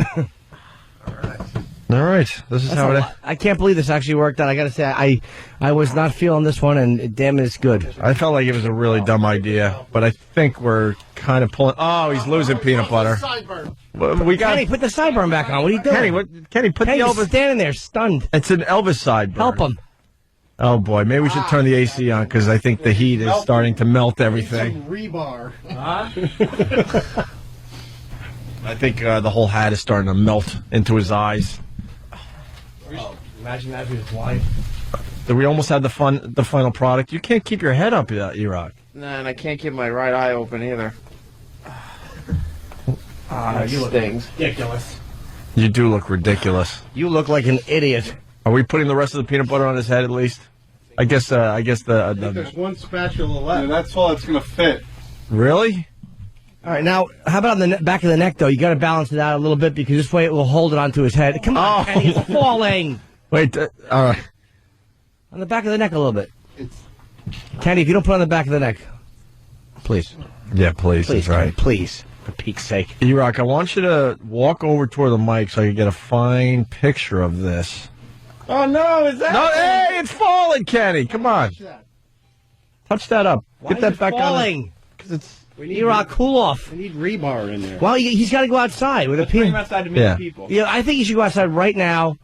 All right, this is how it is. I can't believe this actually worked out. I got to say, I was not feeling this one, and damn it, it's good. I felt like it was a really dumb idea, but I think we're kind of pulling. Oh, he's losing peanut butter. We got Kenny, put the sideburn back on. What are you doing? Kenny, put Kenny's the Elvis. standing there, stunned. It's an Elvis sideburn. Help him. Oh boy, maybe we should turn the AC on because I think the heat is starting to melt everything. Some rebar. I think the whole hat is starting to melt into his eyes. Imagine that if he was blind. Do we almost have the final product? You can't keep your head up, E-Rock. Nah, and I can't keep my right eye open either. That you look stings. ridiculous. You do look ridiculous. You look like an idiot. Are we putting the rest of the peanut butter on his head at least? I guess the There's one spatula left. Yeah, that's all it's going to fit. Really? All right, now, how about on the back of the neck, though? You got to balance it out a little bit because this way it will hold it onto his head. Come on, Kenny, it's falling. Wait, all right. On the back of the neck a little bit. Kenny, if you don't put it on the back of the neck, please. Yeah, please. Please, That's right. Kenny, please. For Pete's sake. E-Rock, I want you to walk over toward the mic so I can get a fine picture of this. Oh, no, is that... No, hey, it's falling, Kenny. Come on. Touch that up. Get that back falling? Because it's... E-Rock, cool off. We need rebar in there. Well, he's got to go outside with a peanut. outside to meet people. Yeah, I think you should go outside right now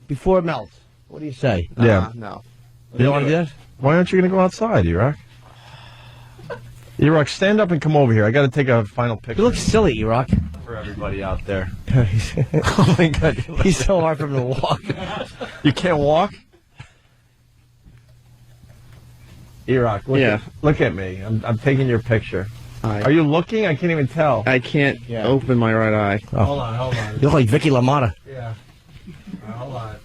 before it melts. What do you say? Yeah. No. You don't want to do that? Why aren't you going to go outside, E-Rock? E-Rock, stand up and come over here. I got to take a final picture. You look silly, E-Rock. For everybody out there. Oh, my God. He's so hard for him to walk. You can't walk? E-Rock, look at me. I'm taking your picture. Are you looking? I can't even tell. I can't open my right eye. Oh. Hold on. You look like Vicky LaMotta. Yeah. Hold on.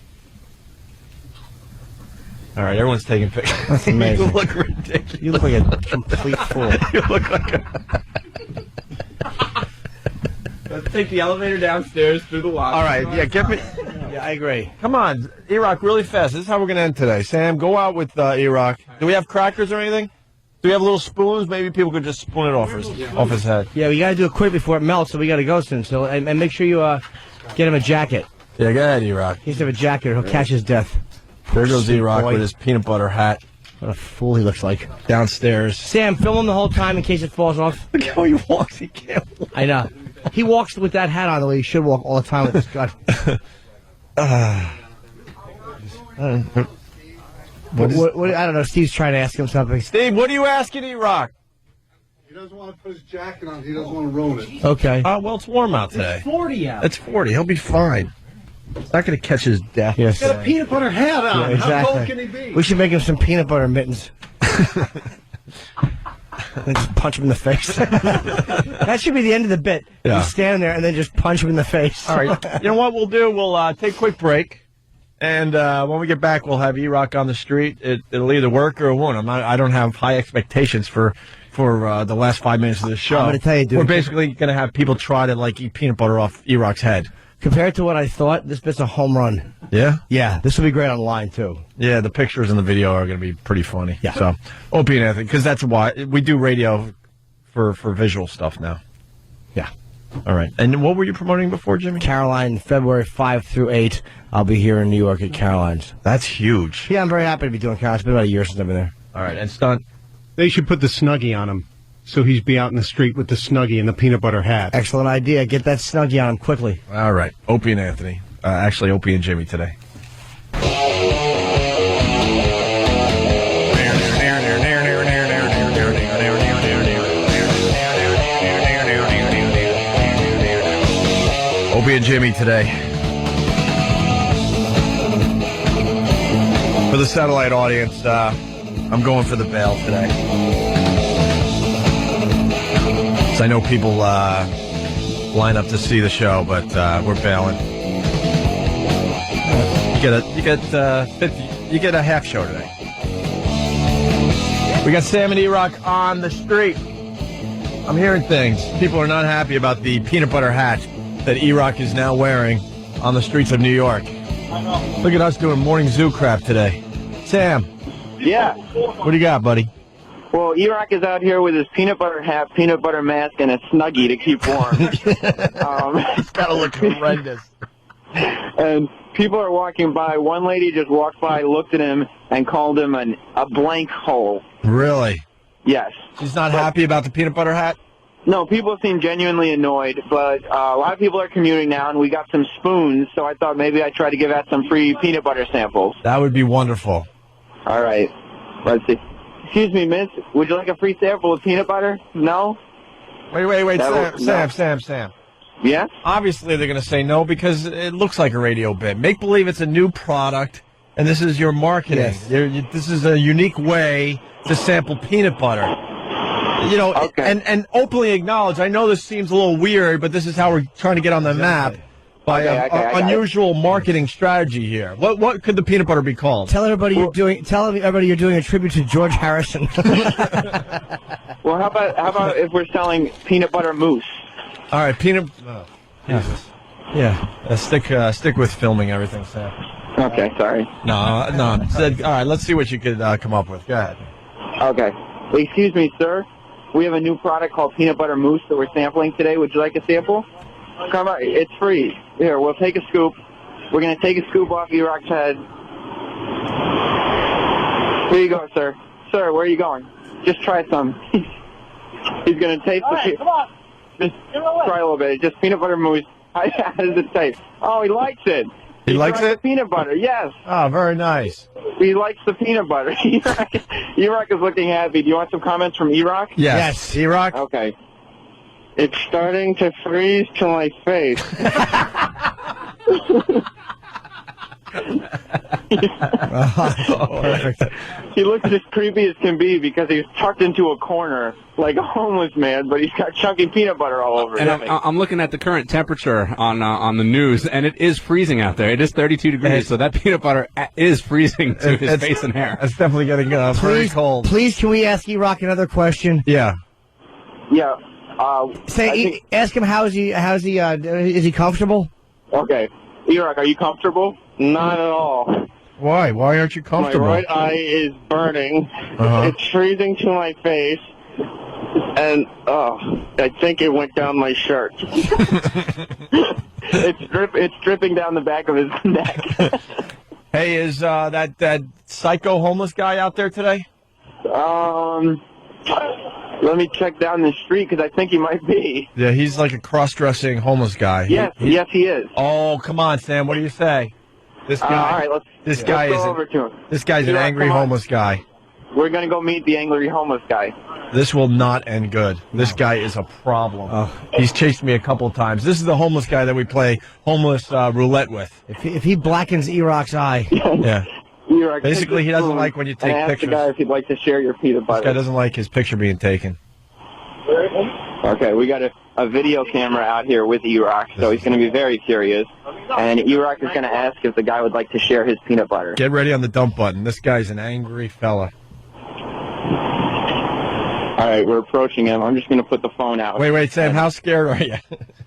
All right, everyone's taking pictures. That's amazing. You look ridiculous. You look like a complete fool. You look like a... Let's take the elevator downstairs through the lobby. All right, yeah, get me... Yeah, I agree. Come on, E-Rock, really fast. This is how we're going to end today. Sam, go out with E-Rock. Do we have crackers or anything? Do we have little spoons? Maybe people could just spoon it off his head. Yeah, we got to do it quick before it melts, so we got to go soon. So, and make sure you get him a jacket. Yeah, go ahead, E-Rock. He needs to have a jacket or he'll catch his death. There goes E-Rock with his peanut butter hat. What a fool he looks like. Downstairs. Sam, film him the whole time in case it falls off. Look how he walks. He can't walk. I know. He walks with that hat on the way he should walk all the time with his gut. I don't know. Steve's trying to ask him something. Steve, what are you asking E-Rock? He doesn't want to put his jacket on. He doesn't want to ruin it. Okay. Well, it's warm out today. It's 40 out. It's 40. He'll be fine. It's not going to catch his death. Yes. He's got a peanut butter hat on. Yeah, exactly. How cold can he be? We should make him some peanut butter mittens. And just punch him in the face. That should be the end of the bit. Yeah. You stand there and then just punch him in the face. All right. You know what we'll do? We'll take a quick break. And when we get back, we'll have E-Rock on the street. It'll either work or it won't. I don't have high expectations for the last 5 minutes of the show. I'm going to tell you, dude. We're basically going to have people try to eat peanut butter off E-Rock's head. Compared to what I thought, this bit's a home run. Yeah? Yeah, this will be great online, too. Yeah, the pictures and the video are going to be pretty funny. Yeah. So, Opie and Anthony, because that's why we do radio for visual stuff now. Yeah. All right. And what were you promoting before, Jimmy? Caroline, February 5 through 8. I'll be here in New York at Caroline's. That's huge. Yeah, I'm very happy to be doing Caroline's. It's been about a year since I've been there. All right. And Stunt? They should put the Snuggie on him, so he's be out in the street with the Snuggie and the peanut butter hat. Excellent idea. Get that Snuggie on him quickly. All right. Opie and Anthony. Actually, Opie and Jimmy today. Opie and Jimmy today. For the satellite audience, I'm going for the bail today. So I know people line up to see the show, but we're bailing. You get a half show today. We got Sam and E-Rock on the street. I'm hearing things. People are not happy about the peanut butter hat that E-Rock is now wearing on the streets of New York. Look at us doing morning zoo crap today. Sam. Yeah. What do you got, buddy? Well, E-Rock is out here with his peanut butter hat, peanut butter mask, and a Snuggie to keep warm. It's got to look horrendous. And people are walking by. One lady just walked by, looked at him, and called him a blank hole. Really? Yes. She's not happy about the peanut butter hat? No, people seem genuinely annoyed, but a lot of people are commuting now, and we got some spoons, so I thought maybe I'd try to give out some free peanut butter samples. That would be wonderful. All right. Let's see. Excuse me, miss. Would you like a free sample of peanut butter? No? Wait. Sam. Yeah? Obviously, they're going to say no because it looks like a radio bit. Make believe it's a new product, and this is your marketing. Yes. This is a unique way to sample peanut butter. You know, okay. and openly acknowledge, I know this seems a little weird, but this is how we're trying to get on the map by an unusual marketing strategy here. What could the peanut butter be called? Tell everybody you're doing a tribute to George Harrison. Well, how about if we're selling peanut butter mousse? All right, Jesus. Yeah. Stick with filming everything, Sam. Okay, sorry. No. All right, let's see what you could come up with. Go ahead. Okay. Excuse me, sir. We have a new product called peanut butter mousse that we're sampling today. Would you like a sample? Come on, it's free. Here, we'll take a scoop. We're going to take a scoop off E-Rock's head. Here you go, sir. Sir, where are you going? Just try some. He's going to taste Come on. Just try a little bit. It's just peanut butter mousse. How does it taste? Oh, he likes it. He likes it? Peanut butter, yes. Oh, very nice. He likes the peanut butter. E-Rock is looking happy. Do you want some comments from E-Rock? Yes. E-Rock? Okay. It's starting to freeze to my face. Perfect. He looks as creepy as can be because he's tucked into a corner like a homeless man, but he's got chunky peanut butter all over And him. I'm looking at the current temperature on the news, and it is freezing out there. It is 32 degrees, so that peanut butter is freezing to his face and hair. It's definitely getting very cold. Please, can we ask E-Rock another question? Yeah. Yeah. Ask him is he comfortable? Okay. E-Rock, are you comfortable? Not at all. Why? Why aren't you comfortable? My right eye is burning. It's freezing to my face. And, I think it went down my shirt. It's dripping down the back of his neck. Hey, is that psycho homeless guy out there today? Let me check down the street because I think he might be. Yeah, he's like a cross-dressing homeless guy. Yes, yes, he is. Oh, come on, Sam. What do you say? This guy. All right, let's go over to him. This guy's an angry homeless guy. We're gonna go meet the angry homeless guy. This will not end good. This guy is a problem. He's chased me a couple of times. This is the homeless guy that we play homeless roulette with. If he blackens E-Rock's eye. Yeah. Basically, he doesn't like when you take ask pictures. the guy if he'd like to share your peanut butter. This guy doesn't like his picture being taken. Okay, we got a video camera out here with E-Rock, so he's going to be very curious. And E-Rock is going to ask if the guy would like to share his peanut butter. Get ready on the dump button. This guy's an angry fella. All right, we're approaching him. I'm just going to put the phone out. Wait, Sam, how scared are you?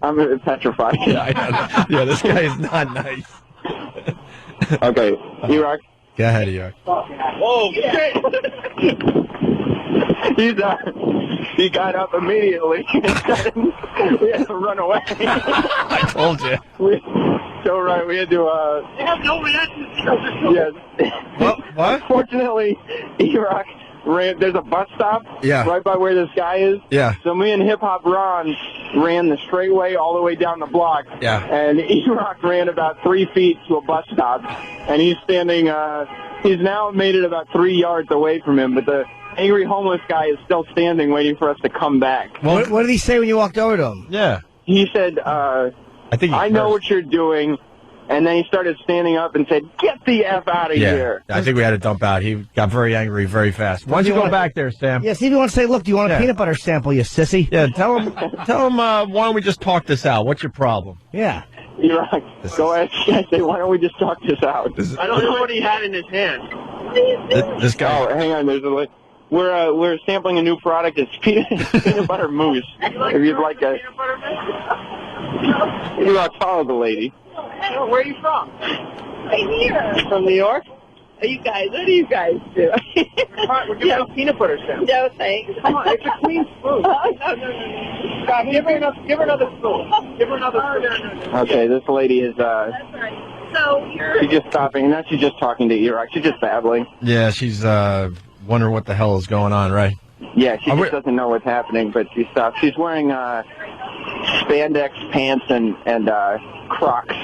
I'm petrified. Yeah, I know. Yeah, this guy is not nice. Okay, E-Rock. Go ahead, E-Rock. Whoa, shit! He got up immediately. We had to run away. I told you. We had to, They have no reaction. Yes. What? Fortunately, E-Rock ran. There's a bus stop right by where this guy is. Yeah. So me and Hip Hop Ron ran the straightway all the way down the block. Yeah. And E-Rock ran about 3 feet to a bus stop, and he's standing. He's now made it about 3 yards away from him, but the angry homeless guy is still standing, waiting for us to come back. What did he say when you walked over to him? Yeah. He said, I know what you're doing. And then he started standing up and said, "Get the F out of here." I think we had to dump out. He got very angry very fast. Why don't you go back there, Sam? Yeah, see if you want to say, look, do you want a peanut butter sample, you sissy? Yeah, tell him, why don't we just talk this out? What's your problem? Yeah. You're right. Go ahead. I say, why don't we just talk this out? I don't know what he had in his hand. This guy. Oh, hang on. There's a we're sampling a new product. It's peanut butter mousse. If you'd like a. You got to follow the lady. Oh, where are you from? Right here. From New York? What do you guys do? We're giving a peanut butter sample. No, thanks. Come on, it's a clean spoon. No. God, give her another spoon. Give her another spoon. Okay, this lady is, That's right. So you're... she's just stopping, and now she's just talking to E-Rock. She's just babbling. Yeah, she's wondering what the hell is going on, right? Yeah, she just doesn't know what's happening, but she stops. She's wearing spandex pants and Crocs.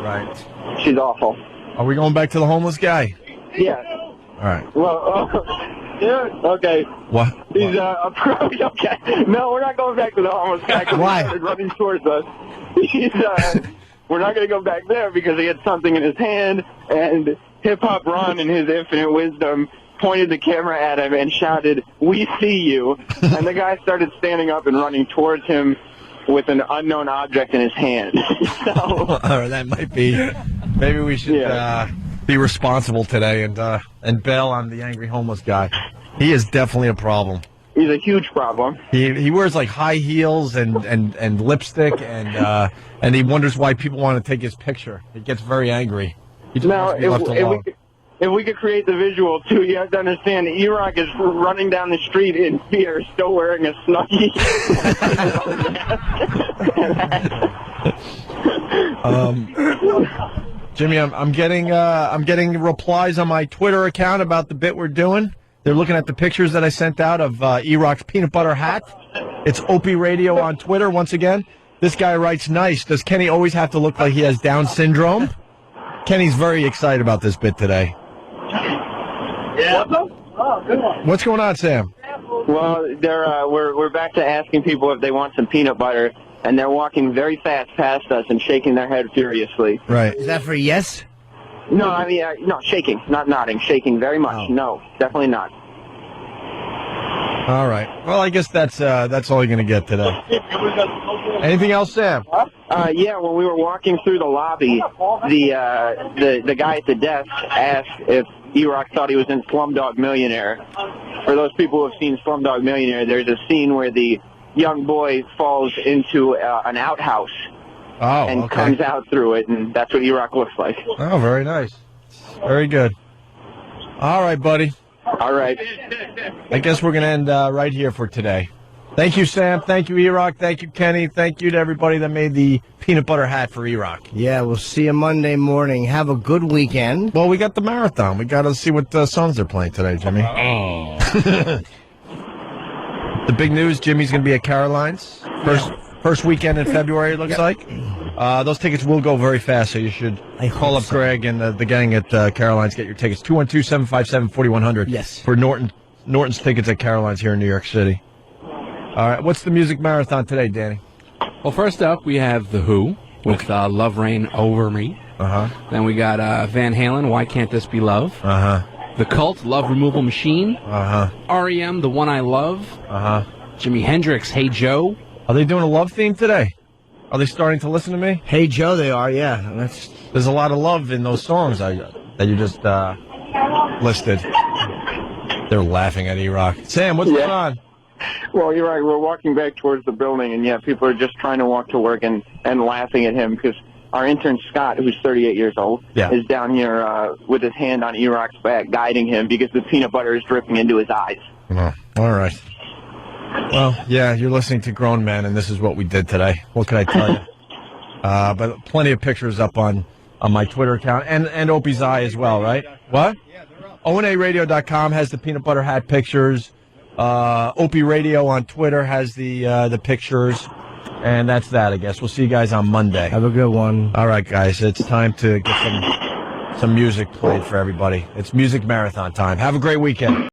Right. She's awful. Are we going back to the homeless guy? Yeah. All right. Well, yeah, okay. What? He's approach. Okay. No, we're not going back to the homeless guy. Why? He started running towards us. He's we're not going to go back there because he had something in his hand, and Hip Hop Ron, in his infinite wisdom, pointed the camera at him and shouted, "We see you!" And the guy started standing up and running towards him with an unknown object in his hand. So that might be. Maybe we should be responsible today and bail on the angry homeless guy. He is definitely a problem. He's a huge problem. He wears like high heels and lipstick and he wonders why people want to take his picture. He gets very angry. He just wants to be left alone. If we could create the visual, too, you have to understand, E-Rock is running down the street in fear, still wearing a Snuggie. Jimmy, I'm getting replies on my Twitter account about the bit we're doing. They're looking at the pictures that I sent out of E-Rock's peanut butter hat. It's Opie Radio on Twitter once again. This guy writes, "Nice. Does Kenny always have to look like he has Down syndrome?" Kenny's very excited about this bit today. Yeah. Oh, good one. What's going on, Sam? Well, we're back to asking people if they want some peanut butter, and they're walking very fast past us and shaking their head furiously. Right. Is that for yes? No, I mean, no, shaking, not nodding, shaking very much. Oh. No, definitely not. All right. Well, I guess that's all you're going to get today. Anything else, Sam? Yeah, when we were walking through the lobby, the guy at the desk asked if E-Rock thought he was in Slumdog Millionaire. For those people who have seen Slumdog Millionaire, there's a scene where the young boy falls into an outhouse and comes out through it, and that's what E-Rock looks like. Oh, very nice. Very good. All right, buddy. All right. I guess we're going to end right here for today. Thank you, Sam. Thank you, E-Rock. Thank you, Kenny. Thank you to everybody that made the peanut butter hat for E-Rock. Yeah, we'll see you Monday morning. Have a good weekend. Well, we got the marathon. We got to see what songs they're playing today, Jimmy. Oh. The big news, Jimmy's going to be at Caroline's. First weekend in February, it looks like. Those tickets will go very fast, so you should call up Greg and the gang at Caroline's. Get your tickets. 212-757-4100. Yes. For Norton's tickets at Caroline's here in New York City. All right, what's the music marathon today, Danny? Well, first up, we have The Who with Love Reign Over Me. Uh-huh. Then we got Van Halen, Why Can't This Be Love? Uh-huh. The Cult, Love Removal Machine. Uh-huh. R.E.M., The One I Love. Uh-huh. Jimi Hendrix, Hey Joe. Are they doing a love theme today? Are they starting to listen to me? Hey Joe, they are, yeah. There's a lot of love in those songs that you just listed. They're laughing at E-Rock. Sam, what's going on? Well, you're right. We're walking back towards the building, and people are just trying to walk to work and laughing at him because our intern, Scott, who's 38 years old, is down here with his hand on E-Rock's back, guiding him because the peanut butter is dripping into his eyes. Oh, all right. Well, yeah, you're listening to Grown Men, and this is what we did today. What can I tell you? But plenty of pictures up on my Twitter account, and Opie's Eye as well, right? What? ONARadio.com has the peanut butter hat pictures. Opie Radio on Twitter has the pictures. And that's that, I guess. We'll see you guys on Monday. Have a good one. All right, guys. It's time to get some music played for everybody. It's music marathon time. Have a great weekend.